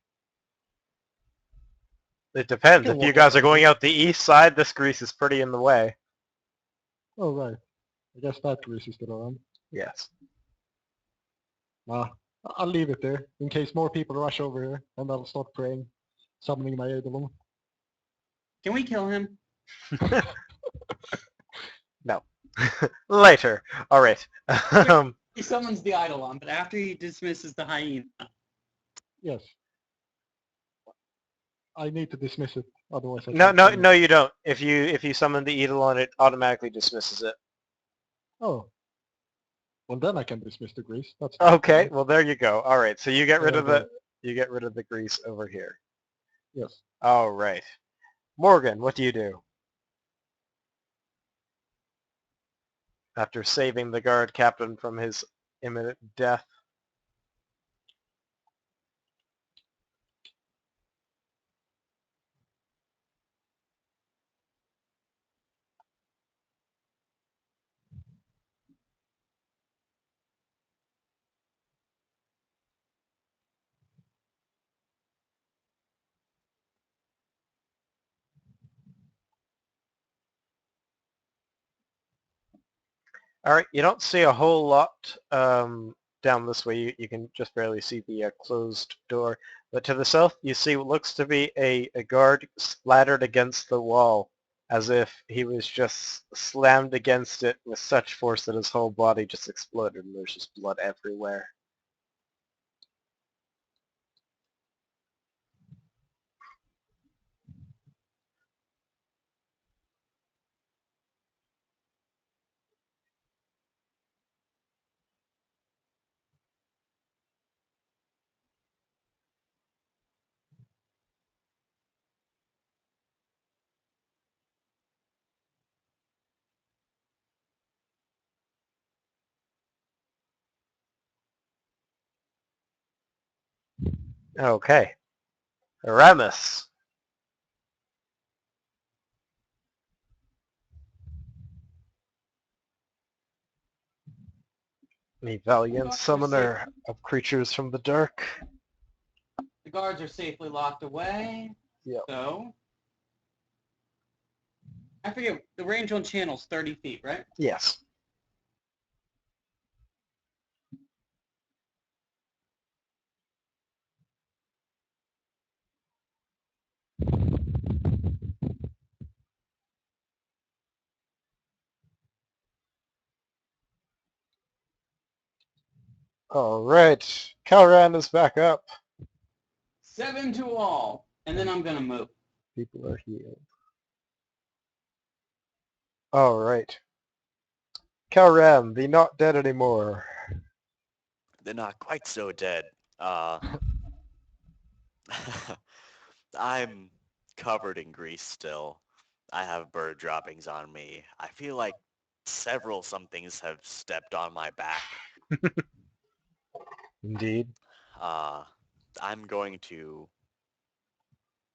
It depends. Can If you walk guys out are going there. out the east side, this grease is pretty in the way. Oh, right. I guess that grease is still around. Yes. Nah, I'll leave it there in case more people rush over here, and I'll start praying, summoning my eidolon. Can we kill him? No. Later. All right. He summons the Eidolon, but after he dismisses the hyena. Yes. I need to dismiss it, otherwise I No, can't no, summon no, it. you don't. If you summon the Eidolon, it automatically dismisses it. Oh. Well, then I can dismiss the grease. That's Okay. fine. Well, there you go. All right. So you get rid of Okay. the grease over here. Yes. All right. Morgan, what do you do? After saving the guard captain from his imminent death. All right, you don't see a whole lot down this way. You can just barely see the closed door. But to the south, you see what looks to be a guard splattered against the wall, as if he was just slammed against it with such force that his whole body just exploded, and there's just blood everywhere. Okay. Aramis. The valiant Guards are summoner of creatures from the dark. The guards are safely locked away. Yep. So, I forget, the range on channel's 30 feet, right? Yes. All right. Calran is back up. 7 to all. And then I'm going to move. People are healed. All right. Calran, the not dead anymore. They're not quite so dead. I'm covered in grease still. I have bird droppings on me. I feel like several somethings have stepped on my back. Indeed. I'm going to,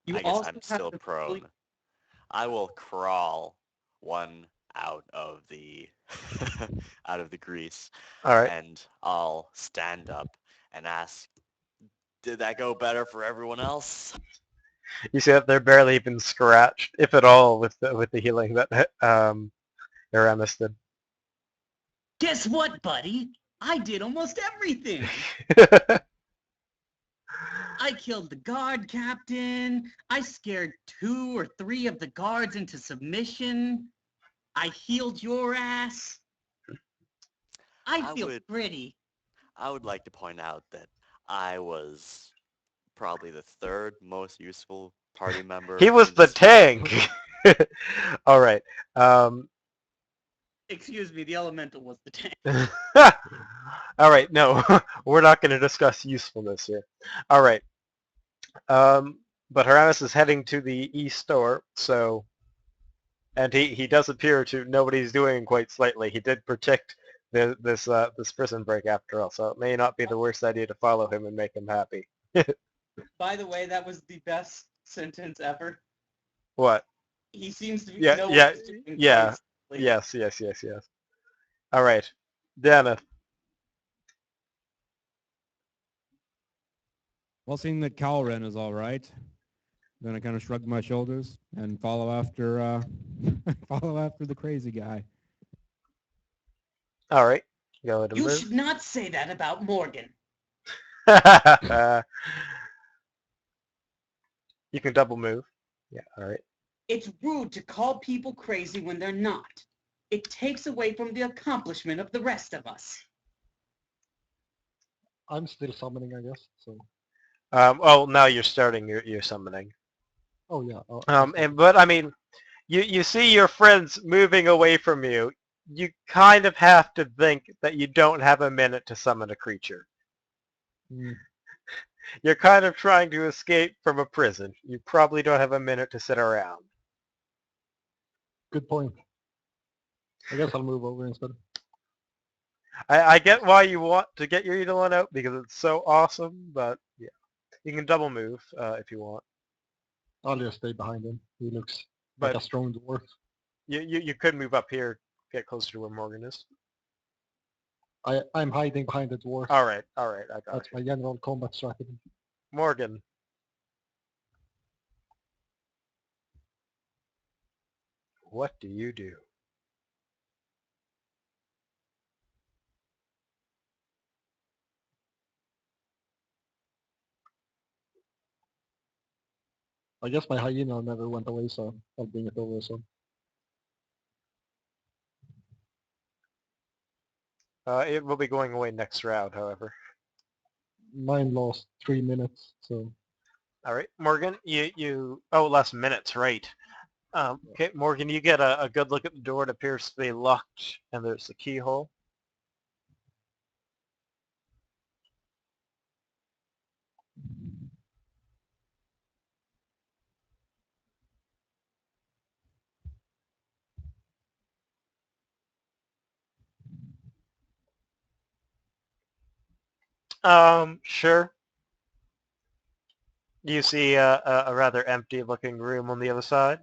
You I guess also I'm have still to prone. sleep. I will crawl one out of the out of the grease, All right. and I'll stand up and ask, did that go better for everyone else? You see that they're barely even scratched, if at all, with the healing that Aramis did. Guess what, buddy? I did almost everything. I killed the guard captain. I scared 2 or 3 of the guards into submission. I healed your ass. I I feel would pretty. I would like to point out that I was probably the third most useful party member He was in the this fight. tank. All right. Excuse me, the elemental was the tank. All right. No, we're not going to discuss usefulness here. All right. But Aramis is heading to the east door, so, and he does appear to know what he's doing quite slightly. He did protect this prison break after all, so it may not be the worst idea to follow him and make him happy. By the way, that was the best sentence ever. What? He seems to Yeah, know yeah, what he's doing yeah. quite slightly. Yes. All right. Dana. Well, seeing that Calren is all right, then I kind of shrug my shoulders and follow after follow after the crazy guy. All right. Go ahead and You move. should not say that about Morgan. You can double move. Yeah, all right. It's rude to call people crazy when they're not. It takes away from the accomplishment of the rest of us. I'm still summoning, I guess. So. Oh, now you're starting your summoning. Oh yeah. But I mean, you see your friends moving away from you. You kind of have to think that you don't have a minute to summon a creature. Mm, You're kind of trying to escape from a prison. You probably don't have a minute to sit around. good point. I guess I'll move over instead. I get why you want to get your Eidolon out because it's so awesome, but yeah, you can double move if you want. I'll just stay behind him. He looks But like a strong dwarf. you could move up here, get closer to where Morgan is. I'm hiding behind the dwarf. All right, I got That's you. my general combat strategy. Morgan. What do you do? I guess my hyena never went away, so I'll bring it over. So It will be going away next round, however. mine lost 3 minutes. So All right, Morgan, oh, less minutes, right. Okay, Morgan, you get a good look at the door. It appears to be locked, and there's a keyhole. Sure. You see a rather empty-looking room on the other side.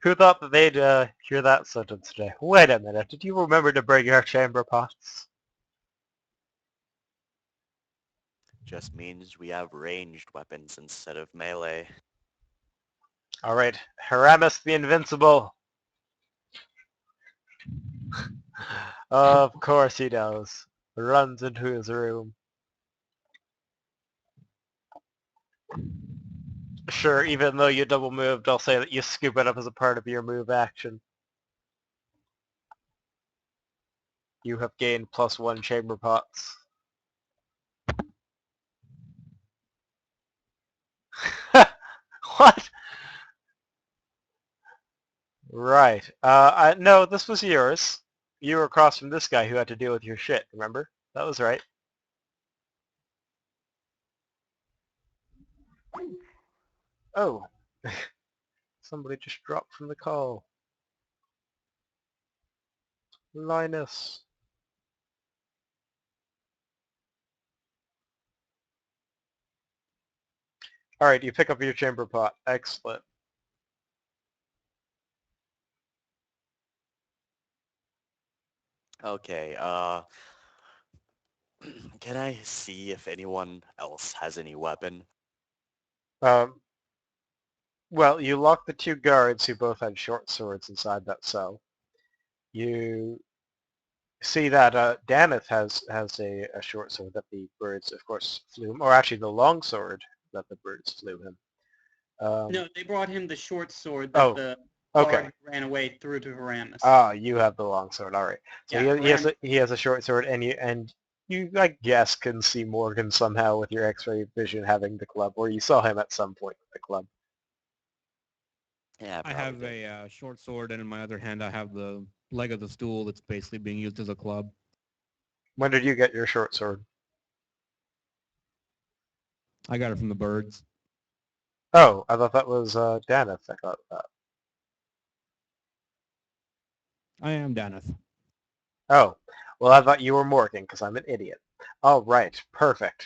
Who thought that they'd hear that sentence today? Wait a minute, did you remember to bring your chamber pots? Just means we have ranged weapons instead of melee. Alright, Haramis the Invincible! Of course he does. Runs into his room. Sure, even though you double moved, I'll say that you scoop it up as a part of your move action. You have gained +1 chamber pots. What? Right. No, this was yours. You were across from this guy who had to deal with your shit, remember? That was right. Oh. Somebody just dropped from the call. Linus. Alright, you pick up your chamber pot. Excellent. Okay, can I see if anyone else has any weapon? Well, you locked the two guards who both had short swords inside that cell. You see that Daneth has a short sword that the birds, of course, flew him, or actually the long sword that the birds flew him. No, they brought him the short sword Oh, that the okay. guard who ran away threw to Haramis. Ah, you have the long sword. All right. So Yeah, he has a short sword, and you I guess can see Morgan somehow with your X-ray vision having the club, or you saw him at some point with the club. Yeah, I have a short sword, and in my other hand, I have the leg of the stool that's basically being used as a club. When did you get your short sword? I got it from the birds. Oh, I thought that was Daneth. I thought that. I am Daneth. Oh, well, I thought you were Morgan because I'm an idiot. All right, perfect.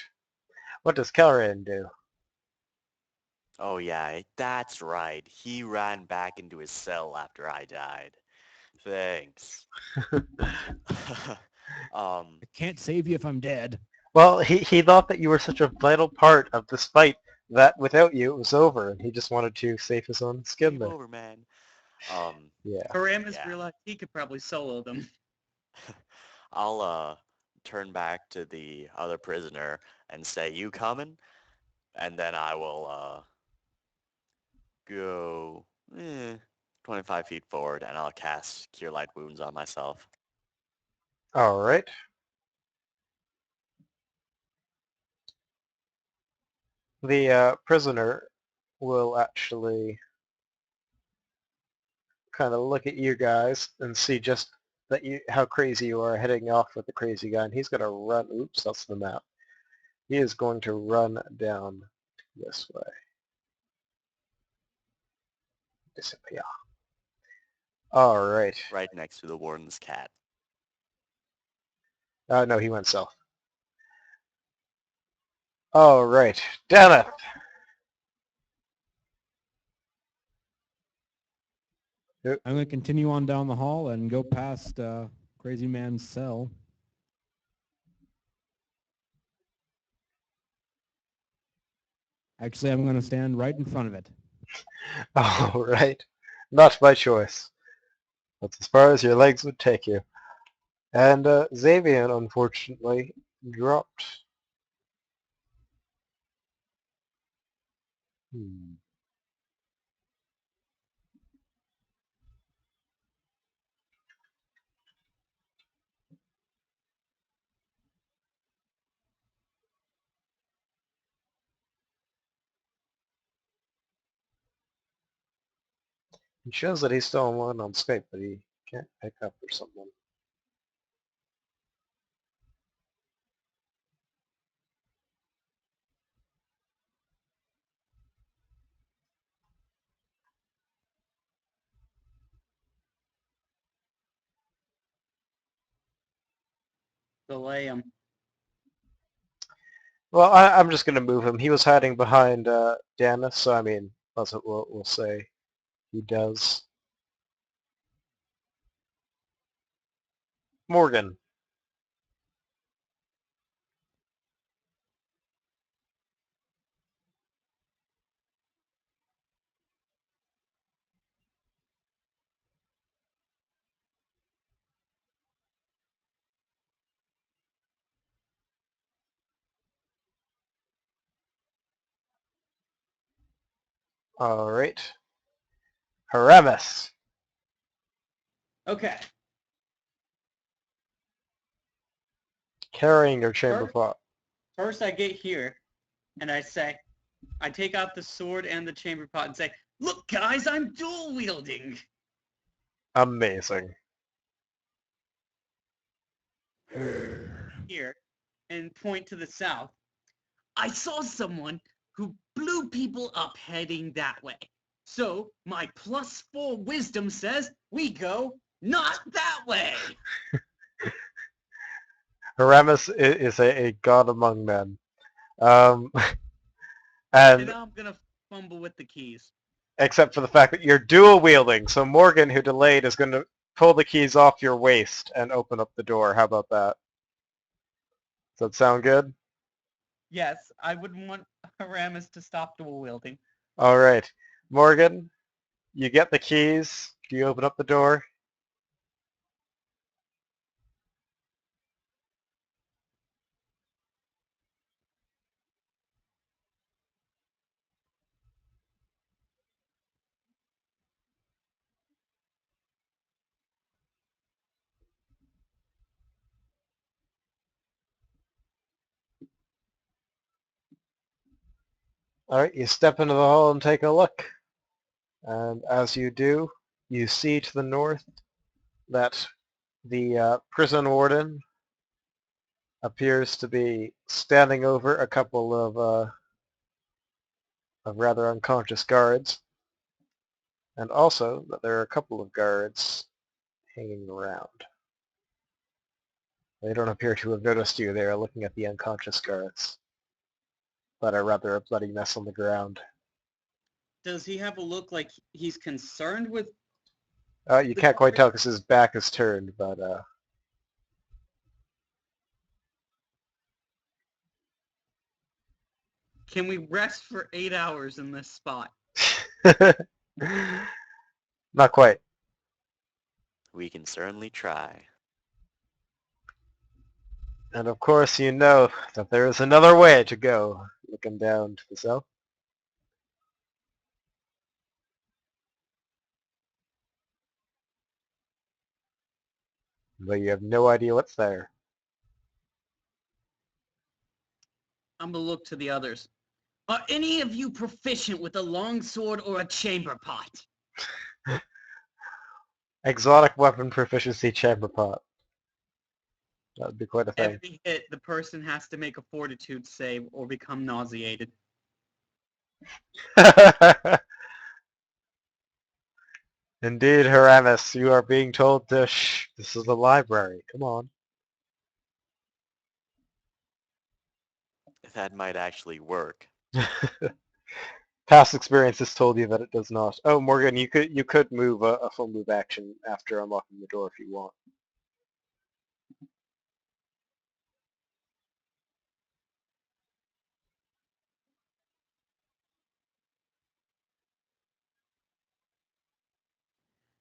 What does Kelran do? Oh yeah, that's right. He ran back into his cell after I died. Thanks. I can't save you if I'm dead. Well, he thought that you were such a vital part of this fight that without you it was over, and he just wanted to save his own skin game there. over, man. Yeah. Haramis Yeah. realized he could probably solo them. I'll turn back to the other prisoner and say, "You coming?" And then I will go 25 feet forward, and I'll cast Cure Light Wounds on myself. All right. The prisoner will actually kind of look at you guys and see just that how crazy you are heading off with the crazy guy, and he's going to run. Oops, that's the map. He is going to run down this way. Disappear. All right. Right next to the warden's cat. No, he went south. All right. Daneth. I'm going to continue on down the hall and go past Crazy Man's cell. Actually, I'm going to stand right in front of it. All right. Not by choice. That's as far as your legs would take you. And Xavier, unfortunately, dropped. Hmm. He shows that he's still online on Skype, but he can't pick up or something. Delay him. Well, I'm just going to move him. He was hiding behind Danis, so I mean, that's what we'll say he does. Morgan. All right. Haramis. Okay. Carrying your chamber pot. First, I get here, and I take out the sword and the chamber pot and say, "Look, guys, I'm dual wielding." Amazing. Here, and point to the south. I saw someone who blew people up heading that way. So my +4 wisdom says we go not that way. Haramis is a god among men. And And now I'm gonna fumble with the keys. except for the fact that you're dual wielding, so Morgan, who delayed, is going to pull the keys off your waist and open up the door. How about that? Does that sound good? Yes, I would want Haramis to stop dual wielding. All right. Morgan, you get the keys. Do you open up the door? All right, you step into the hall and take a look. And as you do, you see to the north that the prison warden appears to be standing over a couple of rather unconscious guards, and also that there are a couple of guards hanging around. They don't appear to have noticed you. They are looking at the unconscious guards, but are rather a bloody mess on the ground. Does he have a look like he's concerned with? You can't quite tell because his back is turned, but Can we rest for 8 hours in this spot? not quite. We can certainly try. And of course you know that there is another way to go, looking down to the south. But you have no idea what's there. I'm gonna look to the others. Are any of you proficient with a longsword or a chamber pot? Exotic weapon proficiency chamber pot. That would be quite a thing. Every hit, the person has to make a fortitude save or become nauseated. Indeed, Haramis, you are being told to shh. This is a library. Come on. That might actually work. Past experience has told you that it does not. Oh, Morgan, you could move a full move action after unlocking the door if you want.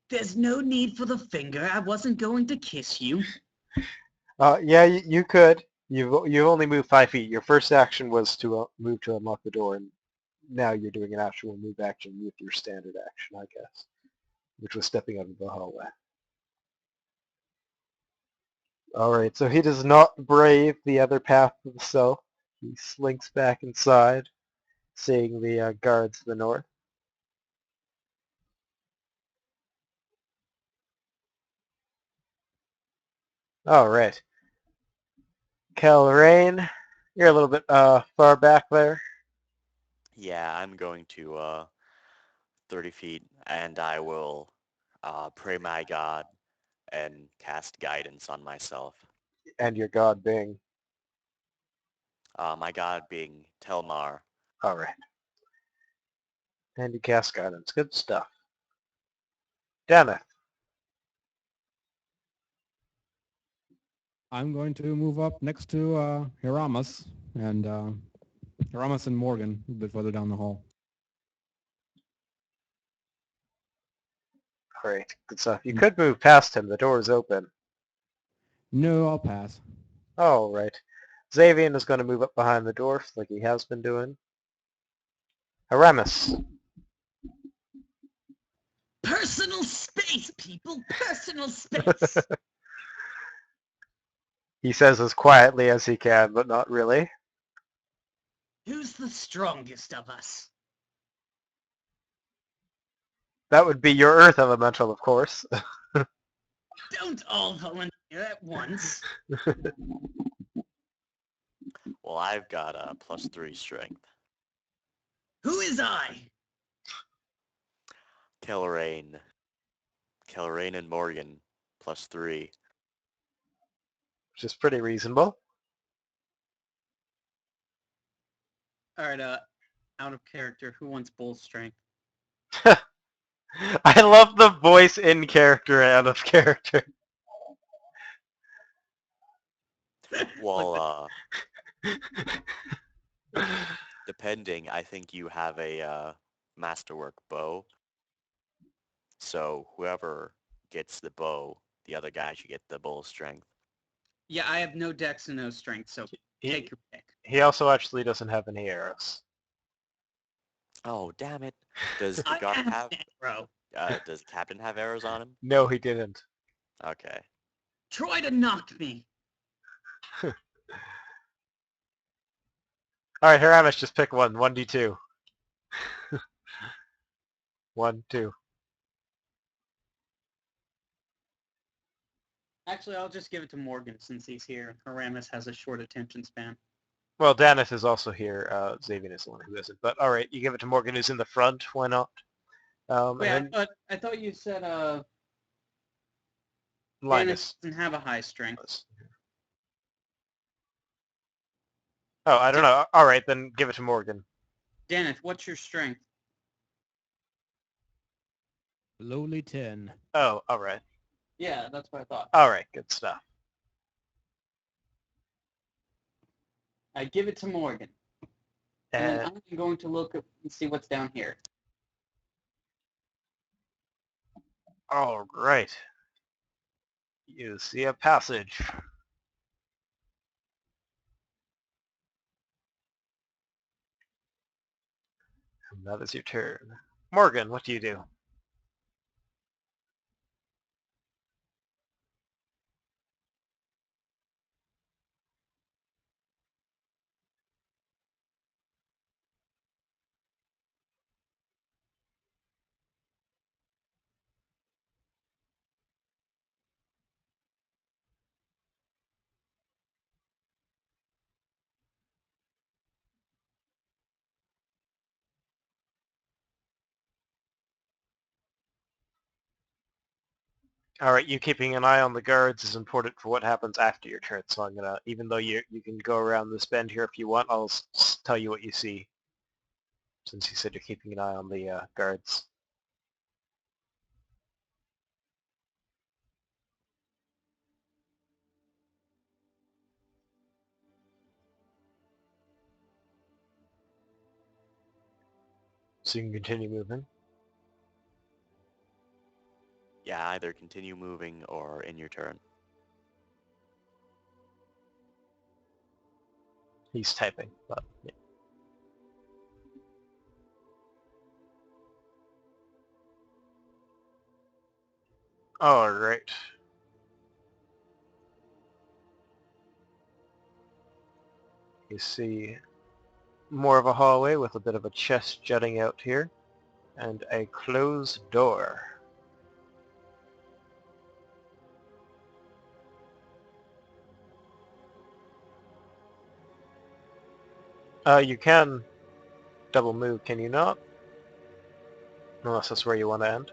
There's no need for the finger. I wasn't going to kiss you. Yeah, you could. You've only moved 5 feet. Your first action was to move to unlock the door, and now you're doing an actual move action with your standard action, I guess, which was stepping out of the hallway. All right, so he does not brave the other path to the south. He slinks back inside, seeing the guards to the north. All right. Kelrain, you're a little bit far back there. Yeah, I'm going to 30 feet, and I will pray my God and cast guidance on myself. And your god being... My God being Telmar. All right. And you cast guidance. Good stuff. Deneth. I'm going to move up next to Hiramas and Hiramas and Morgan a bit further down the hall. Great. Good stuff. You could move past him. The door is open. No, I'll pass. All right. Xavian is going to move up behind the dwarf like he has been doing. Aramis. Personal space, people! Personal space! He says as quietly as he can, but not really. Who's the strongest of us? That would be your Earth Elemental, of course. Don't all volunteer at once. Well, I've got a +3 strength. Who is I? Kelrain. Kelrain and Morgan, +3. Which is pretty reasonable. Alright, out of character, who wants bull strength? I love the voice in character and out of character. Well, depending, I think you have a masterwork bow. So whoever gets the bow, the other guy should get the bull strength. Yeah, I have no dex and no strength, so take your pick. He also actually doesn't have any arrows. Oh, damn it. Does the I guard am have, that, bro. does Captain have arrows on him? No, he didn't. Okay. Try to knock me. Alright, Haramis, just pick one. 1d2. 1, 2. Actually, I'll just give it to Morgan since he's here. Haramis has a short attention span. Well, Daneth is also here. Xavian is the one who isn't. But alright, you give it to Morgan who's in the front. Why not? Wait, And then I thought you said Linus. Dennis doesn't have a high strength. Oh, I don't know. Alright, then give it to Morgan. Dennis, what's your strength? Lowly 10. Oh, alright. Yeah, that's what I thought. Alright, good stuff. I give it to Morgan. And then I'm going to look up and see what's down here. Alright. You see a passage. And that is your turn. Morgan, what do you do? Alright, you keeping an eye on the guards is important for what happens after your turn, so I'm gonna, even though you can go around this bend here if you want, I'll tell you what you see. Since you said you're keeping an eye on the guards. So you can continue moving. Yeah, either continue moving or in your turn. He's typing, but yeah. Alright. You see more of a hallway with a bit of a chest jutting out here, and a closed door. You can double move, can you not? Unless that's where you want to end.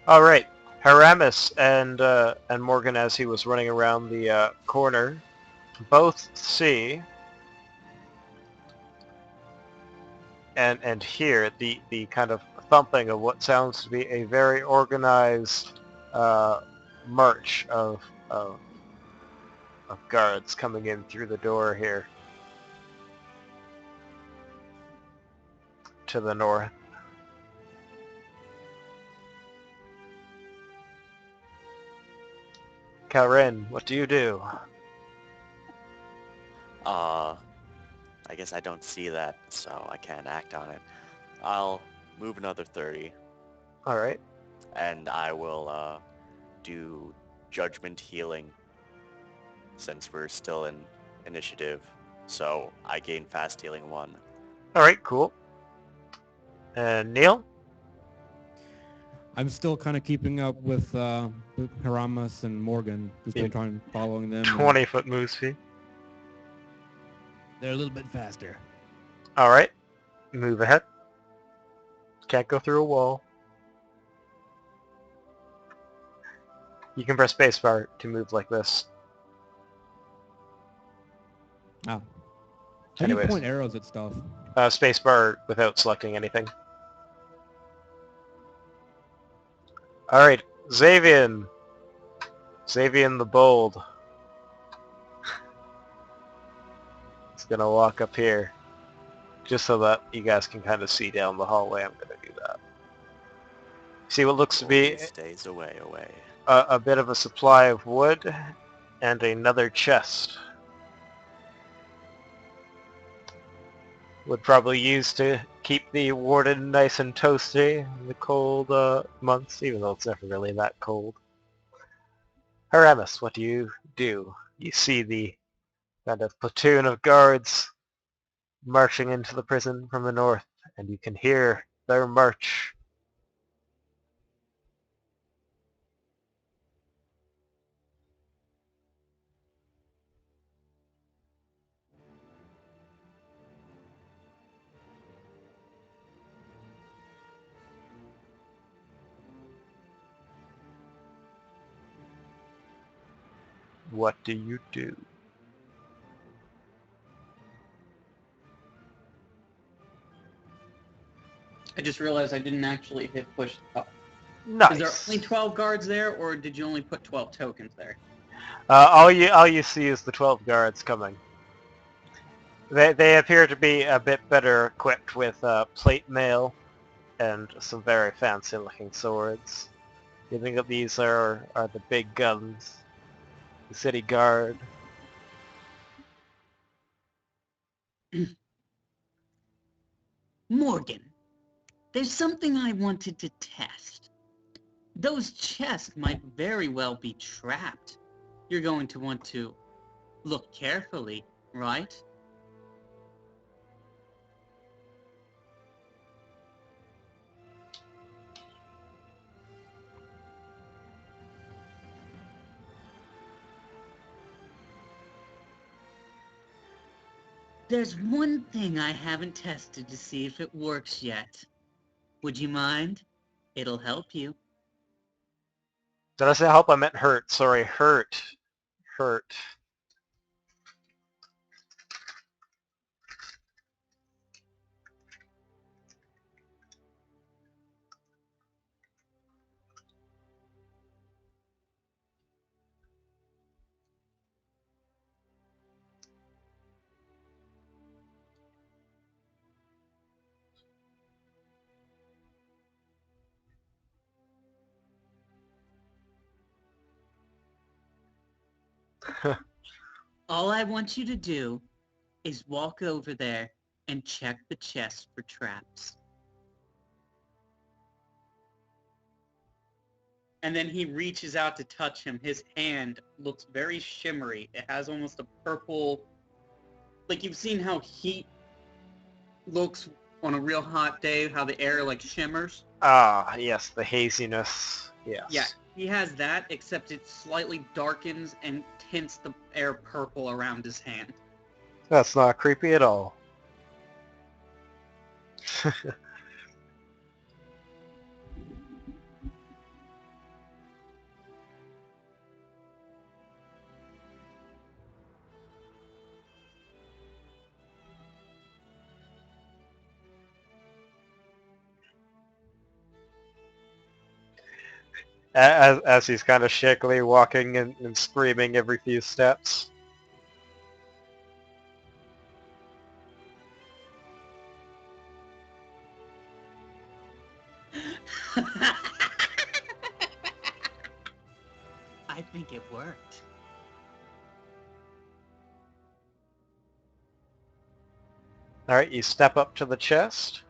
All right, Haramis and Morgan, as he was running around the corner, both see and hear the kind of thumping of what sounds to be a very organized march of guards coming in through the door here to the north. Karen, what do you do? I guess I don't see that, so I can't act on it. I'll move another 30, All right. and I will do judgment healing since we're still in initiative. So I gain fast healing 1. All right, cool. And Neil? I'm still kind of keeping up with Haramis and Morgan, just Yeah. trying following them. 20-foot move speed. They're a little bit faster. All right. Move ahead. Can't go through a wall. You can press spacebar to move like this. Oh. How do you Anyways. point arrows at stuff? Spacebar without selecting anything. All right, Xavian. Xavian the Bold. He's gonna walk up here, just so that you guys can kind of see down the hallway. I'm gonna do that. See what looks to be Stays away. a bit of a supply of wood and another chest. Would probably use to keep the warden nice and toasty in the cold months, even though it's never really that cold. Haramis, what do you do? You see the kind of platoon of guards marching into the prison from the north, and you can hear their march. What do you do? I just realized I didn't actually hit push up. Nice. Is there only 12 guards there, or did you only put 12 tokens there? All you see is the 12 guards coming. They appear to be a bit better equipped with plate mail and some very fancy looking swords. You think that these are the big guns, the city guard. Morgan, there's something I wanted to test. Those chests might very well be trapped. You're going to want to look carefully, right? There's one thing I haven't tested to see if it works yet. Would you mind? It'll help you. Did I say help? I meant hurt. Sorry, hurt. Hurt. All I want you to do is walk over there and check the chest for traps. And then he reaches out to touch him. His hand looks very shimmery. It has almost a purple... Like, you've seen how heat looks on a real hot day, how the air, like, shimmers? Ah, yes, the haziness. Yes. Yeah, He has that, except it slightly darkens and tints the air purple around his hand. That's not creepy at all. As he's kind of shakily walking and screaming every few steps. I think it worked. Alright, you step up to the chest.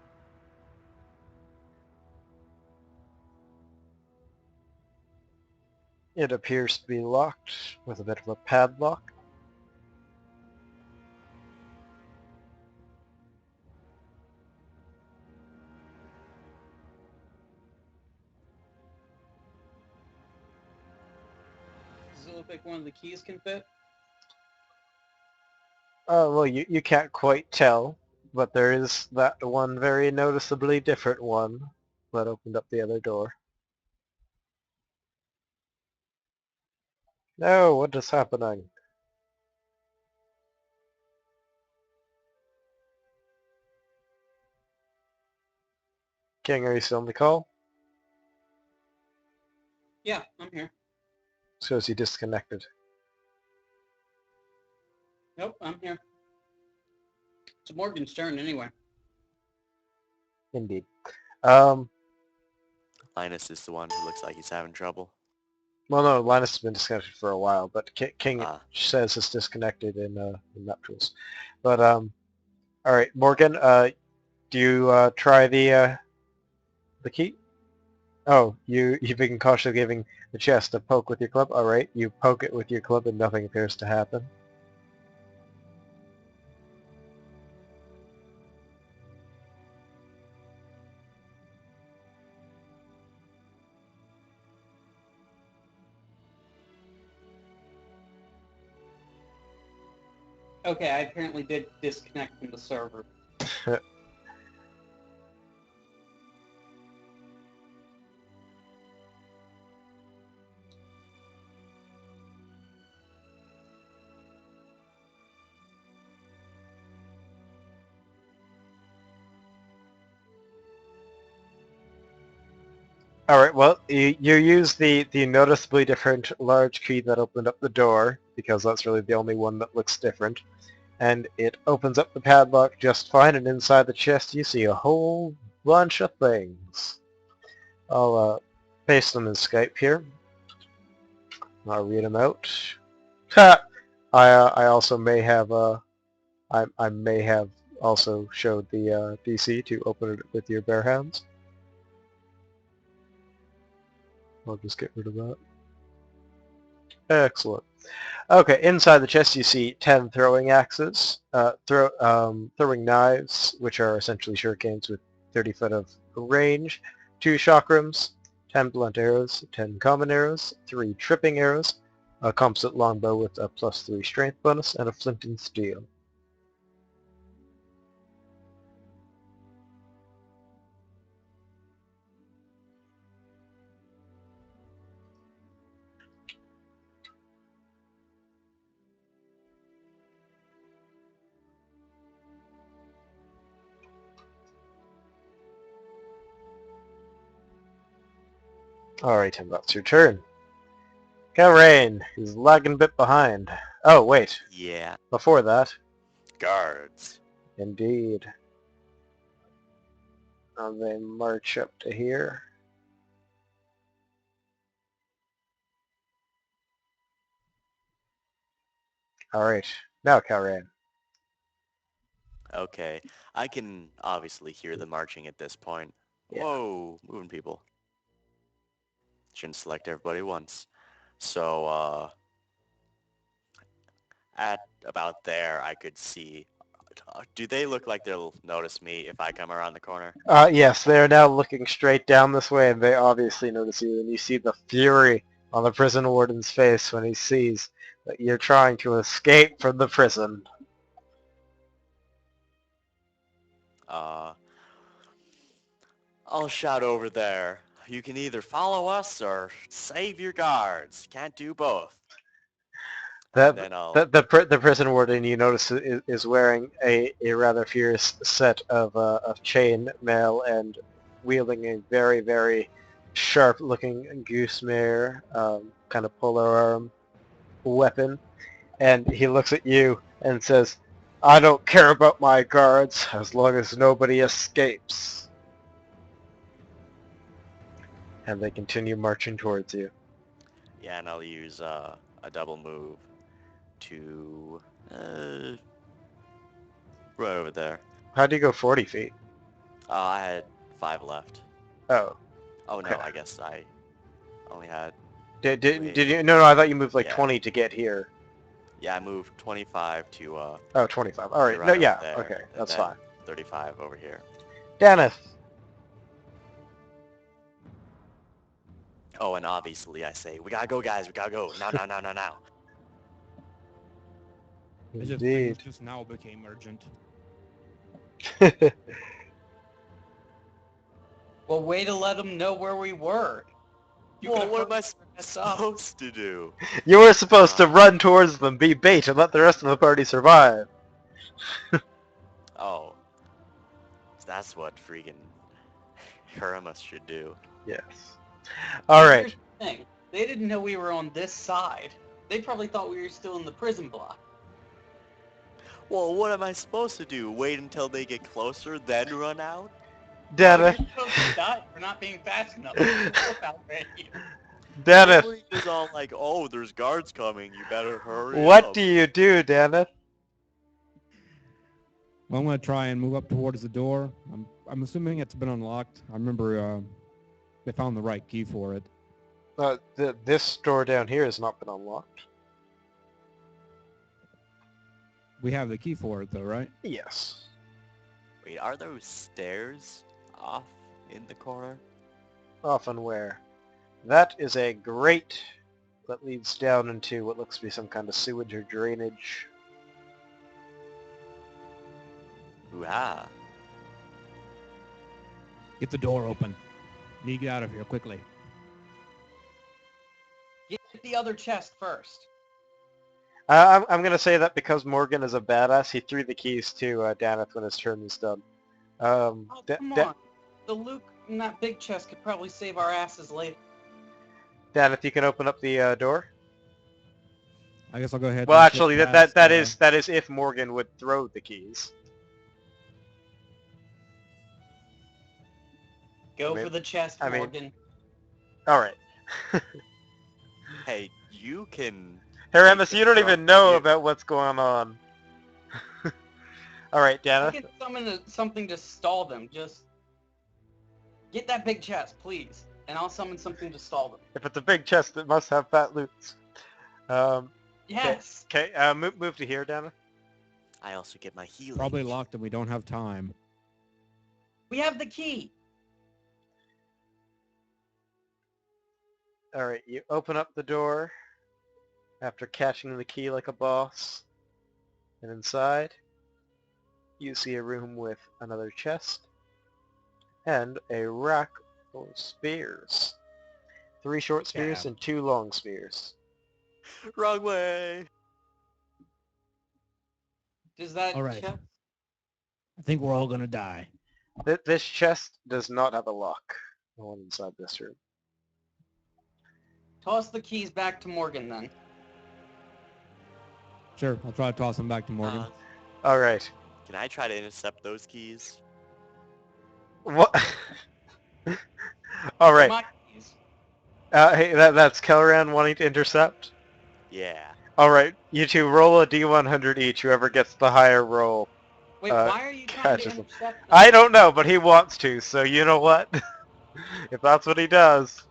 It appears to be locked with a bit of a padlock. Does it look like one of the keys can fit? Well, you can't quite tell, but there is that one very noticeably different one that opened up the other door. No, what is happening? King, are you still on the call? Yeah, I'm here. Shows you disconnected. Nope, I'm here. It's Morgan's turn anyway. Indeed. Linus is the one who looks like he's having trouble. Well, no, Linus has been disconnected for a while, but King Ah. says it's disconnected in maptools. But all right, Morgan, do you try the key? Oh, you've been cautiously giving the chest a poke with your club. All right, you poke it with your club, and nothing appears to happen. Okay, I apparently did disconnect from the server. All right, well, you use the noticeably different large key that opened up the door, because that's really the only one that looks different, and it opens up the padlock just fine, and inside the chest you see a whole bunch of things. I'll paste them in Skype here. I'll read them out. Ha! I also may have I may have also showed the DC to open it with your bare hands. I'll just get rid of that. Excellent. Okay, inside the chest you see 10 throwing axes, throwing knives, which are essentially shurikens with 30 foot of range, 2 chakrams, 10 blunt arrows, 10 common arrows, 3 tripping arrows, a composite longbow with a +3 strength bonus, and a flint and steel. Alright, Tim, that's your turn. Kelrain, who's lagging a bit behind. Oh, wait. Yeah. Before that, Guards. indeed. And they march up to here. Alright, now Kelrain. Okay. I can obviously hear the marching at this point. Yeah. Whoa, moving people. Shouldn't select everybody once. So, at about there, I could see Do they look like they'll notice me if I come around the corner? Yes, they are now looking straight down this way, and they obviously notice you, and you see the fury on the prison warden's face when he sees that you're trying to escape from the prison. I'll shout over there. You can either follow us or save your guards. Can't do both. And then I'll... The prison warden, you notice, is wearing a rather fierce set of chain mail and wielding a very, very sharp-looking goosemare kind of polearm weapon. And he looks at you and says, "I don't care about my guards as long as nobody escapes." And they continue marching towards you. Yeah, and I'll use a double move to right over there. How do you go 40 feet? I had 5 left. Oh. Oh no, Okay. I guess I only had... Did Wait. you? No, I thought you moved like Yeah. 20 to get here. Yeah, I moved 25 to Oh, 25. All right. right No, over yeah. there, Okay, and that's then fine. 35 over here. Dennis. Oh, and obviously I say, we gotta go, guys. We gotta go now, now, now, now, now. As if Indeed. things just now became urgent. Well, way to let them know where we were. You Well, could've what am I hurried us up. supposed to do? You were supposed to run towards them, be bait, and let the rest of the party survive. Oh, that's what freaking Haramus should do. Yes. All right. Here's the thing. They didn't know we were on this side. They probably thought we were still in the prison block. Well, what am I supposed to do? Wait until they get closer, then run out? Dennis. You're supposed to die for not being fast enough. About that. Dennis. Everybody is all like, oh, there's guards coming. You better hurry What up. do you do, Dennis? Well, I'm going to try and move up towards the door. I'm assuming it's been unlocked. I remember they found the right key for it. This door down here has not been unlocked. We have the key for it, though, right? Yes. Wait, are those stairs off in the corner? Often where? That is a grate that leads down into what looks to be some kind of sewage or drainage. Ooh-ha. Get the door open. Need to get out of here quickly. Get the other chest first. I'm going to say that because Morgan is a badass, he threw the keys to Daneth when his turn was done. Oh, come on. The loot in that big chest could probably save our asses later. Daneth, you can open up the door? I guess I'll go ahead. Well, and actually, flip that past, is if Morgan would throw the keys. Go I mean- for the chest, I mean- Morgan. All right. Hey, you can... Haramus, you don't Take the even know front. about what's going on. All right, I Daneth. get something to stall them. Just get that big chest, please, and I'll summon something to stall them. If it's a big chest, it must have fat loots. Yes. Okay, move to here, Daneth. I also get my healing. Probably locked and we don't have time. We have the key. All right, you open up the door after catching the key like a boss. And inside, you see a room with another chest and a rack full of spears. 3 short spears Yeah. and 2 long spears. Wrong way. Does that All right. chest? I think we're all going to die. This chest does not have a lock. The one inside this room. Toss the keys back to Morgan then. Sure, I'll try to toss them back to Morgan. All right. Can I try to intercept those keys? What? All right. My keys. Hey, that's Kelran wanting to intercept. Yeah. All right, you two roll a d100 each. Whoever gets the higher roll. Wait, why are you trying to catches them. intercept them? I don't know, but he wants to, so you know what? If that's what he does.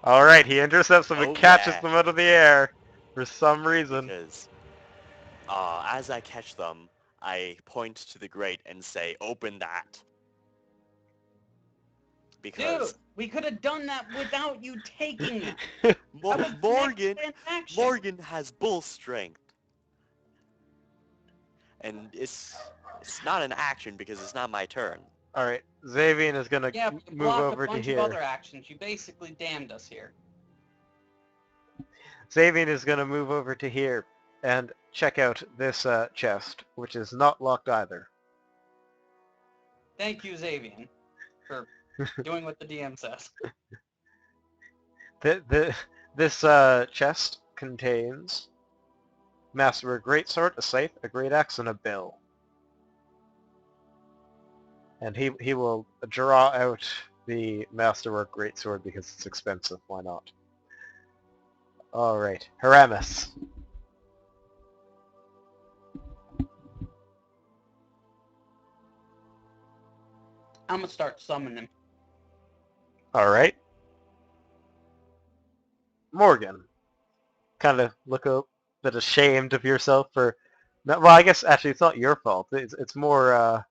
All right, he intercepts them and Oh, catches yeah. them out of the air for some reason. Because as I catch them, I point to the grate and say, "Open that." Because Dude, we could have done that without you taking it. That was the next Morgan action. Morgan has bull strength. And it's not an action because it's not my turn. All right, Xavier is gonna Yeah, but you move blocked over a to bunch here. of other actions. You basically damned us here. Xavier is gonna move over to here and check out this chest, which is not locked either. Thank you, Xavier, for doing what the DM says. This chest contains Master of a Greatsword, a scythe, a great axe, and a bill. And he will draw out the Masterwork Greatsword because it's expensive. Why not? All right, Haramis. I'm gonna start summoning. All right, Morgan. Kind of look a bit ashamed of yourself for. Well, I guess actually it's not your fault. It's more.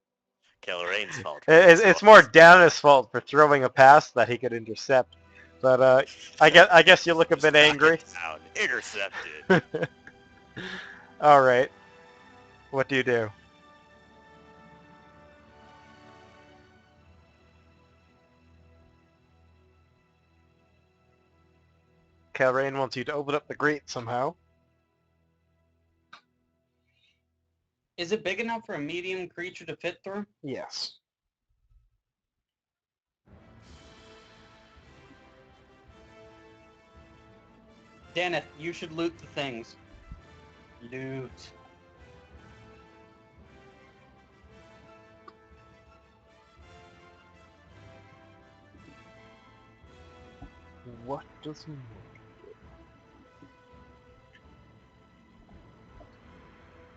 Kilrain's fault. It's more Dana's fault for throwing a pass that he could intercept. But I guess you look a bit angry. Down. Intercepted. All right. What do you do? Kilrain wants you to open up the grate somehow. Is it big enough for a medium creature to fit through? Yes. Daneth, you should loot the things. Loot. What does he want?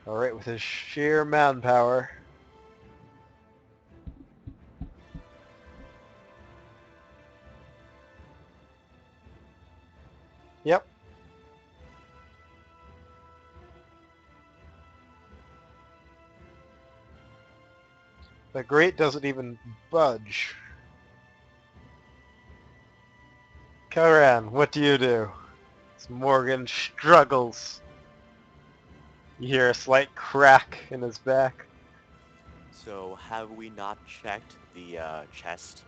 All right, with his sheer manpower. Yep. The grate doesn't even budge. Karan, what do you do? As Morgan struggles. You hear a slight crack in his back. So have we not checked the chest?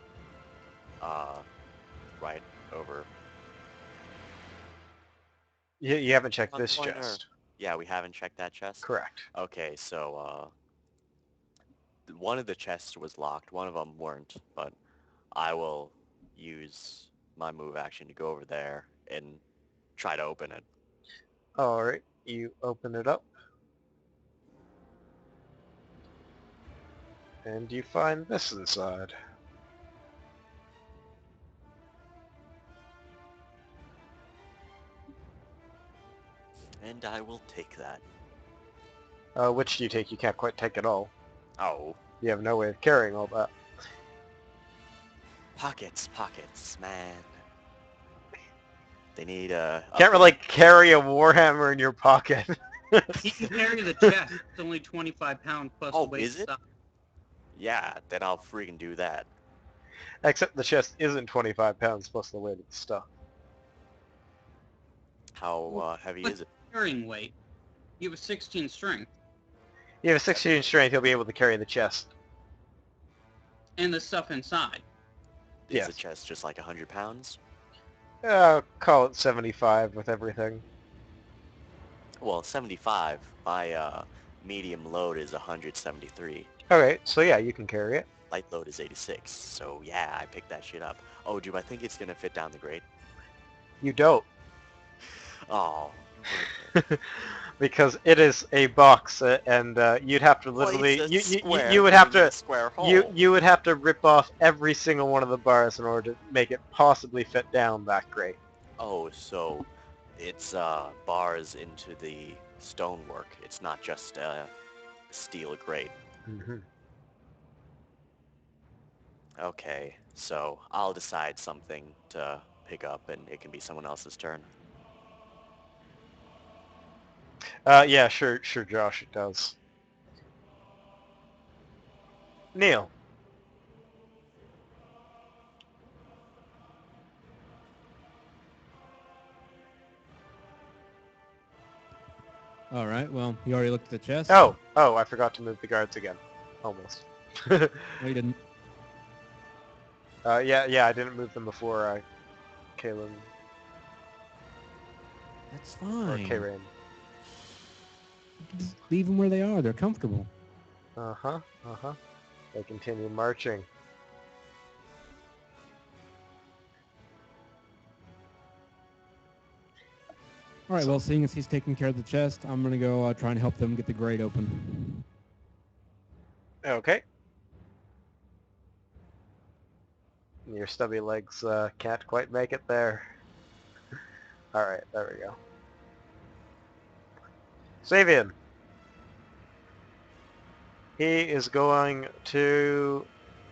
Right over. You haven't checked On this pointer. chest. Yeah, we haven't checked that chest. Correct. Okay, so one of the chests was locked. One of them weren't, but I will use my move action to go over there and try to open it. All right, you open it up. And you find this inside. And I will take that. Which do you take? You can't quite take it all. Oh, You have no way of carrying all that. pockets, man. They need a... Can't really carry a warhammer in your pocket. He can carry the chest. It's only 25 pounds plus the Oh, weight is of it? stuff. Yeah, then I'll freaking do that. Except the chest isn't 25 pounds plus the weight of the stuff. How heavy But is it? carrying weight. You have 16 strength. You have a 16 strength, you'll be able to carry the chest. And the stuff inside. Is Yes. the chest just like 100 pounds? Call it 75 with everything. Well, 75. My medium load is 173. Okay, so yeah, you can carry it. Light load is 86. So yeah, I picked that shit up. Oh, do I think it's gonna fit down the grate? You don't. Oh. Because it is a box, and you'd have to Well, literally... it's a square you would have going in to... a square hole. You would have to rip off every single one of the bars in order to make it possibly fit down that grate. Oh, so it's bars into the stonework. It's not just steel grate. Mm-hmm. Okay, so I'll decide something to pick up, and it can be someone else's turn. Yeah, sure, Josh, it does. Neil. All right. Well, you already looked at the chest. Oh, I forgot to move the guards again. Almost. No, you didn't. Yeah, I didn't move them before I Kalen That's or fine. Karen. Just leave them where they are. They're comfortable. Uh-huh. They continue marching. All right. Well, seeing as he's taking care of the chest, I'm gonna go try and help them get the grate open. Okay. Your stubby legs can't quite make it there. Alright, there we go. Savian! He is going to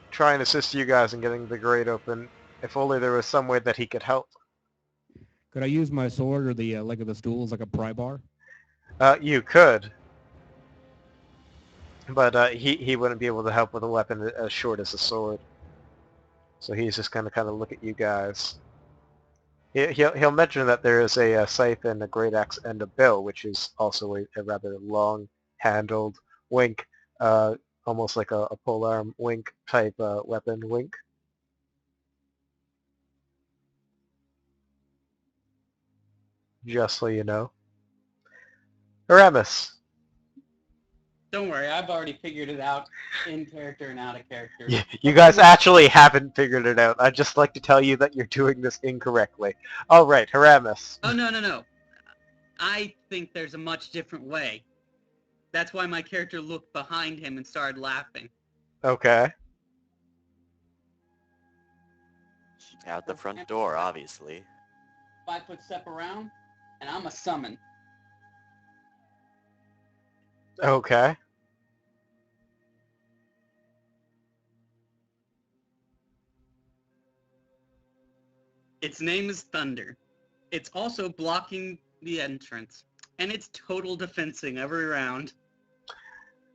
try and assist you guys in getting the grate open. If only there was some way that he could help. Could I use my sword or the leg of the stool as like a pry bar? You could. But he wouldn't be able to help with a weapon as short as a sword. So he's just going to kind of look at you guys. He'll mention that there is a scythe and a great axe and a bill, which is also a rather long-handled wink, almost like a polearm wink type weapon wink. Just so you know. Aramis. Don't worry, I've already figured it out in character and out of character. You guys actually haven't figured it out. I'd just like to tell you that you're doing this incorrectly. All right, Aramis. Oh, no. I think there's a much different way. That's why my character looked behind him and started laughing. Okay. Out the front door, obviously. 5-foot step around, and I'm a summon. Okay. Its name is Thunder. It's also blocking the entrance, and it's total defensing every round.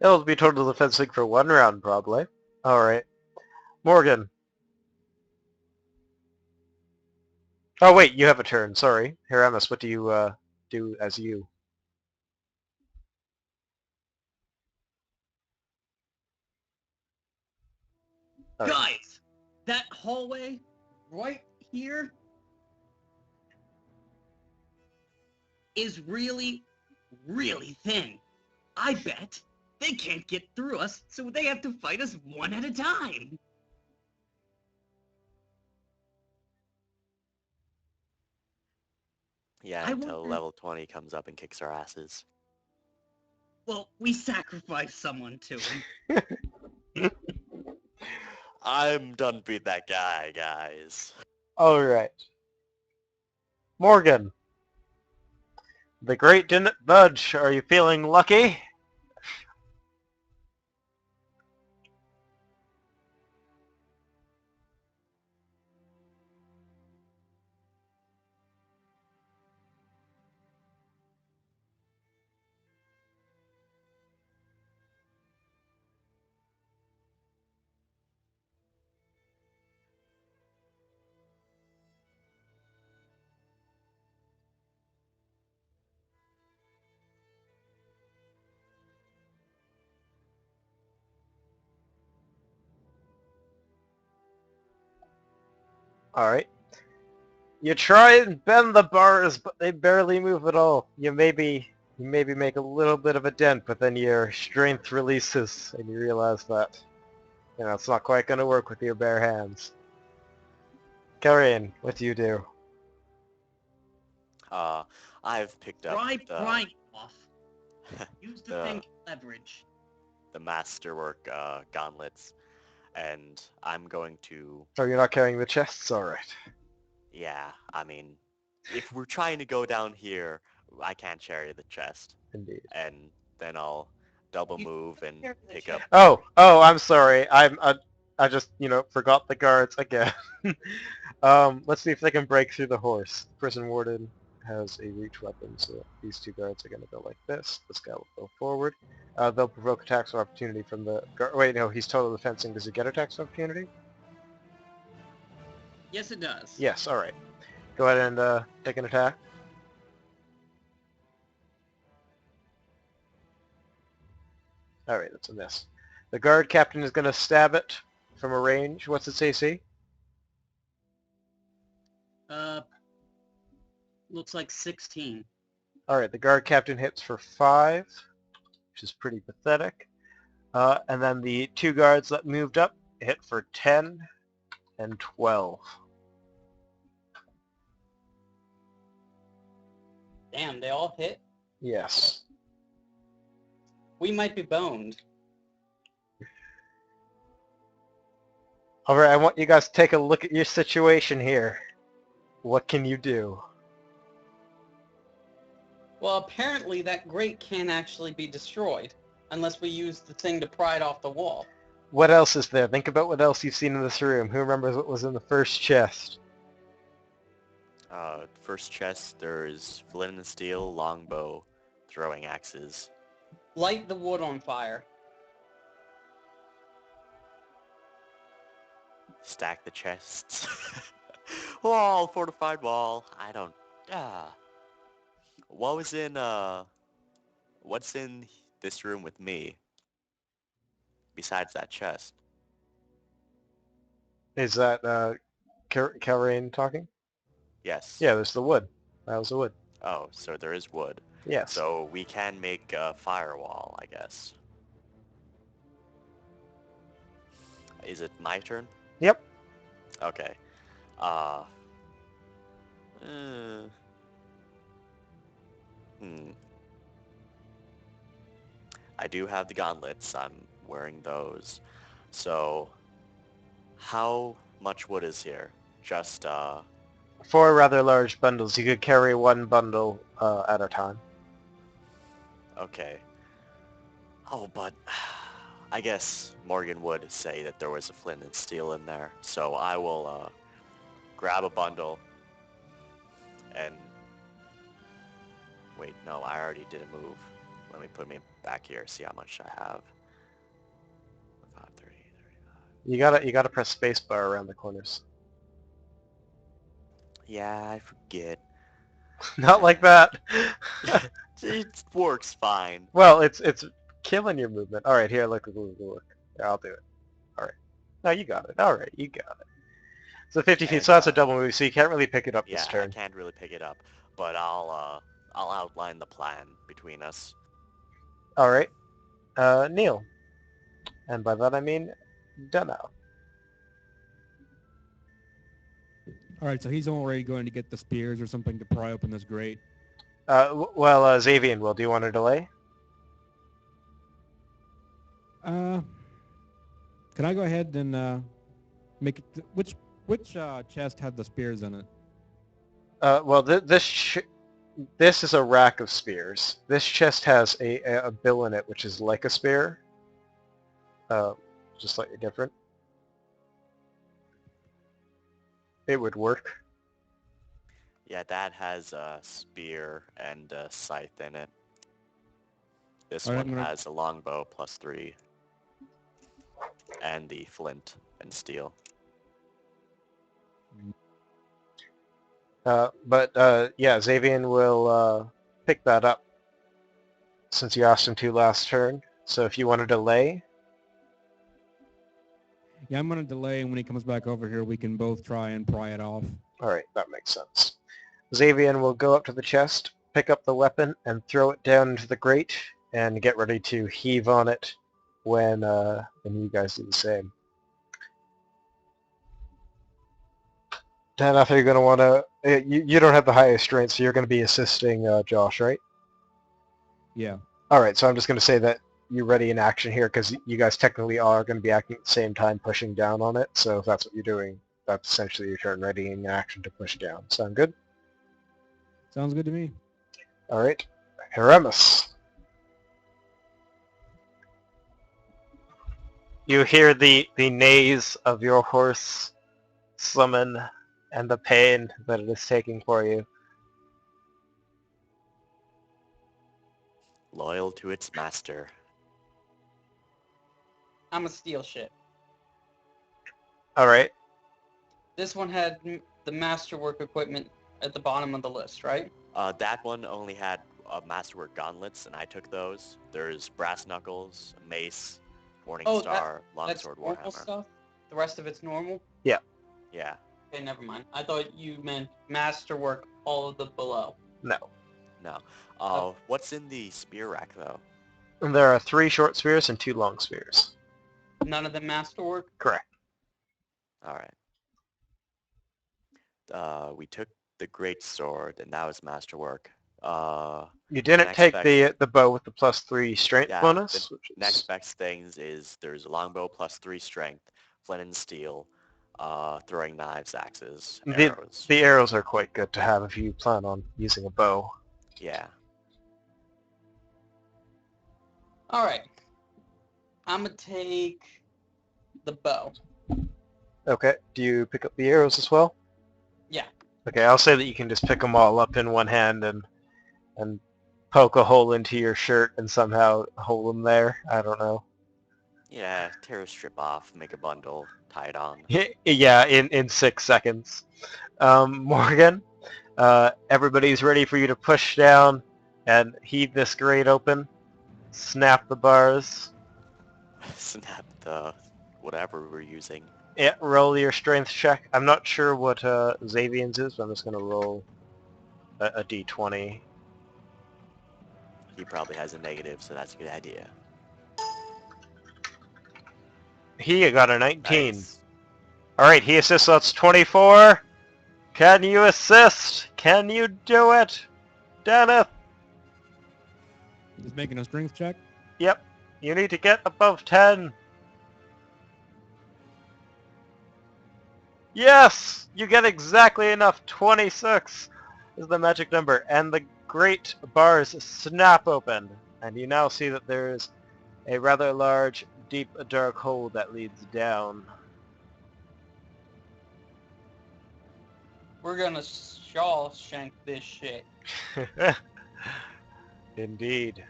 It'll be total defensing for one round, probably. All right. Morgan. Oh, wait, you have a turn. Sorry. Aramis, what do you do as you? All right. Guys, that hallway right here is really, really thin. I bet they can't get through us, so they have to fight us one at a time. Yeah, I until wonder- level 20 comes up and kicks our asses. Well, we sacrificed someone to him. I'm done being that guy, guys. All right. Morgan. The grate didn't budge. Are you feeling lucky? All right. You try and bend the bars, but they barely move at all. You maybe make a little bit of a dent, but then your strength releases, and you realize that, it's not quite going to work with your bare hands. Karen, what do you do? I've picked up Try prying off. Use the the- thing leverage. the masterwork gauntlets, and I'm going to... Oh, you're not carrying the chests? All right. Yeah, I mean, if we're trying to go down here, I can't carry the chest, Indeed. and then I'll double You move and carry the pick chest. up... Oh, I'm sorry. I just, forgot the guards again. Let's see if they can break through the horse. Prison warden. has a reach weapon, so these two guards are going to go like this. This guy will go forward. They'll provoke attacks of opportunity from the guard. Wait, no, he's total defensing. Does he get attacks of opportunity? Yes, it does. Yes, alright. Go ahead and take an attack. Alright, that's a miss. The guard captain is going to stab it from a range. What's its AC? Looks like 16. Alright, the guard captain hits for 5, which is pretty pathetic. And then the two guards that moved up hit for 10 and 12. Damn, they all hit? Yes. We might be boned. Alright, I want you guys to take a look at your situation here. What can you do? Well, apparently that grate can't actually be destroyed unless we use the thing to pry it off the wall. What else is there? Think about what else you've seen in this room. Who remembers what was in the first chest? First chest, there's flint and steel, longbow, throwing axes. Light the wood on fire. Stack the chests. Wall, fortified wall. I don't... What's in this room with me? Besides that chest. Is that Kelrain talking? Yes. Yeah, there's the wood. That was the wood. Oh, so there is wood. Yes. So we can make a firewall, I guess. Is it my turn? Yep. Okay. I do have the gauntlets. I'm wearing those. So, how much wood is here? Just, 4 rather large bundles. You could carry one bundle at a time. okay. Oh, but I guess Morgan would say that there was a flint and steel in there. So I will grab a bundle and... Wait, no, I already did a move. Let me put me back here, see how much I have. 5, 30, 35. You gotta press spacebar around the corners. Yeah, I forget. Not like that. It works fine. Well, it's killing your movement. All right, here, look. Yeah, I'll do it. All right. No, you got it. All right, you got it. So 50 feet. And, So that's a double move. So you can't really pick it up Yeah, this I turn. can't really pick it up, but I'll outline the plan between us. All right. Neil. And by that I mean Dunno. All right, so he's already going to get the spears or something to pry open this grate. Xavian will. Do you want to delay? Can I go ahead and make it? Which chest had the spears in it? This is a rack of spears. This chest has a bill in it, which is like a spear. Just slightly different. It would work. Yeah, that has a spear and a scythe in it. This All right, one has a longbow +3. And the flint and steel. Yeah, Xavian will pick that up since you asked him to last turn. So if you want to delay, Yeah, I'm going to delay, and when he comes back over here, we can both try and pry it off. all right, that makes sense. Xavian will go up to the chest, pick up the weapon, and throw it down into the grate, and get ready to heave on it when you guys do the same. Dan, I think you're going to want to... You don't have the highest strength, so you're going to be assisting Josh, right? Yeah. All right, so I'm just going to say that you're ready in action here because you guys technically are going to be acting at the same time pushing down on it. So if that's what you're doing, that's essentially your turn, ready in action to push down. Sound good? Sounds good to me. All right. Heremus. You hear the neighs of your horse summon and the pain that it is taking for you. Loyal to its master. I'm gonna steal shit. Alright. This one had the masterwork equipment at the bottom of the list, right? That one only had masterwork gauntlets, and I took those. There's brass knuckles, mace, morning Oh, star, that's longsword, normal warhammer. stuff? The rest of it's normal? Yeah. Okay, never mind. I thought you meant masterwork all of the below. No. No. Oh. What's in the spear rack though? And there are 3 short spears and 2 long spears. None of them masterwork? Correct. All right. We took the great sword, and that was masterwork. You didn't next take back- the bow with the +3 strength Yeah, bonus, which is... Next best things is there's a longbow +3 strength, flint and steel, throwing knives, axes, arrows. The arrows are quite good to have if you plan on using a bow. Yeah. Alright. I'm gonna take the bow. Okay, do you pick up the arrows as well? Yeah. Okay, I'll say that you can just pick them all up in one hand and poke a hole into your shirt and somehow hold them there. I don't know. Yeah, tear a strip off, make a bundle, tie it on. Yeah, in 6 seconds. Morgan, everybody's ready for you to push down and heave this grate open. Snap the bars. Snap the whatever we're using. Yeah, roll your strength check. I'm not sure what Xavian's is, but I'm just going to roll a d20. He probably has a negative, so that's a good idea. He got a 19. Nice. Alright, he assists, so that's 24. Can you assist? Can you do it? Dennis? He's making a strength check. Yep. You need to get above 10. Yes! You get exactly enough. 26 is the magic number. And the great bars snap open. And you now see that there is a rather large, deep, dark hole that leads down. We're gonna Shawshank this shit. Indeed.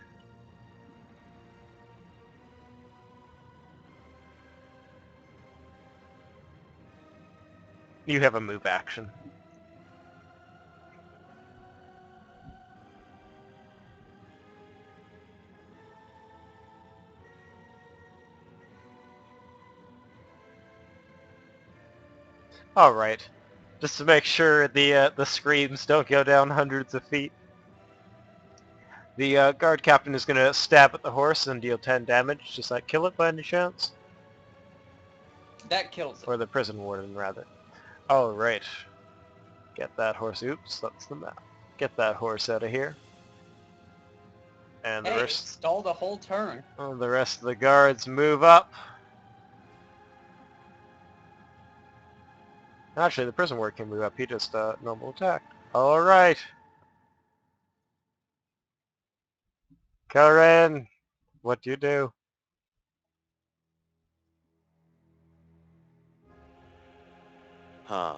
You have a move action. All right. Just to make sure the screams don't go down hundreds of feet. The guard captain is going to stab at the horse and deal 10 damage. Does that kill it by any chance? That kills it. Or the prison warden, rather. All right. Get that horse. Oops, that's the map. Get that horse out of here. And Hey, it stalled a whole turn. the rest of the guards move up. Actually, the prison ward can move up. He just normal attack. All right. Karen, what do you do? Huh.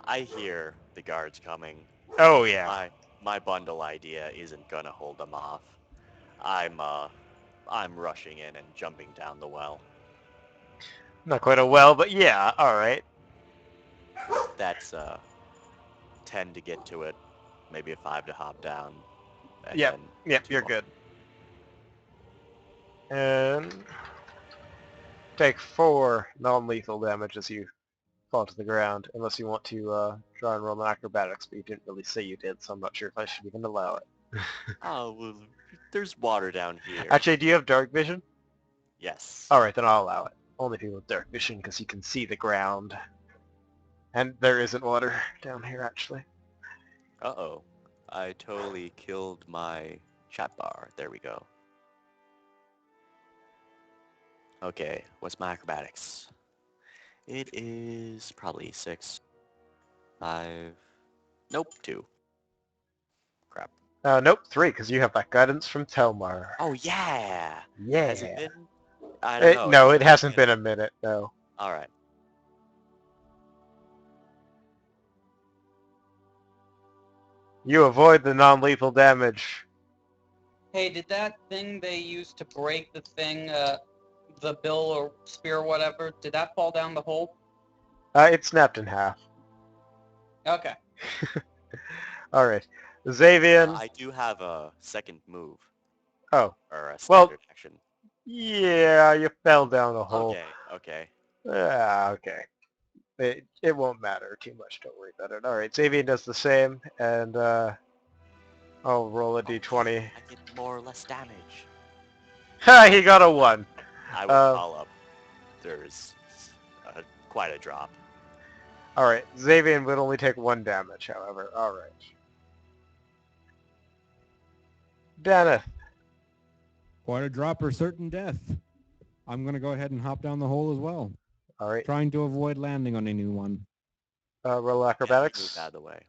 I hear the guards coming. Oh yeah. My bundle idea isn't gonna hold them off. I'm rushing in and jumping down the well. Not quite a well, but yeah. All right. That's 10 to get to it, maybe a 5 to hop down. And Yep. then Yep. 2 You're more. good. And take 4 non-lethal damage as you fall to the ground, unless you want to try and roll an acrobatics, but you didn't really say you did, so I'm not sure if I should even allow it. Oh, well, there's water down here. Actually, do you have dark vision? Yes. Alright, then I'll allow it. Only people with dark vision, because you can see the ground. And there isn't water down here, actually. Uh-oh. I totally killed my chat bar. There we go. Okay, what's my acrobatics? It is probably 6, 5, nope, 2. Crap. Nope, 3, because you have that guidance from Telmar. Oh, yeah! Yeah. Has it been? I don't know. No, it hasn't been a minute, no. Alright. You avoid the non-lethal damage. Hey, did that thing they used to break the thing, the bill or spear or whatever, did that fall down the hole? It snapped in half. Okay. Alright. Xavian. I do have a second move, Oh. or a Well, standard action. yeah, you fell down the hole. Okay, okay. Yeah, okay. It won't matter too much, don't worry about it. Alright, Xavian does the same, and I'll roll a d20. I get more or less damage. Ha, he got a 1. I will call up. There's quite a drop. Alright, Xavian would only take 1 damage, however. Alright. Dennis. Quite a drop or certain death. I'm going to go ahead and hop down the hole as well, Alright, trying to avoid landing on a new one. roll Yeah, acrobatics. move out of the way.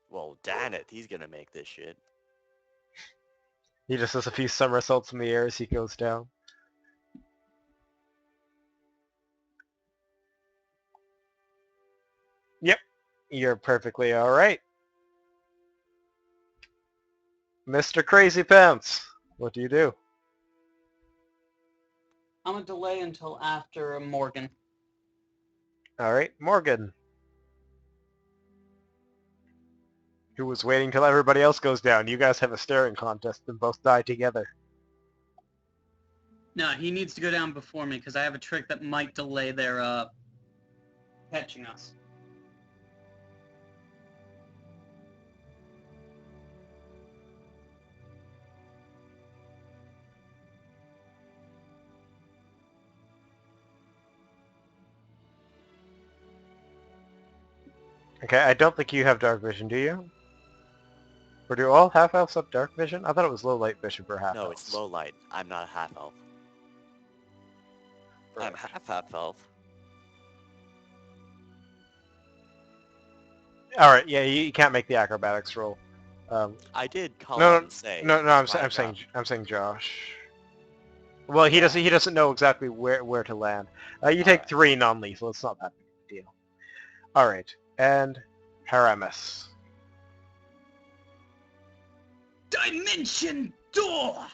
Well, damn it, he's gonna make this shit. He just does a few somersaults in the air as he goes down. Yep, you're perfectly alright. Mr. Crazy Pants, what do you do? I'm gonna delay until after Morgan. Alright, Morgan. Who was waiting till everybody else goes down. You guys have a staring contest and both die together. No, he needs to go down before me because I have a trick that might delay their catching us. Okay, I don't think you have dark vision, do you? Or do all half-elves have dark vision? I thought it was low light vision for half-elves. No, it's low light. I'm not a half elf. I'm half elf. Alright, yeah, you can't make the acrobatics roll. I did call No, out and say. No, I'm quite a saying drop. Josh. Well, he doesn't know exactly where to land. You take Alright. 3 non-lethal. It's not that big a deal. All right, and Paramus. Dimension door.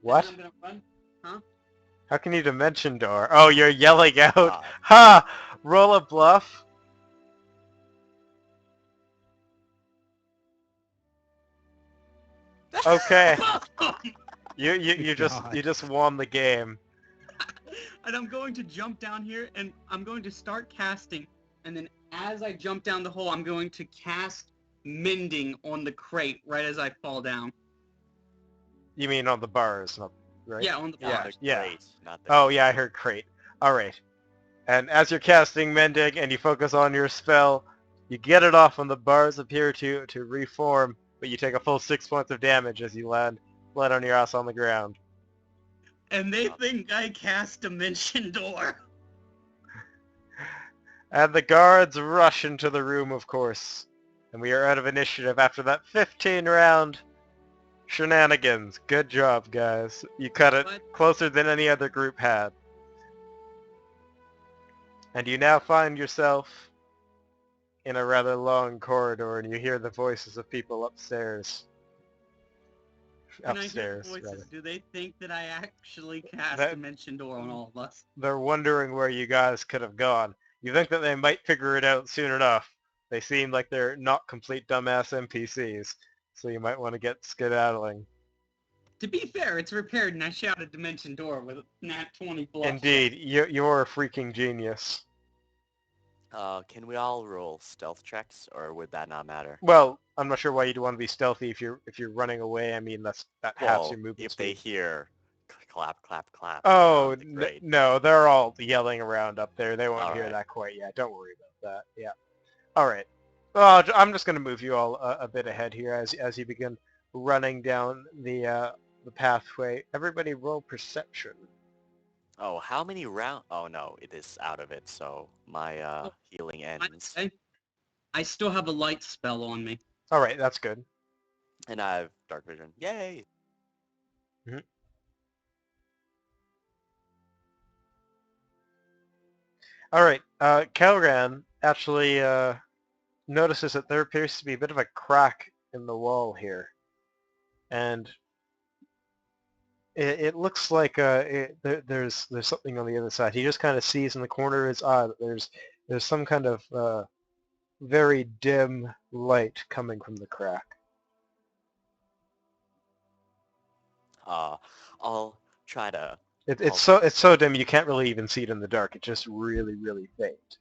What? And then I'm gonna run. How can you dimension door? Oh, you're yelling out. God. Ha! Roll a bluff. Okay. You just won the game. And I'm going to jump down here, and I'm going to start casting, and then as I jump down the hole, I'm going to cast Mending on the crate right as I fall down. You mean on the bars, not right? Yeah, on the Yeah, bars. yeah. Great, not the Oh yeah, I heard crate. All right. And as you're casting Mending and you focus on your spell, you get it off and the bars appear to reform, but you take a full 6 points of damage as you land flat on your ass on the ground. And they think I cast Dimension Door. And the guards rush into the room, of course. And we are out of initiative after that 15-round shenanigans. Good job, guys. You cut it What? closer than any other group had. And you now find yourself in a rather long corridor, and you hear the voices of people upstairs. When I hear Upstairs, voices, rather. do they think that I actually cast That- Dimension Door on all of us? They're wondering where you guys could have gone. You think that they might figure it out soon enough. They seem like they're not complete dumbass NPCs, so you might want to get skedaddling. To be fair, it's repaired, and I shouted Dimension Door with a nat 20 bluff. Indeed, you're a freaking genius. Can we all roll stealth checks, or would that not matter? Well, I'm not sure why you'd want to be stealthy if you're running away. I mean, that halves Well, your movement if they speed. hear clap, clap, clap. Oh, great. no, they're all yelling around up there. They won't All hear right. that quite yet. Don't worry about that. Yeah. All right. Well, I'm just going to move you all a bit ahead here as you begin running down the pathway. Everybody roll perception. Oh, how many round? Oh no, it is out of it, so my healing ends. I still have a light spell on me. All right, that's good. And I have dark vision. Yay! All right, Kelran actually notices that there appears to be a bit of a crack in the wall here. And it looks like there's something on the other side. He just kind of sees in the corner of his eye that there's some kind of very dim light coming from the crack. I'll try to. It's so dim you can't really even see it in the dark. It's just really, really faint.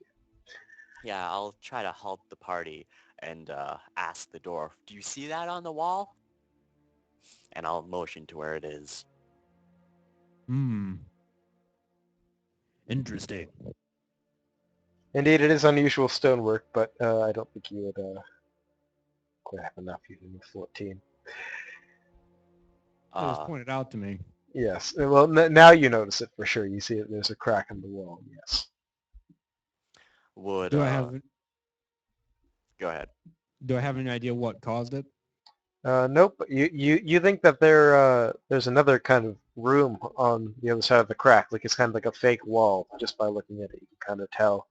Yeah, I'll try to halt the party and ask the dwarf, "Do you see that on the wall?" And I'll motion to where it is. Interesting. Indeed, it is unusual stonework, but I don't think you would quite have enough using the 14. It was pointed out to me. Yes. Well, now you notice it for sure. You see that there's a crack in the wall. Yes. Would Do I have Go ahead. Do I have any idea what caused it? Nope. You think that there's another kind of room on the other side of the crack, like it's kind of like a fake wall. Just by looking at it, you can kind of tell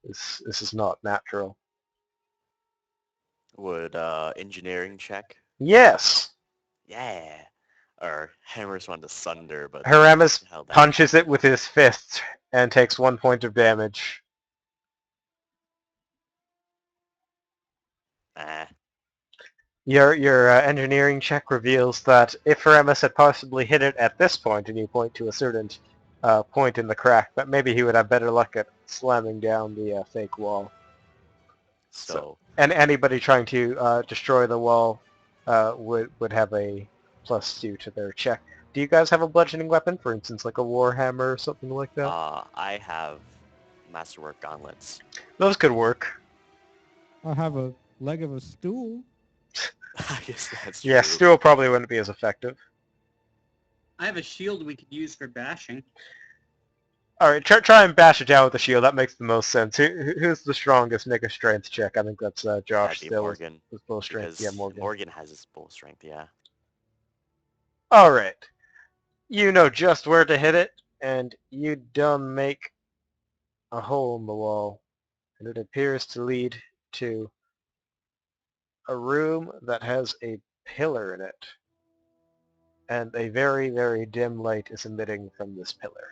this is not natural. Would engineering check? Yes. Yeah. Or hammers one to sunder, but Haramis hell, that- punches it with his fist and takes 1 point of damage. Ah. Your engineering check reveals that if Haramis had possibly hit it at this point, and you point to a certain point in the crack, that maybe he would have better luck at slamming down the fake wall. So And anybody trying to destroy the wall would have a +2 to their check. Do you guys have a bludgeoning weapon, for instance, like a warhammer or something like that? I have masterwork gauntlets. Those could work. I have a leg of a stool. I guess that's Yeah, true. steel probably wouldn't be as effective. I have a shield we could use for bashing. All right, try and bash it down with the shield. That makes the most sense. Who's the strongest? Make a strength check. I think that's Josh That'd be still Morgan. with full strength. Yeah, Because Morgan. has his full strength, yeah. All right. You know just where to hit it, and you done make a hole in the wall, and it appears to lead to a room that has a pillar in it, and a very, very dim light is emitting from this pillar.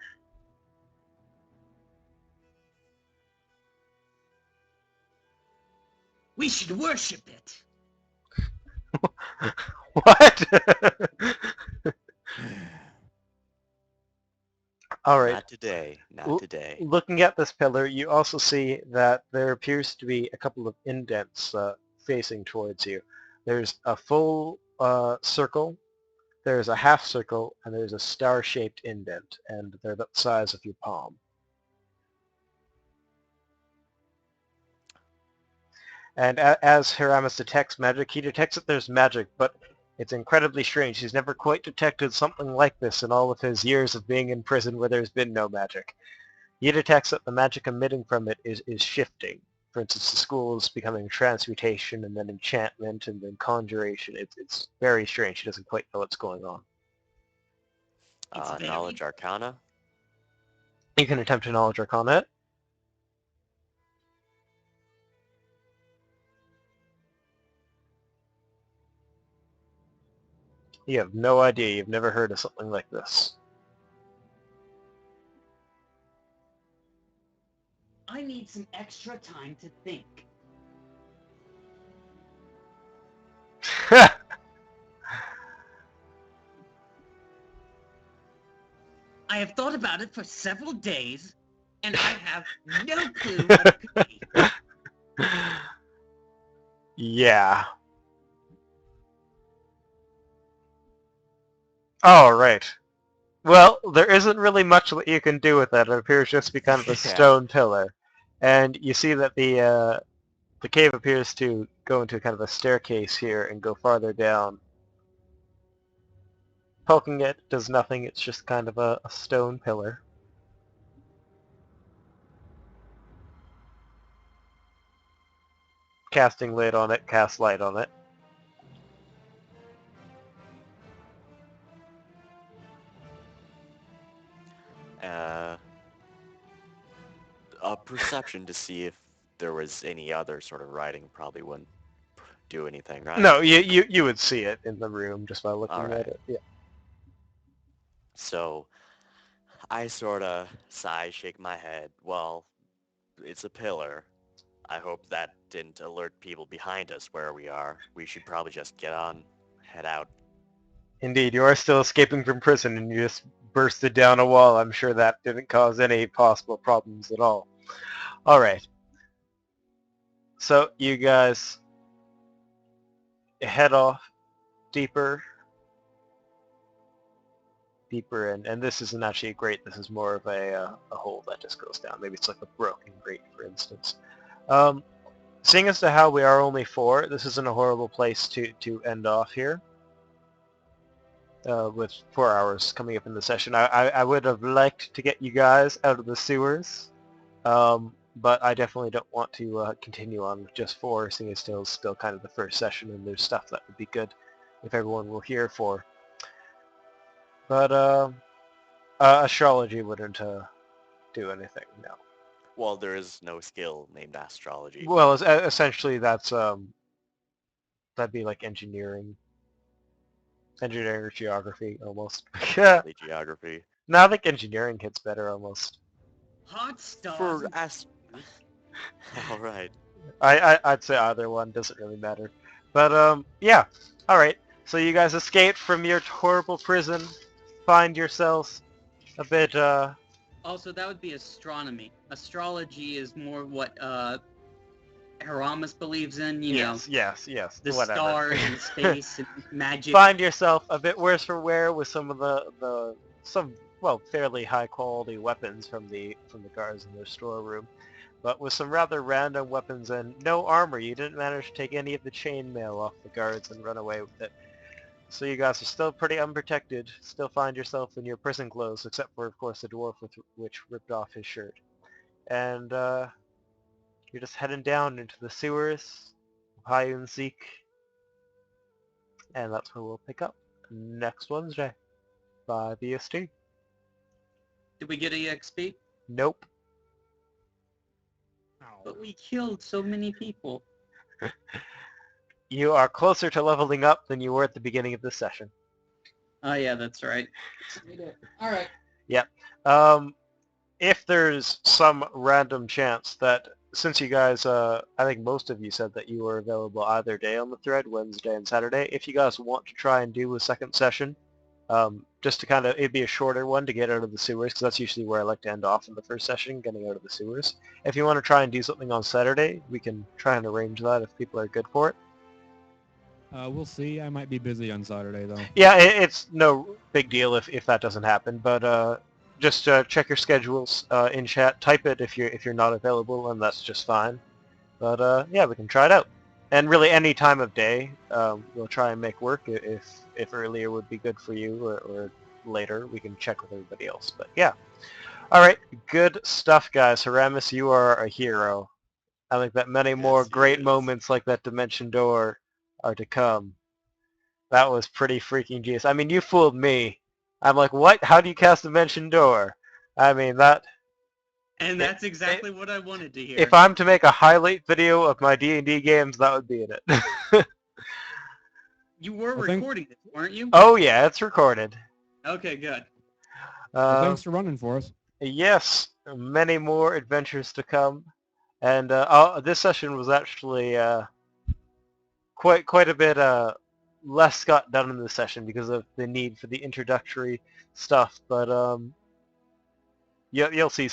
We should worship it. What? All right. Not today. Not today. Looking at this pillar, you also see that there appears to be a couple of indents facing towards you. There's a full circle, there's a half circle, and there's a star-shaped indent, and they're about the size of your palm. And as Haramis detects magic, he detects that there's magic, but it's incredibly strange. He's never quite detected something like this in all of his years of being in prison where there's been no magic. He detects that the magic emitting from it is shifting. For instance, the school is becoming transmutation and then enchantment and then conjuration. It's very strange. He doesn't quite know what's going on. It's very- Knowledge Arcana. You can attempt to knowledge arcana it. You have no idea. You've never heard of something like this. I need some extra time to think. I have thought about it for several days, and I have no clue what it could be. Yeah. All right. Well, there isn't really much that you can do with that. It appears just to be kind of a Yeah. stone pillar. And you see that the cave appears to go into kind of a staircase here and go farther down. Poking it does nothing. It's just kind of a stone pillar. Casting light on it, cast light on it. A perception to see if there was any other sort of writing, probably wouldn't do anything, right? No, you would see it in the room just by looking All right. at it. Yeah. So I sort of sigh, shake my head. Well, it's a pillar. I hope that didn't alert people behind us where we are. We should probably just get on, head out. Indeed, you are still escaping from prison and you just bursted down a wall. I'm sure that didn't cause any possible problems at all. All right. So you guys head off deeper in, and this isn't actually a grate. This is more of a hole that just goes down. Maybe it's like a broken grate, for instance. Seeing as to how we are only 4, this isn't a horrible place to end off here. With 4 hours coming up in the session. I would have liked to get you guys out of the sewers, but I definitely don't want to continue on with just 4, seeing as still kind of the first session, and there's stuff that would be good if everyone were here for. But astrology wouldn't do anything, no. Well, there is no skill named astrology. Well, essentially that's that'd be like engineering or geography almost. Yeah. The geography. No, I think engineering hits better almost. Hot stuff. For All right. I'd say either one, doesn't really matter. But yeah. All right. So you guys escaped from your horrible prison, find yourselves a bit Also, that would be astronomy. Astrology is more what Hieronymus believes in, you know. yes, The whatever. stars and space and magic. Find yourself a bit worse for wear with some of the fairly high quality weapons from the guards in their storeroom, but with some rather random weapons and no armor. You didn't manage to take any of the chainmail off the guards and run away with it. So you guys are still pretty unprotected. Still find yourself in your prison clothes, except for of course the dwarf which ripped off his shirt, and you're just heading down into the sewers of hide and seek. And that's where we'll pick up next Wednesday. 5 EST. Did we get EXP? Nope. But we killed so many people. You are closer to leveling up than you were at the beginning of this session. Oh yeah, that's right. Alright. Yep. If there's some random chance that, since you guys, I think most of you said that you were available either day on the thread, Wednesday and Saturday, if you guys want to try and do a second session, just to kind of, it'd be a shorter one to get out of the sewers, because that's usually where I like to end off in the first session, getting out of the sewers. If you want to try and do something on Saturday, we can try and arrange that if people are good for it. We'll see. I might be busy on Saturday, though. Yeah, it's no big deal if that doesn't happen, but just check your schedules in chat. Type it if you're not available, and that's just fine. But yeah, we can try it out. And really, any time of day, we'll try and make work. If earlier would be good for you, or later, we can check with everybody else. But yeah, all right, good stuff, guys. Haramis, you are a hero. I think that many more he great is. moments like that Dimension Door are to come. That was pretty freaking genius. I mean, you fooled me. I'm like, what? How do you cast Dimension Door? I mean, that... And that's exactly what I wanted to hear. If I'm to make a highlight video of my D&D games, that would be in it. You were Well, recording this, weren't you? Oh yeah, it's recorded. Okay, good. Well, thanks for running for us. Yes, many more adventures to come. And this session was actually quite a bit less got done in this session because of the need for the introductory stuff. But you'll see